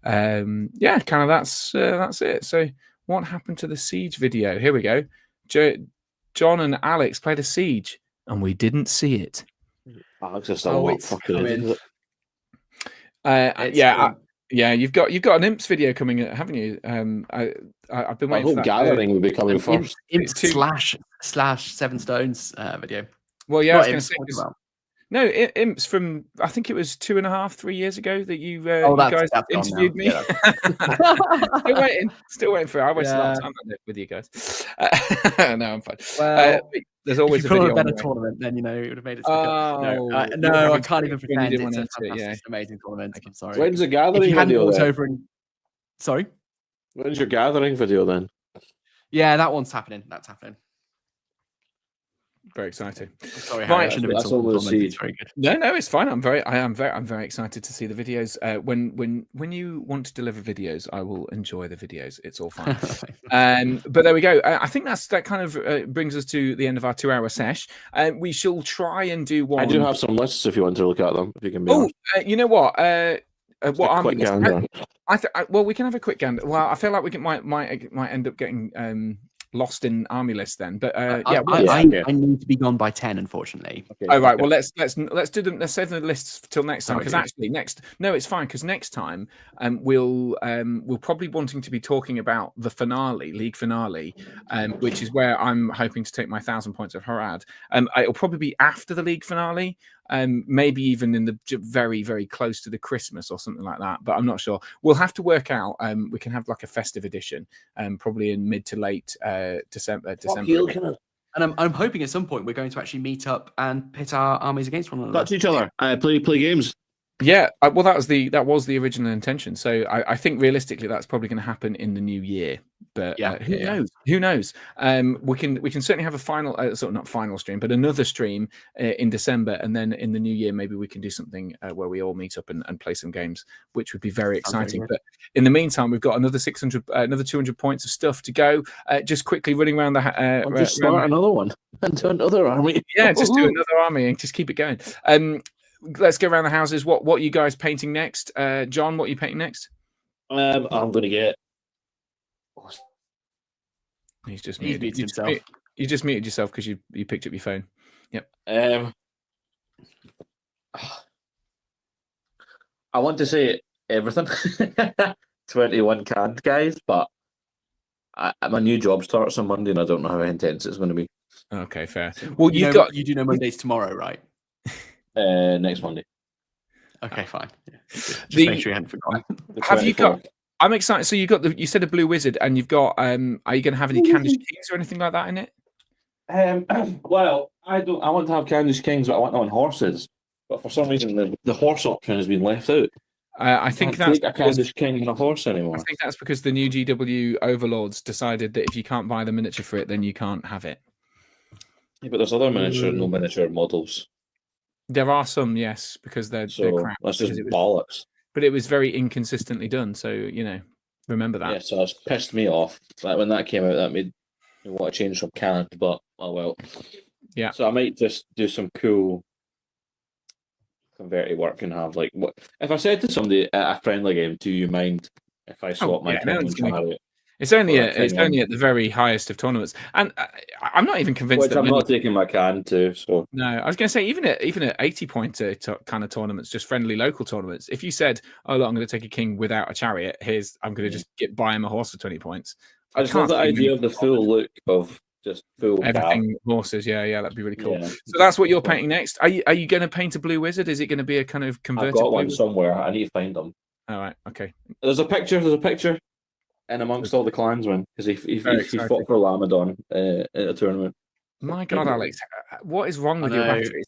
yeah, kind of that's it. So, what happened to the Siege video? Here we go. John and Alex played a Siege, and we didn't see it. Alex is still not fucking in it. Yeah, you've got an Imps video coming, haven't you? I've been waiting for that. Gathering will be coming first. Imps slash 7 Stones video. Well, yeah, I was going to say. No, Imps from I think it was 2.5-3 years ago that you guys interviewed me. Still waiting for it. I wasted a lot of time with you guys. No, I'm fine. Well, there's always a video. A better tournament, then it would have made it. No, I can't even pretend. It's a fantastic, amazing tournament. I'm sorry. When's the gathering video? Sorry. When's your gathering video then? Yeah, that one's happening. That's happening. Very exciting. Sorry, Harry, I shouldn't have been talking. It's very good. No, it's fine. I'm very excited to see the videos. When you want to deliver videos, I will enjoy the videos. It's all fine. But there we go. I think that kind of brings us to the end of our 2-hour sesh. We shall try and do one. I do have some lists if you want to look at them. If you can. Be you know what? What army list? Well, we can have a quick gander. Well, I feel like we might end up getting lost in army list then, but I need to be gone by 10, unfortunately. Okay, right. Well, let's do them. Let's save the lists till next time, because actually it's fine, because next time we'll probably wanting to be talking about the league finale, which is where I'm hoping to take my 1,000 points of Harad. It'll probably be after the league finale. Maybe even in the very, very close to the Christmas or something like that, but I'm not sure. We'll have to work out. We can have like a festive edition, probably in mid to late December. And I'm hoping at some point we're going to actually meet up and pit our armies against one another. That's each other. Play games. Yeah, well, that was the original intention. So I think realistically, that's probably going to happen in the new year. But who knows? Who knows? We can certainly have a final, sort of not final stream, but another stream in December, and then in the new year, maybe we can do something where we all meet up and play some games, which would be very exciting. But in the meantime, we've got another 200 points of stuff to go. Just quickly running around the. Just start another one and do another army. Yeah, just do another army and just keep it going. Let's go around the houses. What are you guys painting next? John, what are you painting next? I'm going to get. He's just muted himself. You just muted yourself because you picked up your phone. Yep. I want to say everything. 21 canned guys, but my new job starts on Monday, and I don't know how intense it's going to be. Okay, fair. Well, You you've know, got you do know Monday's tomorrow, right? Next Monday. Okay, fine. Yeah, just The- make sure you hadn't forgotten. The Have you got? 24th. I'm excited. So you got you said a blue wizard, and you've got. Are you going to have any Candish Kings or anything like that in it? Well, I don't. I want to have Candish Kings, but I want them on horses. But for some reason, the horse option has been left out. I think Can't that's take a because, Candish King and a horse I anymore. think that's because the new GW overlords decided that if you can't buy the miniature for it, then you can't have it. Yeah, but there's other no miniature models. There are some, yes, because they're So crap. that's just because it was- bollocks. But it was very inconsistently done, so remember that. Yeah, so it's pissed me off. Like when that came out, that made me want to change from Canada, but oh well. Yeah. So I might just do some cool converted work and have like what if I said to somebody at a friendly game, do you mind if I swap my yeah, king no and one's gonna- chariot? It's only Well, it's only at the very highest of tournaments, and I'm not even convinced Which that I'm many- not taking my can to, so No, I was going to say even at 80-point kind of tournaments, just friendly local tournaments. If you said, "Oh look, I'm going to take a king without a chariot. I'm going to just buy him a horse for 20 points." I just love the can't see idea many of the full look of just full cab. everything horses. Yeah, that'd be really cool. Yeah. So that's what you're painting next. Are you going to paint a blue wizard? Is it going to be a kind of I've converted? got blue one wizard? somewhere. I need to find them. All right, okay. There's a picture, and amongst all the clansmen because he Very fought exciting. for Lamadon in a tournament. My God, Alex, what is wrong with I your know. batteries?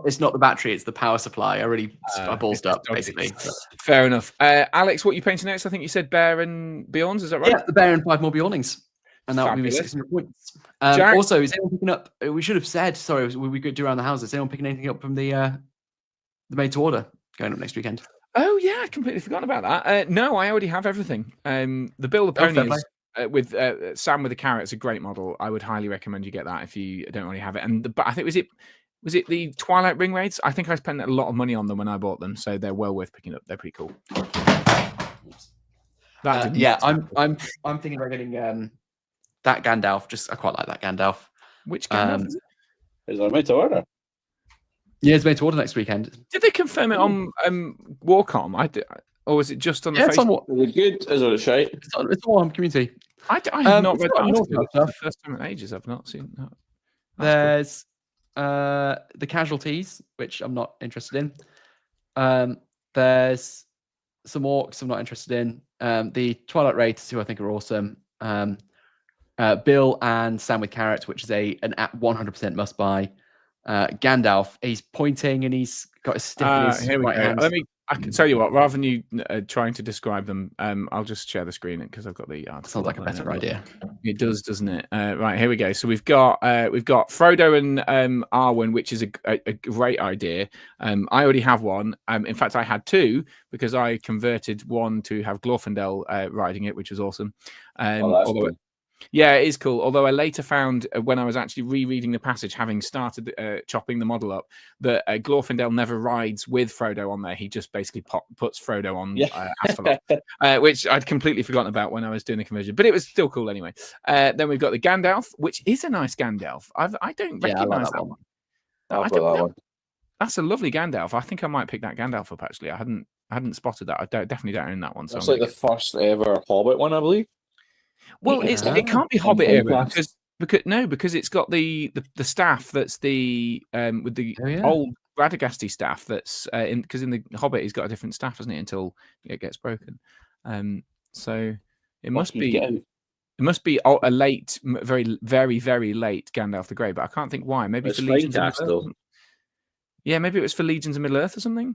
It's not the battery, it's the power supply. I ballsed up, dodgy. basically. Fair enough. Alex, what you painting next? I think you said Bear and Beyonds. Is that right? Yeah, the bear and 5 more Bjornings. And that would be me Fabulous. 600 points. Jack? Also, is anyone picking up? We should have said, sorry, we could do around the houses. Is anyone picking anything up from the made to order going up next weekend? Oh yeah, I'd completely forgotten about that. No, I already have everything. The Bill the fair Pony play. is, with Sam with the Carrot's a great model. I would highly recommend you get that if you don't already have it. And but I think was it the Twilight Ring Raids? I think I spent a lot of money on them when I bought them, so they're well worth picking up. They're pretty cool. Yeah, I'm thinking about getting that Gandalf. I quite like that Gandalf. Which Gandalf is it? Is that made to order? Yeah, it's made to order next weekend. Did they confirm it on Warcom? Or was it just on the It's on Facebook? Is it good? Is it shite? It's on community. I have not it's read got that. North It's stuff. the first time in ages I've not seen that. There's the casualties, which I'm not interested in. There's some orcs I'm not interested in. The Twilight Raiders, who I think are awesome. Bill and Sam with Carrots, which is an at 100% must buy. Gandalf, he's pointing and he's got a stick in his Here we right go. hand. I can tell you what. Rather than you trying to describe them, I'll just share the screen because I've got the article. Sounds like a better idea. It does, doesn't it? Right, here we go. So we've got Frodo and Arwen, which is a great idea. I already have one. In fact, I had two because I converted one to have Glorfindel riding it, which was awesome. That's cool. Yeah, it is cool. Although I later found when I was actually rereading the passage, having started chopping the model up, that Glorfindel never rides with Frodo on there. He just basically puts Frodo on Asphalot, which I'd completely forgotten about when I was doing the conversion. But it was still cool anyway. Then we've got the Gandalf, which is a nice Gandalf. I don't recognize that one. That's a lovely Gandalf. I think I might pick that Gandalf up. Actually, I hadn't spotted that. I definitely don't own that one. So It's like the first ever Hobbit one, I believe. Well, it can't be Hobbit era because it's got the staff that's the with the old Radagast staff that's because in the Hobbit he's got a different staff, hasn't it, until it gets broken. So it must be a late, very, very, very late Gandalf the Grey, but I can't think why. Maybe It's for Legions of Flamecast, Middle-earth. though. Yeah, maybe it was for Legions of Middle-earth or something.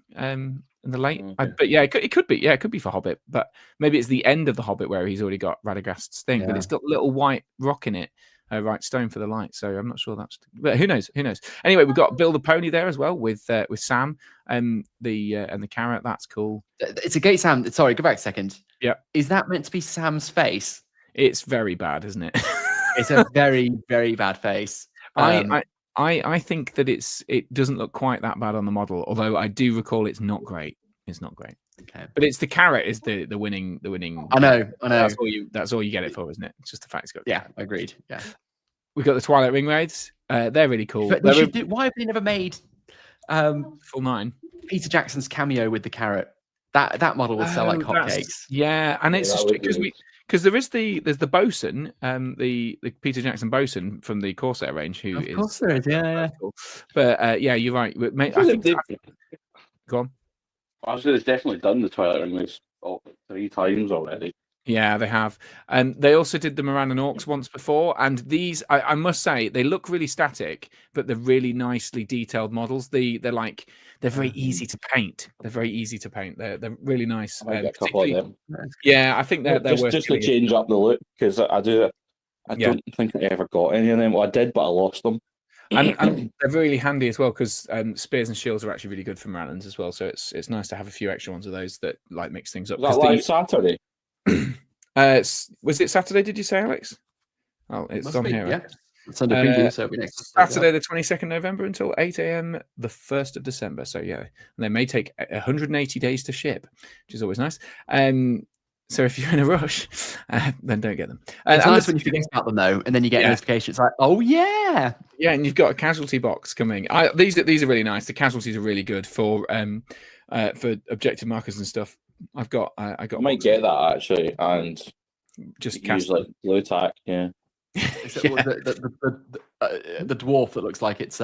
In the late, Okay. but yeah, it could be. Yeah, it could be for Hobbit, but maybe it's the end of the Hobbit where he's already got Radagast's thing, but it's got a little white rock in it, right stone for the light. So I'm not sure that's. But who knows? Who knows? Anyway, we've got Bill the Pony there as well with Sam and the carrot. That's cool. It's a gate Sam. Sorry, go back a second. Yeah, is that meant to be Sam's face? It's very bad, isn't it? It's a very, very bad face. I think that it doesn't look quite that bad on the model, although I do recall it's not great. It's not great. Okay. But it's the carrot is the winning. I know. That's all you get it for, isn't it? It's just the fact it's got. Yeah, agreed. Yeah. We've got the Twilight Ring Raids. They're really cool. But why have they never made full 9? Peter Jackson's cameo with the carrot. That model would sell like hotcakes. Yeah, and it's because Because there's the bosun, the Peter Jackson bosun from the Corsair range, who Of is course there is, yeah. cool. But yeah, you're right. Mate, I think go on. I was definitely done the Twilight Ring moves 3 times already. Yeah, they have. And they also did the Moran and Orcs once before. And these, I must say, they look really static, but they're really nicely detailed models. They're very easy to paint. They're very easy to paint. They're really nice. I get a couple of them. Yeah, I think they're worth just to getting. change up the look, because I don't think I ever got any of them. Well, I did, but I lost them. And they're really handy as well, because spears and shields are actually really good for Morans as well. So it's nice to have a few extra ones of those that like mix things up. Was that live Saturday? Was it Saturday? Did you say, Alex? Oh, it's Must on be, here. yeah. It's under preview, so it'll be next Saturday, the 22nd November until 8 a.m. the 1st of December. So yeah, and they may take 180 days to ship, which is always nice. So if you're in a rush, then don't get them. It's nice when you forget about them though, and then you get a notification. It's like, oh yeah, yeah, and you've got a casualty box coming. These are really nice. The casualties are really good for objective markers and stuff. I might get that actually, and just use like blue tack. Yeah. The dwarf that looks like it's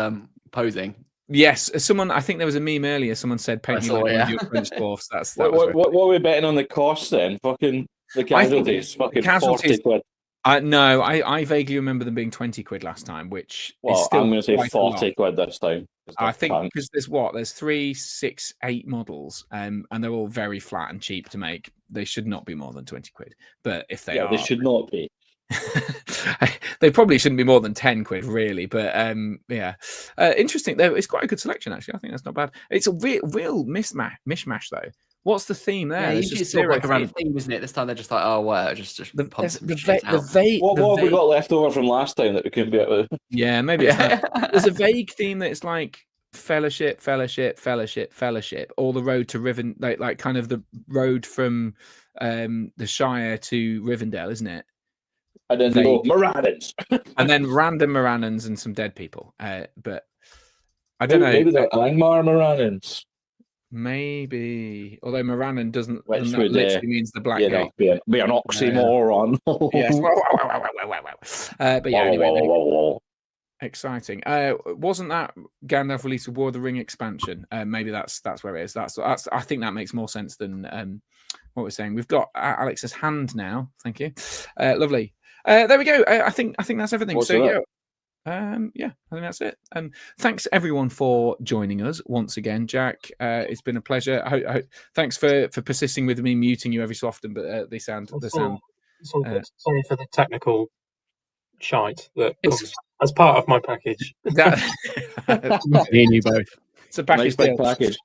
posing. Yes, I think there was a meme earlier. Someone said, "Paint me like one of your French dwarfs." What are we betting on the cost then? Fucking the casualties. Fucking 40 quid. No, I vaguely remember them being 20 quid last time, which is still I'm going to say 40 quid this time. I think because there's 3, 6, 8 models, and they're all very flat and cheap to make. They should not be more than 20 quid. But if they are, they should not be. They probably shouldn't be more than 10 quid, really. But interesting. It's quite a good selection, actually. I think that's not bad. It's a real mishmash, though. What's the theme there? Yeah, usually it's sort of like around a theme, isn't it? This time they're just like, oh, well, just pump some shit out. What have we got left over from last time that we couldn't be able to... Yeah, maybe it's that. There's a vague theme that's like fellowship, all the road to Riven, like kind of the road from the Shire to Rivendell, isn't it? And then Moranans. And then random Moranans and some dead people. But I don't know. Maybe they're Angmar Moranans. Maybe. Although Moranan doesn't literally means the black gate. Be an oxymoron. Yes. But yeah, anyway. Exciting. Wasn't that Gandalf released a War of the Ring expansion? Maybe that's where it is. That's I think that makes more sense than what we're saying. We've got Alex's hand now. Thank you. Lovely. There we go. I think that's everything. I think that's it. Thanks everyone for joining us once again, Jack. It's been a pleasure. Thanks for persisting with me muting you every so often, but the sound. Sorry for the technical shite that comes as part of my package. Me and you both. It's a package. Nice package.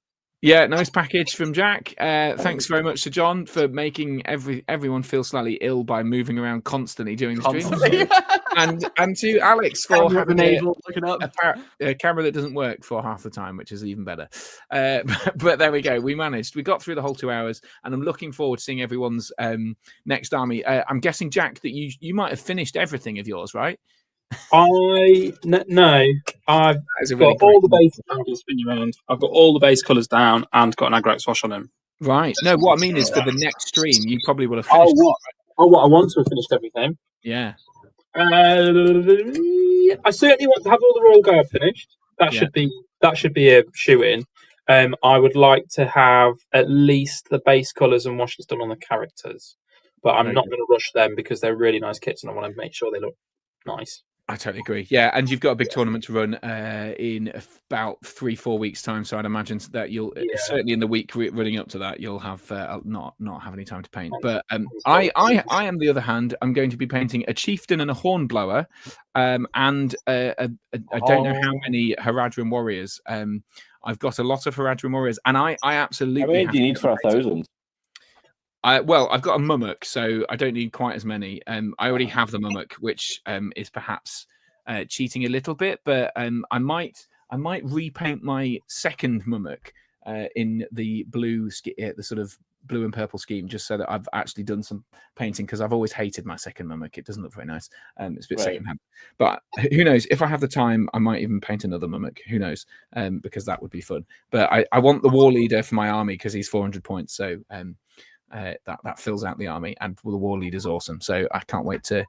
Yeah, nice package from Jack. Thanks very much to John for making everyone feel slightly ill by moving around constantly during the stream. and to Alex for having a camera that doesn't work for half the time, which is even better. But there we go. We managed. We got through the whole 2 hours, and I'm looking forward to seeing everyone's next army. I'm guessing, Jack, that you might have finished everything of yours, right? No. I've got all the base. I'm just spinning around. I've got all the base colours down and got an aggro swash on them. Right. No, what I mean is for the next stream, you probably will have finished. What I want to have finished everything. Yeah. I certainly want to have all the Royal Guard finished. That should be a shoe-in. I would like to have at least the base colours and washes done on the characters, but I'm not going to rush them because they're really nice kits, and I want to make sure they look nice. I totally agree. Yeah, and you've got a big tournament to run in about 3-4 weeks' time. So I'd imagine that you'll certainly in the week running up to that, you'll have not have any time to paint. But I on the other hand, I'm going to be painting a chieftain and a hornblower, and I don't know how many Haradrim warriors. I've got a lot of Haradrim warriors, and I absolutely. How many do you need for 1,000? Well, I've got a Mummock, so I don't need quite as many. I already have the Mummock, which is perhaps cheating a little bit, but I might repaint my second Mummock in the blue, the sort of blue and purple scheme, just so that I've actually done some painting, because I've always hated my second Mummock. It doesn't look very nice. It's a bit secondhand. But who knows? If I have the time, I might even paint another Mummock. Who knows? Because that would be fun. But I want the War Leader for my army because he's 400 points. So that fills out the army, and the war leader's awesome. So I can't wait to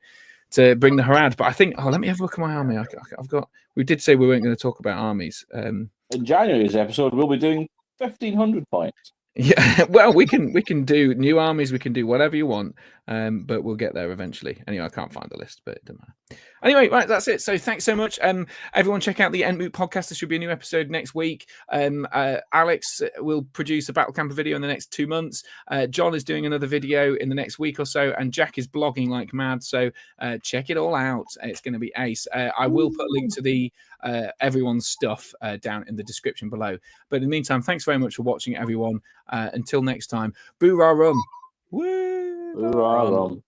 bring the Harad. But I think, let me have a look at my army. I've got. We did say we weren't going to talk about armies. In January's episode, we'll be doing 1,500 points. Yeah, well, we can do new armies. We can do whatever you want, but we'll get there eventually. Anyway, I can't find the list, but it doesn't matter. Anyway, right, that's it. So thanks so much. Everyone, check out the Entmoot podcast. There should be a new episode next week. Alex will produce a Battle Camper video in the next 2 months. John is doing another video in the next week or so, and Jack is blogging like mad. So check it all out. It's going to be ace. I will put a link to the everyone's stuff down in the description below. But in the meantime, thanks very much for watching, everyone. Until next time, boo-rah rum. Woo! Boo-rah rum.